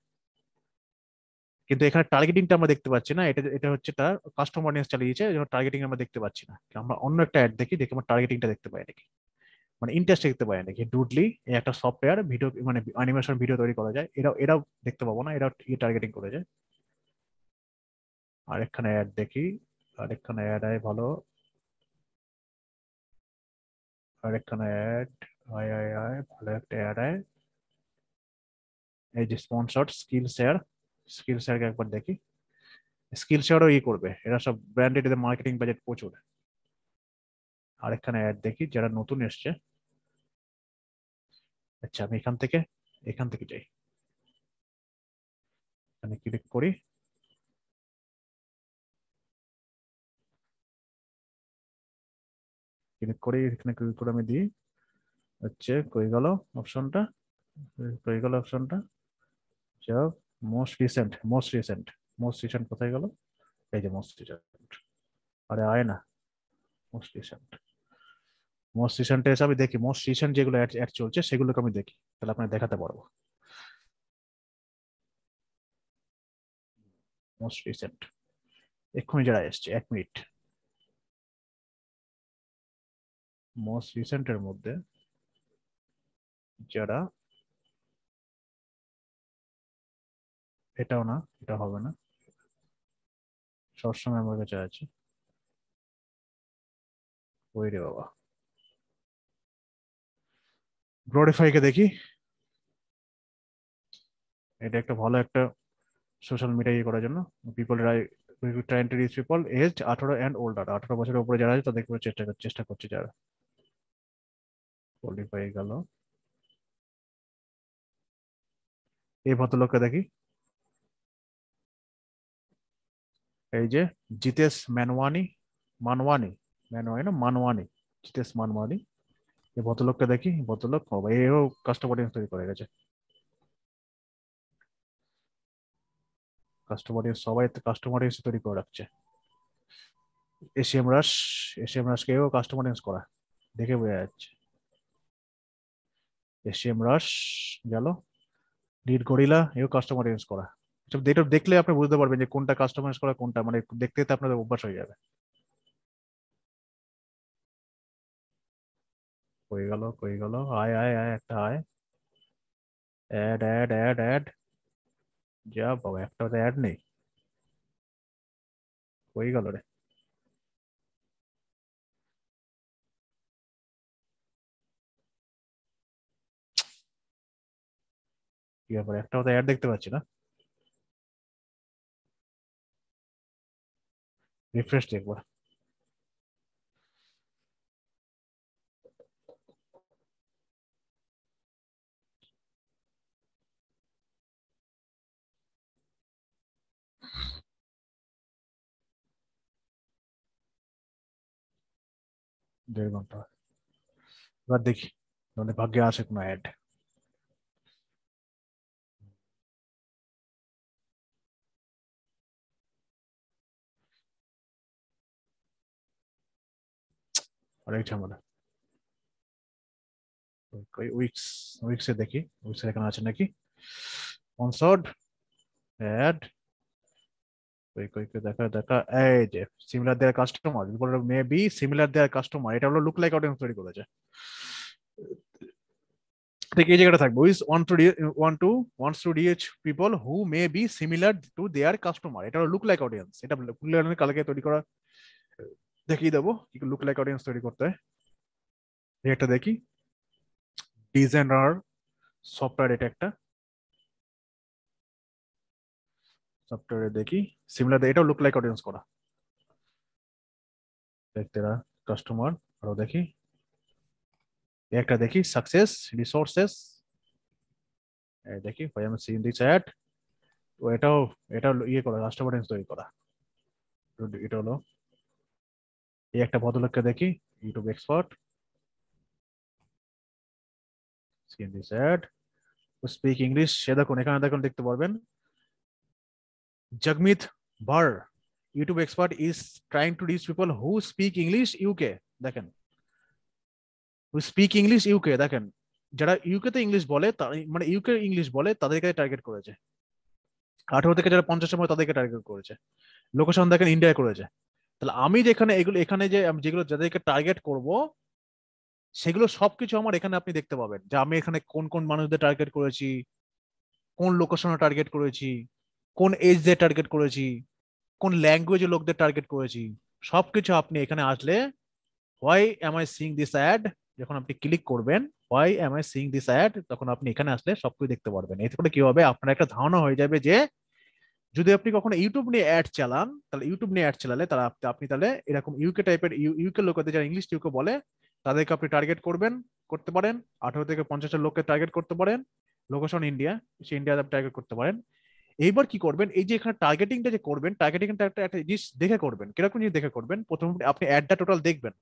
কিন্তু এখানে টার্গেটিংটা আমরা দেখতে পাচ্ছি না, এটা এটা হচ্ছে তার কাস্টমার অডিয়েন্স চালিয়েছে, টার্গেটিং আমরা দেখতে পাচ্ছি না। আমরা অন্য একটা অ্যাড দেখি, দেখি আমরা টার্গেটিংটা দেখতে পাই নাকি, মানে ইন্টারেস্ট দেখতে পাই নাকি। ডুডলি এই একটা সফটওয়্যার, ভিডিও মানে অ্যানিমেশন ভিডিও তৈরি করা যায়, এরাও দেখতে পাবো না, এরাও টার্গেটিং করে যায়। আর এখানে অ্যাড দেখি, আর এখানে অ্যাড আয় ভালো, আর এখানে অ্যাড আয় ভালো একটা অ্যাড আয়। এই যে স্পন্সর্ড স্কিল শেয়ারকে একবার দেখি, স্কিল শেয়ারও করবে, এরা সব ব্র্যান্ডেড, এদের মার্কেটিং বাজেট প্রচুর। আর এখানে অ্যাড দেখি যারা নতুন এসছে। আচ্ছা, আমি এখান থেকে যাই, এখানে ক্লিক করি। এখানে ক্লিক করে আমি দিই, হচ্ছে কই গেল অপশনটা, যাও মোস্ট রিসেন্ট কোথায় গেল, এই যে মোস্ট রিসেন্ট। আরে আয় না, মোস্ট রিসেন্ট এসে আমি দেখি, মোস্ট রিসেন্ট যেগুলো অ্যাড চলছে সেগুলোকে আমি দেখি, তাহলে আপনাকে দেখাতে পারবো। মোস্ট রিসেন্ট এক্ষুনি যারা এসছে, 1 মিনিট। মোস্ট রিসেন্টের মধ্যে যারা, এটাও না, এটা হবে না, সবসময় আমার কাছে আছে, ওই রে বাবা। গ্লোরিফাইকে দেখি, এটা একটা ভালো একটা সোশ্যাল মিডিয়া করার জন্য, people trying to reach people age 18 and older, 18 বছরের উপরে যারা আছে তাদেরকে চেষ্টা করছে যারা। গ্লোরিফাই গেল, এই ভদ্রলোককে দেখি, এই যে জিতেশ মানওয়ানি না মানওয়ানি, জিতেশ মানওয়ানি, এই ভদ্রলোককে দেখি। ভদ্রলোক বাবা, এও কাস্টমার অডিয়েন্স তৈরি করে গেছে, সবাই কাস্টমার অডিয়েন্স তৈরি করে রাখছে। এসিএম রাশকে এও কাস্টমার অডিয়েন্স করা, দেখে বোঝা যাচ্ছে। এসিএম রাশ গেল, লিড গরিলা এও কাস্টমার অডিয়েন্স করা। এটা দেখলে আপনি বুঝতে পারবেন যে কোনটা কাস্টমাইজ করা, কোনটা মানে দেখতে দেখতে আপনাদের অভ্যাস হয়ে যাবে। কই গেল আয় আয় আয়, একটা আয়, অ্যাড অ্যাড অ্যাড অ্যাড, যা বাবা একটা অ্যাড নেই, কই গেল রে। কি ব্যাপার, একটা অ্যাড দেখতে পাচ্ছি না, রিফ্রেশ দেখবো। 1.5 ঘন্টা। এবার দেখি আমাদের ভাগ্যে আসে কোনো অ্যাড। অনেক ঝামেলা। উইক্সে দেখি, উইক্সে এখানে আছে নাকি স্পন্সর্ড অ্যাড। দেখা দেখা এই যে similar their customer, may be similar their customer, এটা হলো লুক লাইক অডিয়েন্স তৈরি করেছে। ঠিক এই জায়গাটা থাকবে, উইজ wants to reach people who may be similar to their customer, এটা হলো লুক লাইক অডিয়েন্স। এটা কালকে তৈরি করা দেখিয়ে দেবো কি লুক লাইক অডিয়েন্স তৈরি করতে হয়। এটা দেখি ডিজাইনার সফটওয়্যার, এটা একটা সফটওয়্যারে দেখি সিমিলার, এটাও লুক লাইক অডিয়েন্স করা। দেখতে কাস্টমার, আরো দেখি একটা দেখি সাকসেস রিসোর্সেস, দেখি ভাই আমি সিন দিস অ্যাড। তো এটাও ইয়ে করা কাস্টমার অডিয়েন্স তৈরি করা। এটা হলো এই একটা ভদ্রলোককে দেখি YouTube expert, seen this ad speak English. সে দেখুন এখানে দেখুন দেখতে পারবেন Jagmeet Bhar YouTube expert is trying to reach people who speak English UK. দেখেন স্পিক ইংলিশ ইউকে, দেখেন যারা ইউকে তে ইংলিশ বলে, মানে ইউকে ইংলিশ বলে তাদেরকে টার্গেট করেছে। 18 থেকে যারা 50 সময় তাদেরকে টার্গেট করেছে। লোকেশন দেখেন ইন্ডিয়ায় করেছে। তাহলে আমি যেখানে এখানে যে যেগুলো যাদেরকে টার্গেট করব সেগুলো সবকিছু আমার এখানে আপনি দেখতে পাবেন, যে আমি এখানে কোন কোন মানুষদের টার্গেট করেছি, কোন লোকেশনে টার্গেট করেছি, কোন এজ দিয়ে টার্গেট করেছি, কোন ল্যাঙ্গুয়েজের লোকদের টার্গেট করেছি, সবকিছু আপনি এখানে আসলে why am I seeing this ad, যখন আপনি ক্লিক করবেন why am I seeing this ad, তখন আপনি এখানে আসলে সবকিছু দেখতে পারবেন। এতে করে কি হবে, আপনার একটা ধারণা হয়ে যাবে যে যদি আপনি কখনো ইউটিউব নিয়ে অ্যাড চালান, তাহলে ইউটিউব নিয়ে অ্যাড চালালে তাহলে আপনি তাহলে এরকম ইউকে টাইপের ইউকে লোকেদের যারা ইংলিশ ইউকে বলে তাদেরকে আপনি টার্গেট করতে পারেন। 18 থেকে 50 লোককে টার্গেট করতে পারেন, লোকেশন ইন্ডিয়া, সেই ইন্ডিয়া টার্গেট করতে পারেন। এইবার কি করবেন, এই যে এখানে টার্গেটিংটা যে করবেন, টার্গেটিংটা একটা জিনিস দেখে করবেন। কিরকম জিনিস দেখে করবেন, প্রথম আপনি অ্যাডটা টোটাল দেখবেন,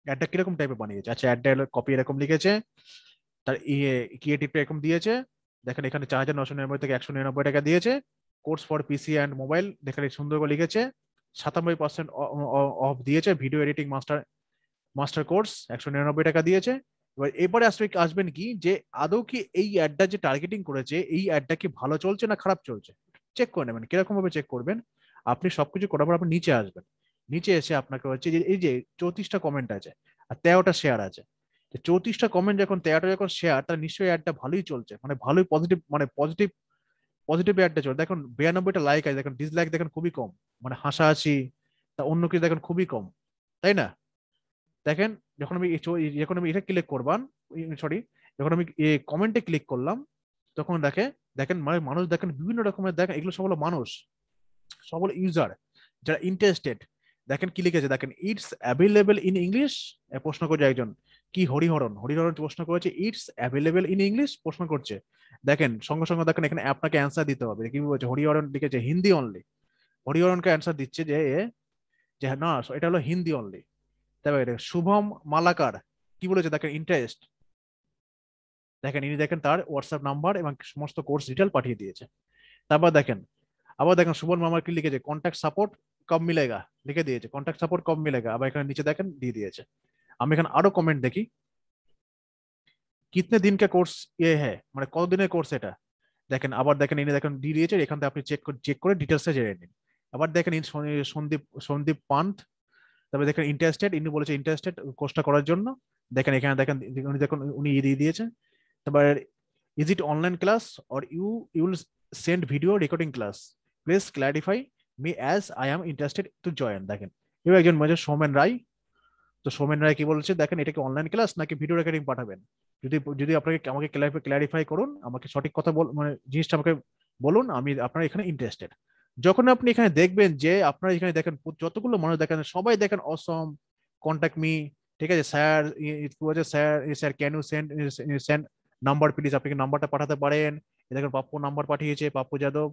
অ্যাডটা কিরকম টাইপের বানিয়েছে। আচ্ছা অ্যাডটা কপি এরকম লিখেছে, তার ক্রিয়েটিভটা এরকম দিয়েছে, দেখেন এখানে 4999 থেকে 199 টাকা দিয়েছে। Course for PC and mobile দেখেন সুন্দর করে লিখেছে, 97% অফ দিয়েছে। ভিডিও এডিটিং মাস্টার কোর্স 199 টাকা দিয়েছে। এবারে আসবেন কি যে আদৌ কি এই অ্যাডটা যে টার্গেটিং করেছে এই অ্যাডটা কি ভালো চলছে না খারাপ চলছে, চেক করে নেবেন। কিরকম ভাবে চেক করবেন, আপনি সবকিছু করার পর আপনি নিচে আসবেন, নিচে এসে আপনাকে হচ্ছে যে এই যে 34টা কমেন্ট আছে আর 13টা শেয়ার আছে, 34টা কমেন্ট যখন 13টা যখন শেয়ার, তার নিশ্চয়ই অ্যাডটা ভালোই চলছে, মানে ভালোই পজিটিভ অ্যাডটা চলছে। দেখুন 92টা লাইক আছে, দেখেন ডিসলাইক দেখেন খুবই কম, মানে হাসাহাসি তা অন্য কিছু দেখেন খুবই কম, তাই না? দেখেন যখন আমি এটা ক্লিক করবান, সরি যখন আমি কমেন্টে ক্লিক করলাম তখন দেখেন মানে মানুষ দেখেন বিভিন্ন রকমের, দেখেন এগুলো সব হলো মানুষ, সব হলো ইউজার যারা ইন্টারেস্টেড। দেখেন কি লিখেছে, দেখেন ইটস অ্যাভেলেবল ইন ইংলিশ, প্রশ্ন করছে একজন কি হরিহরণ প্রশ্ন করেছে ইটস অ্যাভেলেবল ইন ইংলিশ প্রশ্ন করছে। দেখেন সঙ্গে সঙ্গে দেখেন এখানে আপনাকে অ্যান্সার দিতে হবে। কি বলছে, হরিহরণ লিখেছে হিন্দি অনলি, হরিহরণকে অ্যান্সার দিচ্ছে যে না এটা হলো হিন্দি অনলি। তারপরে শুভম মালাকার কি বলেছে, দেখেন ইন্টারেস্ট, দেখেন ইনি দেখেন তার হোয়াটসঅ্যাপ নাম্বার এবং সমস্ত কোর্স ডিটেল পাঠিয়ে দিয়েছে। তারপর দেখেন আবার দেখেন সুবল মামার কি লিখেছে, কন্ট্যাক্ট সাপোর্ট কব মিলেগা লিখে দিয়েছে, কন্ট্যাক্ট সাপোর্ট কব মিলেগা। আবার এখানে নিচে দেখেন দিয়ে দিয়েছে। আমি এখানে আরো কমেন্ট দেখি, কিতনে দিন কা কোর্স মানে কতদিনের কোর্স এটা, দেখেন আবার দেখেন ইনি দেখেন দিয়ে দিয়েছে। এখান থেকে আপনি চেক করে ডিটেলসে জেনে নিন। আবার দেখেন সন্দীপ পান্থ, তবে দেখেন ইন্টারেস্টেড, ইনি বলেছে ইন্টারেস্টেড কোর্সটা করার জন্য। দেখেন এখানে দেখেন উনি দিয়ে দিয়েছে। তারপর is it online class or you will send video recording class, please clarify me as I am interested to join. দেখেন এবার একজন মনে সৌমেন রায়, তো সৌমেন রায় কি বলছে, দেখেন এটা কি অনলাইন ক্লাস নাকি ভিডিও রেকর্ডিং পাঠাবেন, যদি আমাকে ক্ল্যারিফাই করুন, আমাকে সঠিক কথা মানে জিনিসটা আমাকে বলুন, আমি আপনার এখানে ইন্টারেস্টেড। যখন আপনি এখানে দেখবেন যে আপনারা এখানে দেখেন যতগুলো মানুষ দেখেন সবাই দেখেন অসম, কন্ট্যাক্ট মি, ঠিক আছে sir, sir can you send number please, আপনি কি নাম্বারটা পাঠাতে পারেন। দেখেন পাপ্পু নাম্বার পাঠিয়েছে, পাপ্পু যাদব,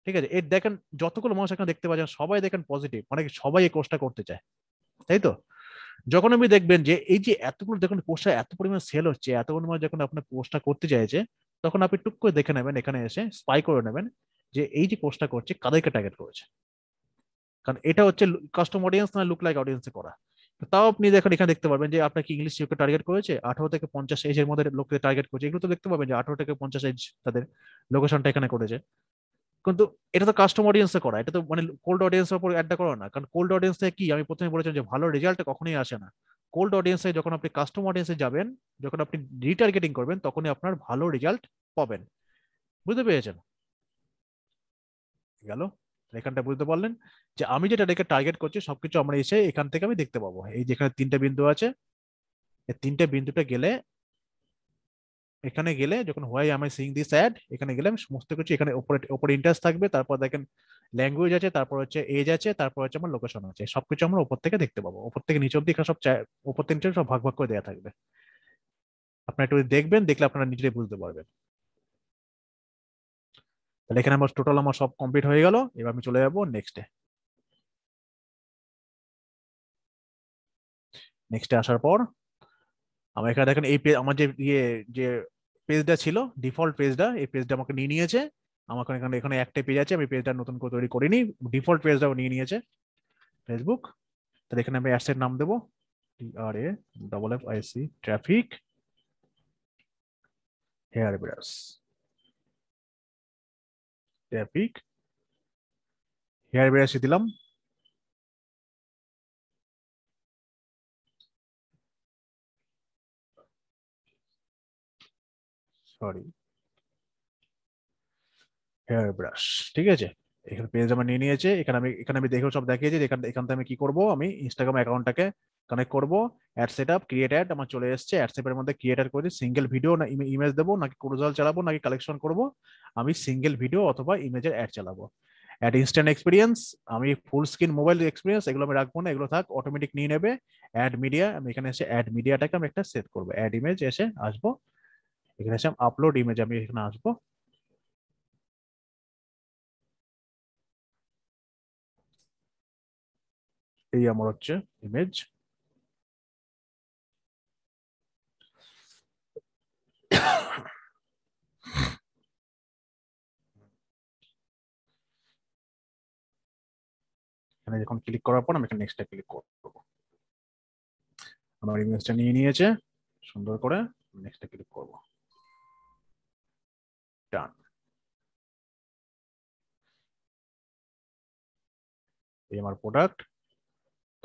ঠিক আছে। এর দেখেন যতগুলো মানুষ এখানে দেখতে পাচ্ছেন সবাই দেখেন পজিটিভ, মানে সবাই এই কোর্সটা করতে চায়, তাই তো। যখন আপনি দেখবেন যে এই যে এতগুলো দেখুন পোস্টটা এত পরিমাণ সেল হচ্ছে, এত পরিমাণ যখন আপনার পোস্টটা করতে চাইছে, তখন আপনি টুক করে দেখে নেবেন, এখানে এসে স্পাই করে নেবেন যে এই যে পোস্টটা করছে কাদেরকে টার্গেট করেছে, কারণ এটা হচ্ছে কাস্টম অডিয়েন্স না লুক লাইক অডিয়েন্সে করা। তাও আপনি দেখেন এখানে দেখতে পারবেন যে আপনাকে ইংলিশ লোককে টার্গেট করেছে, 18 থেকে 50 এজের মধ্যে লোককে টার্গেট করেছে, এগুলো তো দেখতে পাবেন যে 18 থেকে 50 এজ তাদের লোকেশনটা এখানে করেছে। কিন্তু এটা তো কাস্টম অডিয়েন্সে করা, এটা তো মানে কোল্ড অডিয়েন্সের উপর অ্যাডটা করা না, কারণ কোল্ড অডিয়েন্সে কি আমি প্রথমে বলেছিলাম যে ভালো রেজাল্ট কখনোই আসে না। কোল্ড অডিয়েন্সে যখন আপনি কাস্টম অডিয়েন্সে যাবেন, যখন আপনি রিটার্গেটিং করবেন, তখনই আপনার ভালো রেজাল্ট পাবেন। বুঝতে পেরেছেন? গেল এখানটা বুঝতে পারলেন যে আমি যেটা এটাকে টার্গেট করছি সবকিছু আমরা এসে এখান থেকে আমি দেখতে পাবো। এই যেখানে 3টে বিন্দু আছে, এই 3টে বিন্দুটা গেলে, এখানে গেলে যখন why I seeing this ad, এখানে গেলে আমি সমস্ত কিছু এখানে উপরে ইন্টারেস্ট থাকবে, তারপর দেখেন ল্যাঙ্গুয়েজ আছে, তারপর হচ্ছে এজ আছে, তারপর হচ্ছে আমার লোকেশন আছে, সবকিছু আমরা উপর থেকে দেখতে পাবো। উপর থেকে নিচে অব্দি এখানে সব উপর থেকে নিচে সব ভাগ ভাগ করে দেওয়া থাকবে। আপনারা একটু দেখবেন, দেখলে আপনারা নিজেরাই বুঝতে পারবেন। তাহলে এখানে আমার টোটাল আমার সব কমপ্লিট হয়ে গেল। এবার আমি চলে যাবো নেক্সটে। নেক্সটে আসার পর আমার এখানে দেখেন এই আমার যে যে পেজটা ছিল ডিফল্ট পেজটা, এই পেজটা আমাকে নিয়ে নিয়েছে। আমার এখানে এখানে একটা পেজ আছে, আমি পেজটা নতুন করে তৈরি করিনি, ডিফল্ট পেজটাও নিয়ে নিয়েছে ফেসবুক। তাহলে এখানে আমি অ্যাডসের নাম দেবো TRAFFIC traffic hair brush, traffic hair brush দিলাম। Sorry, hair brush. ঠিক আছে, এখানে পেজ আমার নিয়ে নিয়েছে। এখানে আমি দেখেও সব দেখিয়েছি। এখান থেকে আমি কি করব, আমি ইনস্টাগ্রাম অ্যাকাউন্টটাকে কানেক্ট করব। অ্যাড সেটআপ, ক্রিয়েট অ্যাড আমার চলে এসেছে। অ্যাডসেপের মধ্যে ক্রিয়েট অ্যাড করে সিঙ্গেল ভিডিও না ইমেজ দেবো, নাকি ক্রুজাল চালাবো, নাকি কালেকশন করব। আমি সিঙ্গেল ভিডিও অথবা ইমেজের অ্যাড চালাবো। অ্যাড ইনস্ট্যান্ট এক্সপিরিয়েন্স, আমি ফুল স্ক্রিন মোবাইল এক্সপিরিয়েন্স এগুলো আমি রাখবো না, এগুলো থাক, অটোমেটিক নিয়ে নেবে। অ্যাড মিডিয়া, আমি এখানে এসে অ্যাড মিডিয়াটাকে আমি একটা সেট করবো। অ্যাড ইমেজ এসে আসবো, এখানে এসে আপলোড ইমেজ আমি এখানে আসবো। এই আমার হচ্ছে ইমেজ। এখানে যখন ক্লিক করার পর আমি এখানে নেক্সটে ক্লিক করবো। আমার ইমেজটা নিয়ে নিয়েছে সুন্দর করে, নেক্সটে ক্লিক করব। ডান। এই আমার প্রোডাক্ট।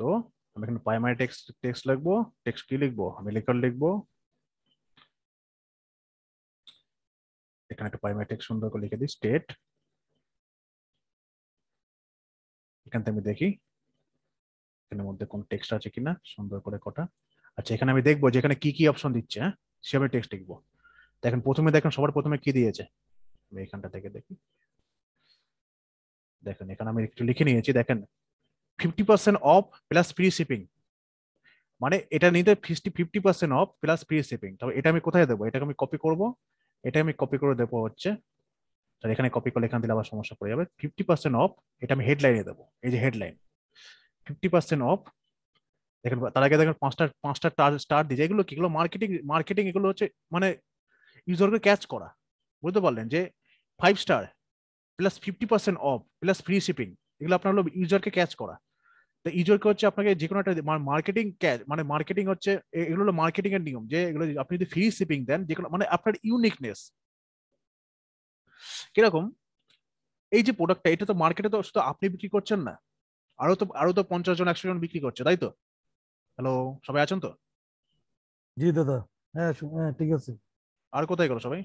তো আমি এখানে প্রাইমারি টেক্সট লিখবো। টেক্সট কি লিখবো, আমি লিখবো এখানে একটা প্রাইমারি টেক্সট সুন্দর করে লিখে দিই, স্টেট। এখান থেকে আমি দেখি এখানের মধ্যে কোন টেক্সট আছে কিনা, সুন্দর করে কটা। আচ্ছা, এখানে আমি দেখবো যে এখানে কি কি অপশন দিচ্ছে, হ্যাঁ সেভাবে টেক্সট লিখবো। দেখেন প্রথমে দেখেন সবার প্রথমে কি দিয়েছে, আমি এখানটা থেকে দেখি। দেখেন এখানে আমি একটু লিখে নিয়েছি, দেখেন 50% অফ প্লাস ফ্রি শিপিং, মানে এটা নিতে 50% অফ প্লাস ফ্রি শিপিং। তবে এটা আমি কোথায় দেবো, এটাকে আমি কপি করব, এটা আমি কপি করে দেবো হচ্ছে, তাহলে এখানে কপি করলে এখান দিলে আবার সমস্যা পড়ে যাবে। 50% অফ, এটা আমি হেডলাইনে দেবো, এই যে হেডলাইন 50% অফ। দেখেন তার আগে দেখেন পাঁচটা স্টার দিয়েছে। এগুলো কি, এগুলো মার্কেটিং এগুলো হচ্ছে মানে ইউজারকে ক্যাচ করা। বুঝতে পারলেন যে 5 star plus 50% of plus free shipping, এগুলো আপনার হলো ইউজারকে ক্যাচ করা। তো ইউজারকে হচ্ছে আপনাকে যে কোনো একটা মার্কেটিং ক্যাচ, মানে মার্কেটিং হচ্ছে এগুলো হলো মার্কেটিং এর নিয়ম, যে এগুলো আপনি যদি ফ্রি শিপিং দেন, যে কোনো মানে আপনার ইউনিকনেস কিরকম। এই যে প্রোডাক্টটা, এটা তো মার্কেটে তো শুধু আপনি বিক্রি করছেন না, আরো তো 50 জন 100 জন বিক্রি করছে, তাই তো? হ্যালো, সবাই আছেন তো? জি দাদা। হ্যাঁ হ্যাঁ ঠিক আছে। আর কোথায় গেল সবাই?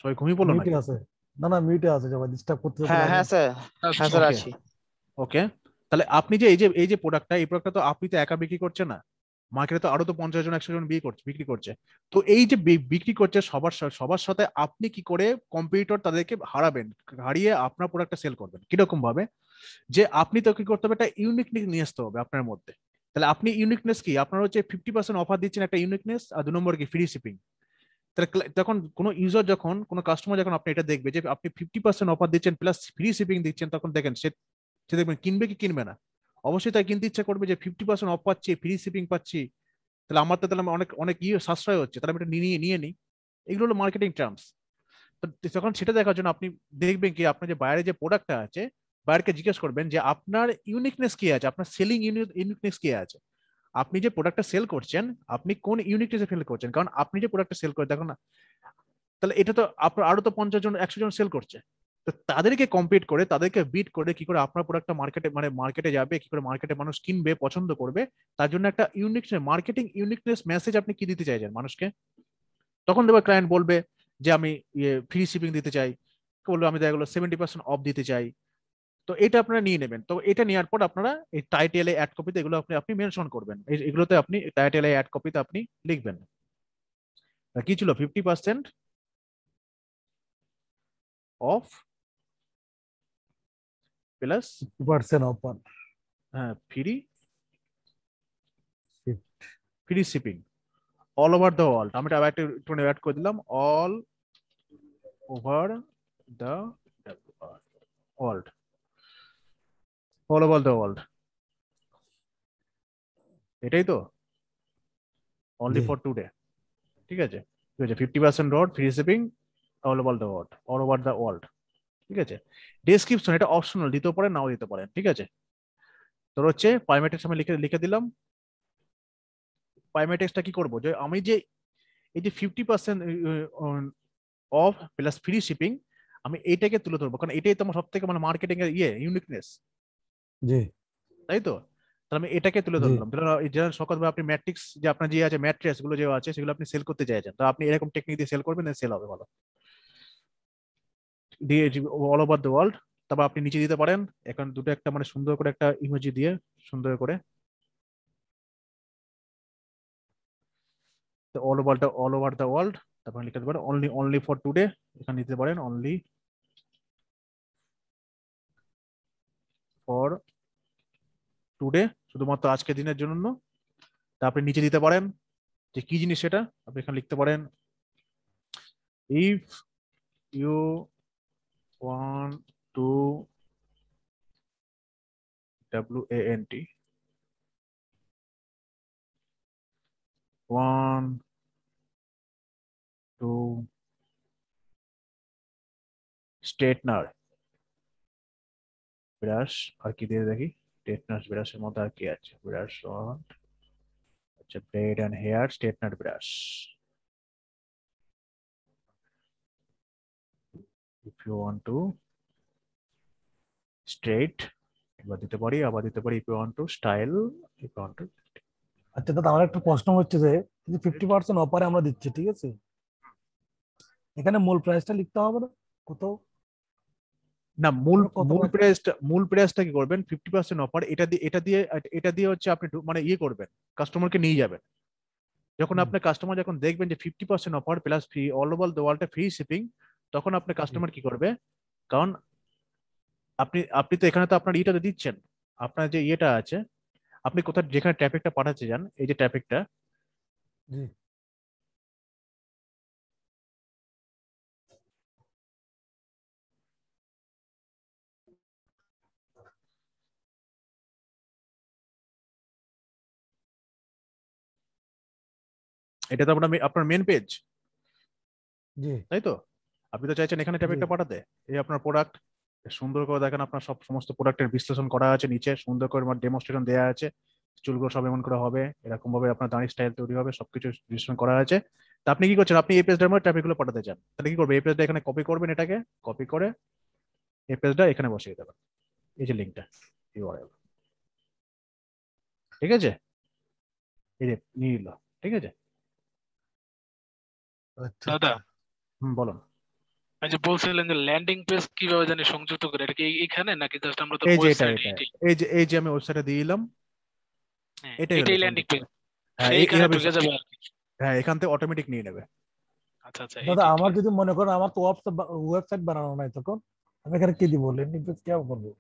সবাই ঘুমিয়ে পড়লো মিউটে নাকি? আছে। না না মিউটে আছে, সবাই ডিস্টার্ব করতে হ্যাঁ লাগবে। হ্যাঁ স্যার, হ্যাঁ স্যার ওকে আছি। ওকে, তাহলে আপনি যে এই যে প্রোডাক্টটা, এই প্রোডাক্টটা তো আপনি তো একা বিক্রি করছেন না, মার্কেটে তো আরো তো 50 জন 100 জন বিক্রি করছে। তো এই যে বিক্রি করছে সবার সাথে আপনি কি করে কম্পিটিটর তাদেরকে হারিয়ে আপনার প্রোডাক্টটা সেল করবেন কিরকম ভাবে, যে আপনি তো কি করতে হবে, একটা ইউনিকনেস নিয়ে আসতে হবে আপনার মধ্যে। তাহলে আপনি ইউনিকনেস কি, আপনার হচ্ছে 50% অফার দিচ্ছেন, একটা ইউনিকনেস, আর 2 নম্বর কি ফ্রি শিপিং। তাহলে তখন কোনো ইউজার যখন কোনো কাস্টমার যখন আপনি এটা দেখবে যে আপনি 50% অফার দিচ্ছেন প্লাস ফ্রি শিপিং দিচ্ছেন, তখন দেখেন সে দেখবেন কিনবে কি কিনবে না, অবশ্যই তাই কিনতে ইচ্ছা করবে যে 50% অফ পাচ্ছি, ফ্রি শিপিং পাচ্ছি, তাহলে আমার তো তাহলে অনেক অনেক সাশ্রয় হচ্ছে, তাহলে আমি এটা নিয়ে নিই। এগুলো হলো মার্কেটিং টার্মস। তো তখন সেটা দেখার জন্য আপনি দেখবেন কি আপনার যে বাইরে যে প্রোডাক্টটা আছে, বাইরকে জিজ্ঞেস করবেন যে আপনার ইউনিকনেস কি আছে, আপনার সেলিং ইউনিকনেস কি আছে। আপনি যে প্রোডাক্টটা সেল করছেন, আপনি কোন ইউনিকনেসে সেল করছেন, কারণ আপনি যে প্রোডাক্টটা সেল করে দেখো না, তাহলে এটা তো আপনার আরো তো 50 জন 100 জন সেল করছে, তো তাদেরকে কম্পিট করে, তাদেরকে বিট করে কি করে আপনার প্রোডাক্টটা মার্কেটে যাবে, কি করে মার্কেটে মানুষ কিনবে, পছন্দ করবে, তার জন্য একটা মার্কেটিং ইউনিকনেস মেসেজ আপনি কি দিতে চাইছেন মানুষকে। তখন দেখবে ক্লায়েন্ট বলবে যে আমি ফ্রি শিপিং দিতে চাই, বলবে আমি দেখা গেলো 70% অফ দিতে চাই। তো এটা আপনারা নিয়ে নেবেন। তো এটা নেওয়ার পর আপনারা এই টাইটেলে অ্যাড কপিতে এগুলো আপনি মেনশন করবেন, এগুলোতে আপনি টাইটেলে অ্যাড কপিতে আপনি লিখবেন কি ছিল 50% of plus 50% offer, free shipping all over the world. আমি এটা একটু অ্যাড করে দিলাম, all over the world, all over the world. এটাই তো, অনলি জি। For today. ঠিক আছে, 50% rod free shipping all over the world, all over the world. ঠিক আছে, ডেসক্রিপশন এটা অপশনাল, দিতে পারেন নাও দিতে পারেন। ঠিক আছে, তোর হচ্ছে পাইমেটেক্স আমি লিখে লিখে দিলাম। পাইমেটেক্সটা কি করবো, যে আমি যে এই যে 50% অফ প্লাস ফ্রি শিপিং, আমি এইটাকে তুলে ধরবো, কারণ এটাই তো আমার সব থেকে মানে মার্কেটিং এর ইউনিকনেস, জি তাই তো। তাহলে আমি এটাকে তুলে জি ধরলাম। যেমন সকালবেলা আপনি ম্যাট্রিক্স যে আপনার যে আছে ম্যাট্রেস গুলো যে আছে সেগুলো আপনি সেল করতে চাইছেন, তো আপনি এরকম টেকনিক দিয়ে সেল করবেন, সেল হবে ভালো দিয়ে অল ওভার দ্য ওয়ার্ল্ড। তারপর আপনি নিচে দিতে পারেন এখন দুটো একটা মানে সুন্দর করে একটা ইমোজি দিয়ে সুন্দর করে অল ওভার দ্য ওয়ার্ল্ড। তারপর লিখতে পারেন অনলি ফর টুডে, এখানে দিতে পারেন অনলি ফর টুডে, শুধুমাত্র আজকের দিনের জন্য। তা আপনি নিচে দিতে পারেন যে কি জিনিস সেটা, আপনি এখানে লিখতে পারেন if you want to WANT want to straightener brush, আর কি দিয়ে দেখি, স্ট্রেটনার ব্রাশের মধ্যে আর কি আছে, ব্রাশ আচ্ছা blade and hair straightener brush. If you want to straight, এবার দিতে পারি, আবার দিতে পারি if you want to style, if you want to. আচ্ছা দাদা, আমার একটা প্রশ্ন হচ্ছে যে 50% অফারে আমরা দিচ্ছি, ঠিক আছে, এখানে মূল প্রাইসটা লিখতে হবে না কোথাও? না, মূল কত মূল প্রাইসটা কি করবেন, 50% অফার, এটা দিয়ে হচ্ছে আপনি মানে ইয়ে করবেন, কাস্টমারকে নিয়ে যাবেন। যখন আপনার কাস্টমার যখন দেখবেন যে 50% offer plus free all over the world free shipping, তখন আপনার কাস্টমার কি করবে, কারণ আপনি আপনি তো এখানে তো আপনার ইয়েটা দিচ্ছেন, আপনার যে ইয়েটা আছে, আপনি কোথায় যেখানে ট্রাফিকটা পাঠাতে যান, এই যে ট্রাফিকটা, জি এটা তো আপনার মেন পেজ, জি তাই তো। আপনি তো চাইছেন এখানে জি ট্রাফিকটা পাঠাতে, এই আপনার প্রোডাক্ট সুন্দর করে দেখেন, আপনার সমস্ত প্রোডাক্টের বিশ্লেষণ করা আছে, নিচে সুন্দর করে ডেমোস্ট্রেশন দেওয়া আছে, চুলগুলো সব এমন করে হবে, এরকম ভাবে আপনার দাঁড়িয়ে স্টাইল তৈরি হবে, সবকিছু বিশ্লেষণ করা আছে। তা আপনি কি করছেন, আপনি এই পেজটার মধ্যে ট্রাফিক গুলো পাঠাতে চান, তাহলে কি করবে, এই পেজটা এখানে কপি করবেন, এটাকে কপি করে এই পেজটা এখানে বসিয়ে দেবেন, এই যে লিঙ্কটা URL, ঠিক আছে, এই যে নিয়ে নিল, ঠিক আছে। আচ্ছা দাদা, বলুন। এই যে বলছিলেন যে ল্যান্ডিং পেজ কিভাবে জানি সংযুক্ত করে, এটা কি এখানে নাকি জাস্ট আমরা তো এই যে ওয়েবসাইট এটা এইটাই? এই যে আমি ওয়েবসাইটে দিয়ে দিলাম, হ্যাঁ, এটাই হলো এটাই ল্যান্ডিং সংযুক্ত। পেজ, হ্যাঁ সেইখানে এইভাবে, ঢুকে যাবে আর কি। হ্যাঁ এখান থেকে অটোমেটিক নিয়ে নেবে। আচ্ছা আচ্ছা, দাদা, এইটাই আমার ঠিক আছে। যদি মনে করেন আমার তো ওয়েবসাইট বানানো নাই, তখন আমি এখানে কি দিব, ল্যান্ডিং পেজ কি করবো?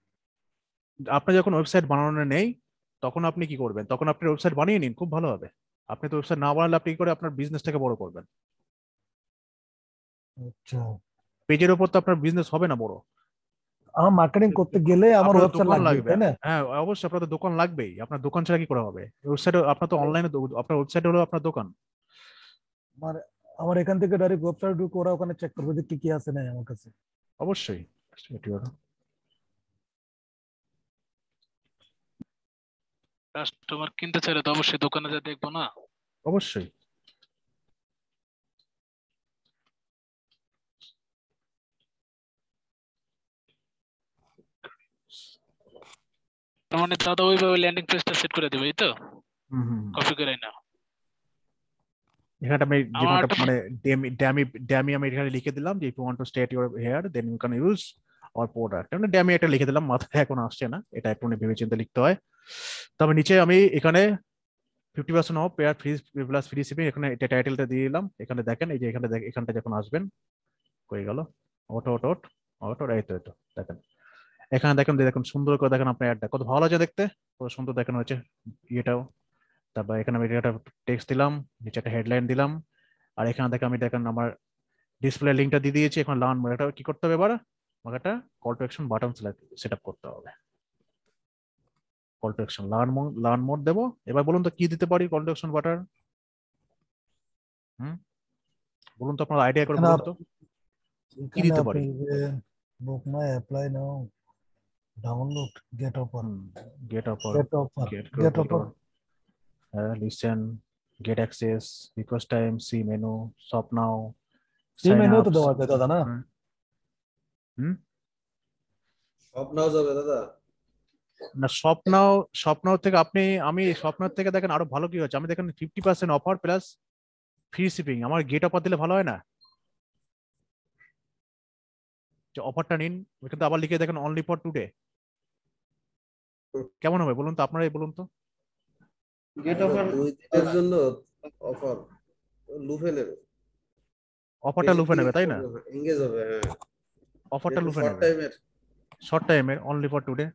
আপনি যখন ওয়েবসাইট বানানো নেই, তখন আপনি কি করবেন, তখন আপনি ওয়েবসাইট বানিয়ে নিন, খুব ভালো হবে। আপনি তো ওয়েবসাইট না বানালে আপনি কি করে আপনার বিজনেসটাকে বড় করবেন, আচ্ছা পেজের উপর তো আপনার বিজনেস হবে না বড়। আমার মার্কেটিং করতে গেলে আমার আপনার ওয়েবসাইট দোকান লাগবে, লাগবে। তাই না? হ্যাঁ অবশ্যই আপনার তো দোকান লাগবেই, আপনার দোকান ছাড়া কি করে হবে? ওয়েবসাইটে আপনার তো অনলাইনে, আপনার ওয়েবসাইট হলো আপনার দোকান। আমার আমার এখান থেকে ডাইরেক্ট ওয়েবসাইট ঢুকে ওরা ওখানে চেক করবে যে কি কি আছে না আমার কাছে। অবশ্যই কাস্টমার কিনতে চাইলে তো অবশ্যই দোকানে যা দেখবো না। অবশ্যই। তার মানে দাদা ওইভাবে ল্যান্ডিং পেজটা সেট করে দেবে, এই তো হুম হুম। কপি করে না। এখানে আমি যে আমার কোনটা একটা- মানে ড্যামি আমি এখানে লিখে দিলাম যে if you want to state your hair then you can use our product. মানে ড্যামি এটা লিখে দিলাম, মাথায় এখন আসছে না, এটা একটু ভেবেচিন্তে লিখতে হয়। তবে নিচে আমি এখানে 50% of pair free plus free shipping, এখানে এটা টাইটেলটা দিয়ে দিলাম। এখানে দেখেন এই যে এখানটা যখন আসবেন কই গেল অটো অটো অটো, এই তো দেখেন এখানে দেখেন, দেখুন সুন্দর করে দেখেন আপনার অ্যাডটা কত ভালো লাগছে দেখতে, কত সুন্দর দেখানো হয়েছে ইয়েটাও। তারপর এখানে আমি একটা টেক্সট দিলাম, নিচে একটা হেডলাইন দিলাম, আর এখানে দেখেন আমার ডিসপ্লে লিঙ্কটা দিয়ে দিয়েছি। এখন লার্ন মোড, এটা কি করতে হবে এবার? আমাকে একটা call to action button set up করতে হবে। Call to action learn mode দেবো। এবার বলুন তো কি দিতে পারি কল টু অ্যাকশন বাটন? বলুন তো আপনার আইডিয়া করে এখানে বলুন তো কি এখানে দিতে আপনি পারি? Book my apply now, download, get offer, get offer, get offer, get get offer. Listen, get access, request time, see menu, shop now, সেই সাইন মেনু আপ। তো দেওয়া যায় দাদা না? সব নাও যাবে দাদা। না স্বপ্নাও থেকে আমি স্বপ্নার থেকে দেখেন আরো ভালো কি হচ্ছে, আমি দেখেন 50% অফার প্লাস ফ্রি শিপিং। আমার গেট অফার দিলে ভালো হয় না? যে অফারটা নিন, কিন্তু আবার লিখে দেখেন অনলি ফর টুডে, কেমন হবে বলুন তো? আপনারাই বলুন তো। গেট অফার 2 দিনের জন্য অফার লুফে নেবে, অফারটা লুফে নেবে তাই না? এঙ্গেজ হবে। হ্যাঁ, অফারটা লুফে শর্ট নেবে, টাইমের। শর্ট টাইমের, অনলি ফর টুডে।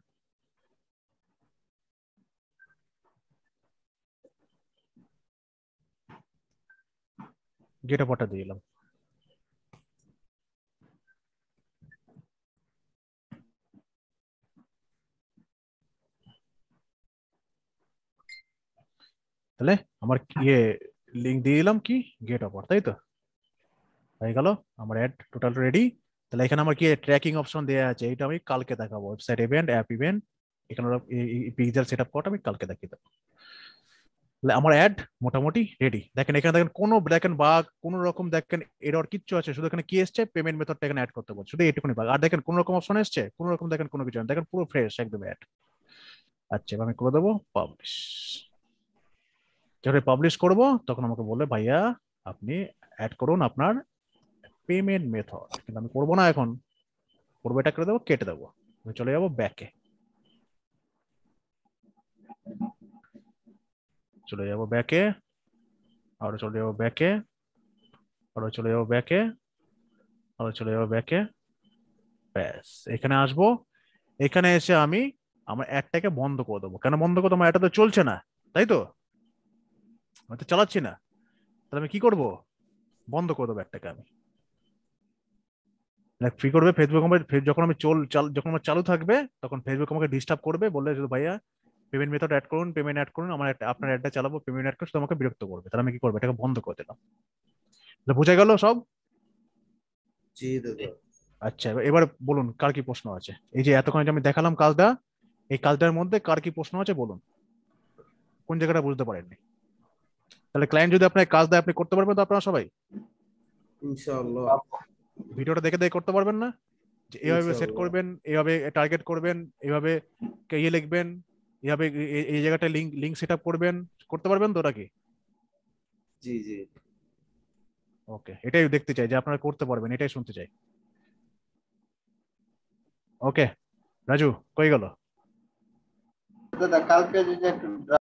গেট অফারটা দিয়ে দিলাম। তাহলে আমার ইয়ে লিঙ্ক দিয়ে দিলাম কি গেট অফার, তাই তো হয়ে গেল আমার অ্যাড টোটাল রেডি। তাহলে এখানে আমার কি ট্র্যাকিং অপশন দেওয়া আছে, এটা আমি কালকে দেখাবো। ওয়েবসাইট ইভেন্ট, অ্যাপ ইভেন্ট, এখানে পিক্সেল সেটআপ করাটা আমি কালকে দেখিয়ে দেবো। তাহলে আমার অ্যাড মোটামুটি রেডি। দেখেন এখানে দেখেন কোনো দেখেন বাগ কোনো রকম দেখেন এরর কিচ্ছু আছে, শুধু এখানে কি এসছে পেমেন্ট মেথডটা এখানে অ্যাড করতে বলছে, শুধু এইটুকুনি বাগ। আর দেখেন কোন রকম অপশন এসছে, কোন রকম দেখেন কোনো কিছু না, দেখেন পুরো ফ্রেশ একদম অ্যাড। আচ্ছা এবার আমি করে দেবো পাবলিশ। যখন পাবলিশ করব তখন আমাকে বলবে ভাইয়া আপনি অ্যাড করুন আপনার পেমেন্ট মেথড, কিন্তু আমি করবো না এখন, করবো এটা করে দেবো, কেটে দেবো। আমি চলে যাবো ব্যাকে, চলে যাবো ব্যাকে, আরো চলে যাবো ব্যাকে, আরো চলে যাবো ব্যাকে, আরো চলে যাবো ব্যাকে। ব্যাস এখানে আসবো, এখানে এসে আমি আমার অ্যাডটাকে বন্ধ করে দেবো। কেন বন্ধ করবো? আমার অ্যাডটা তো চলছে না, তাই তো আমি তো চালাচ্ছি না। তাহলে আমি কি করব? বন্ধ করে দেবো অ্যাডটাকে আমি। ফ্রি করবে ফেসবুক, যখন আমি যখন আমার চালু থাকবে তখন ফেসবুক আমাকে ডিস্টার্ব করবে, বললে শুধু ভাইয়া পেমেন্ট মেথড অ্যাড করুন, পেমেন্ট অ্যাড করুন, আমার আপনার অ্যাডটা চালাবো, পেমেন্ট অ্যাড করে শুধু আমাকে বিরক্ত করবে। তাহলে আমি কি করবো? এটাকে বন্ধ করে দিলাম। বুঝে গেল সব? জি দাদা। আচ্ছা এবার বলুন কার কি প্রশ্ন আছে? এই যে এতক্ষণ যে আমি দেখালাম কাজটা, এই কাজটার মধ্যে কার কি প্রশ্ন আছে বলুন, কোন জায়গাটা বুঝতে পারেননি? তাহলে ক্লায়েন্ট যদি আপনার কাজ দেয় আপনি করতে পারবেন তো আপনারা সবাই? ইনশাআল্লাহ। ভিডিওটা দেখে দেখে করতে পারবেন না? যে এইভাবে সেট ইনশাআল্লাহ। করবেন, এইভাবে টার্গেট করবেন, এইভাবে ইয়ে লিখবেন, এইভাবে এই জায়গাটা লিঙ্ক সেট আপ করবেন, করতে পারবেন তো নাকি? জি জি। ওকে, এটাই দেখতে চাই যে আপনারা করতে পারবেন, এটাই শুনতে চাই। ওকে রাজু কই গেল? দাদা কালকে যদি একটু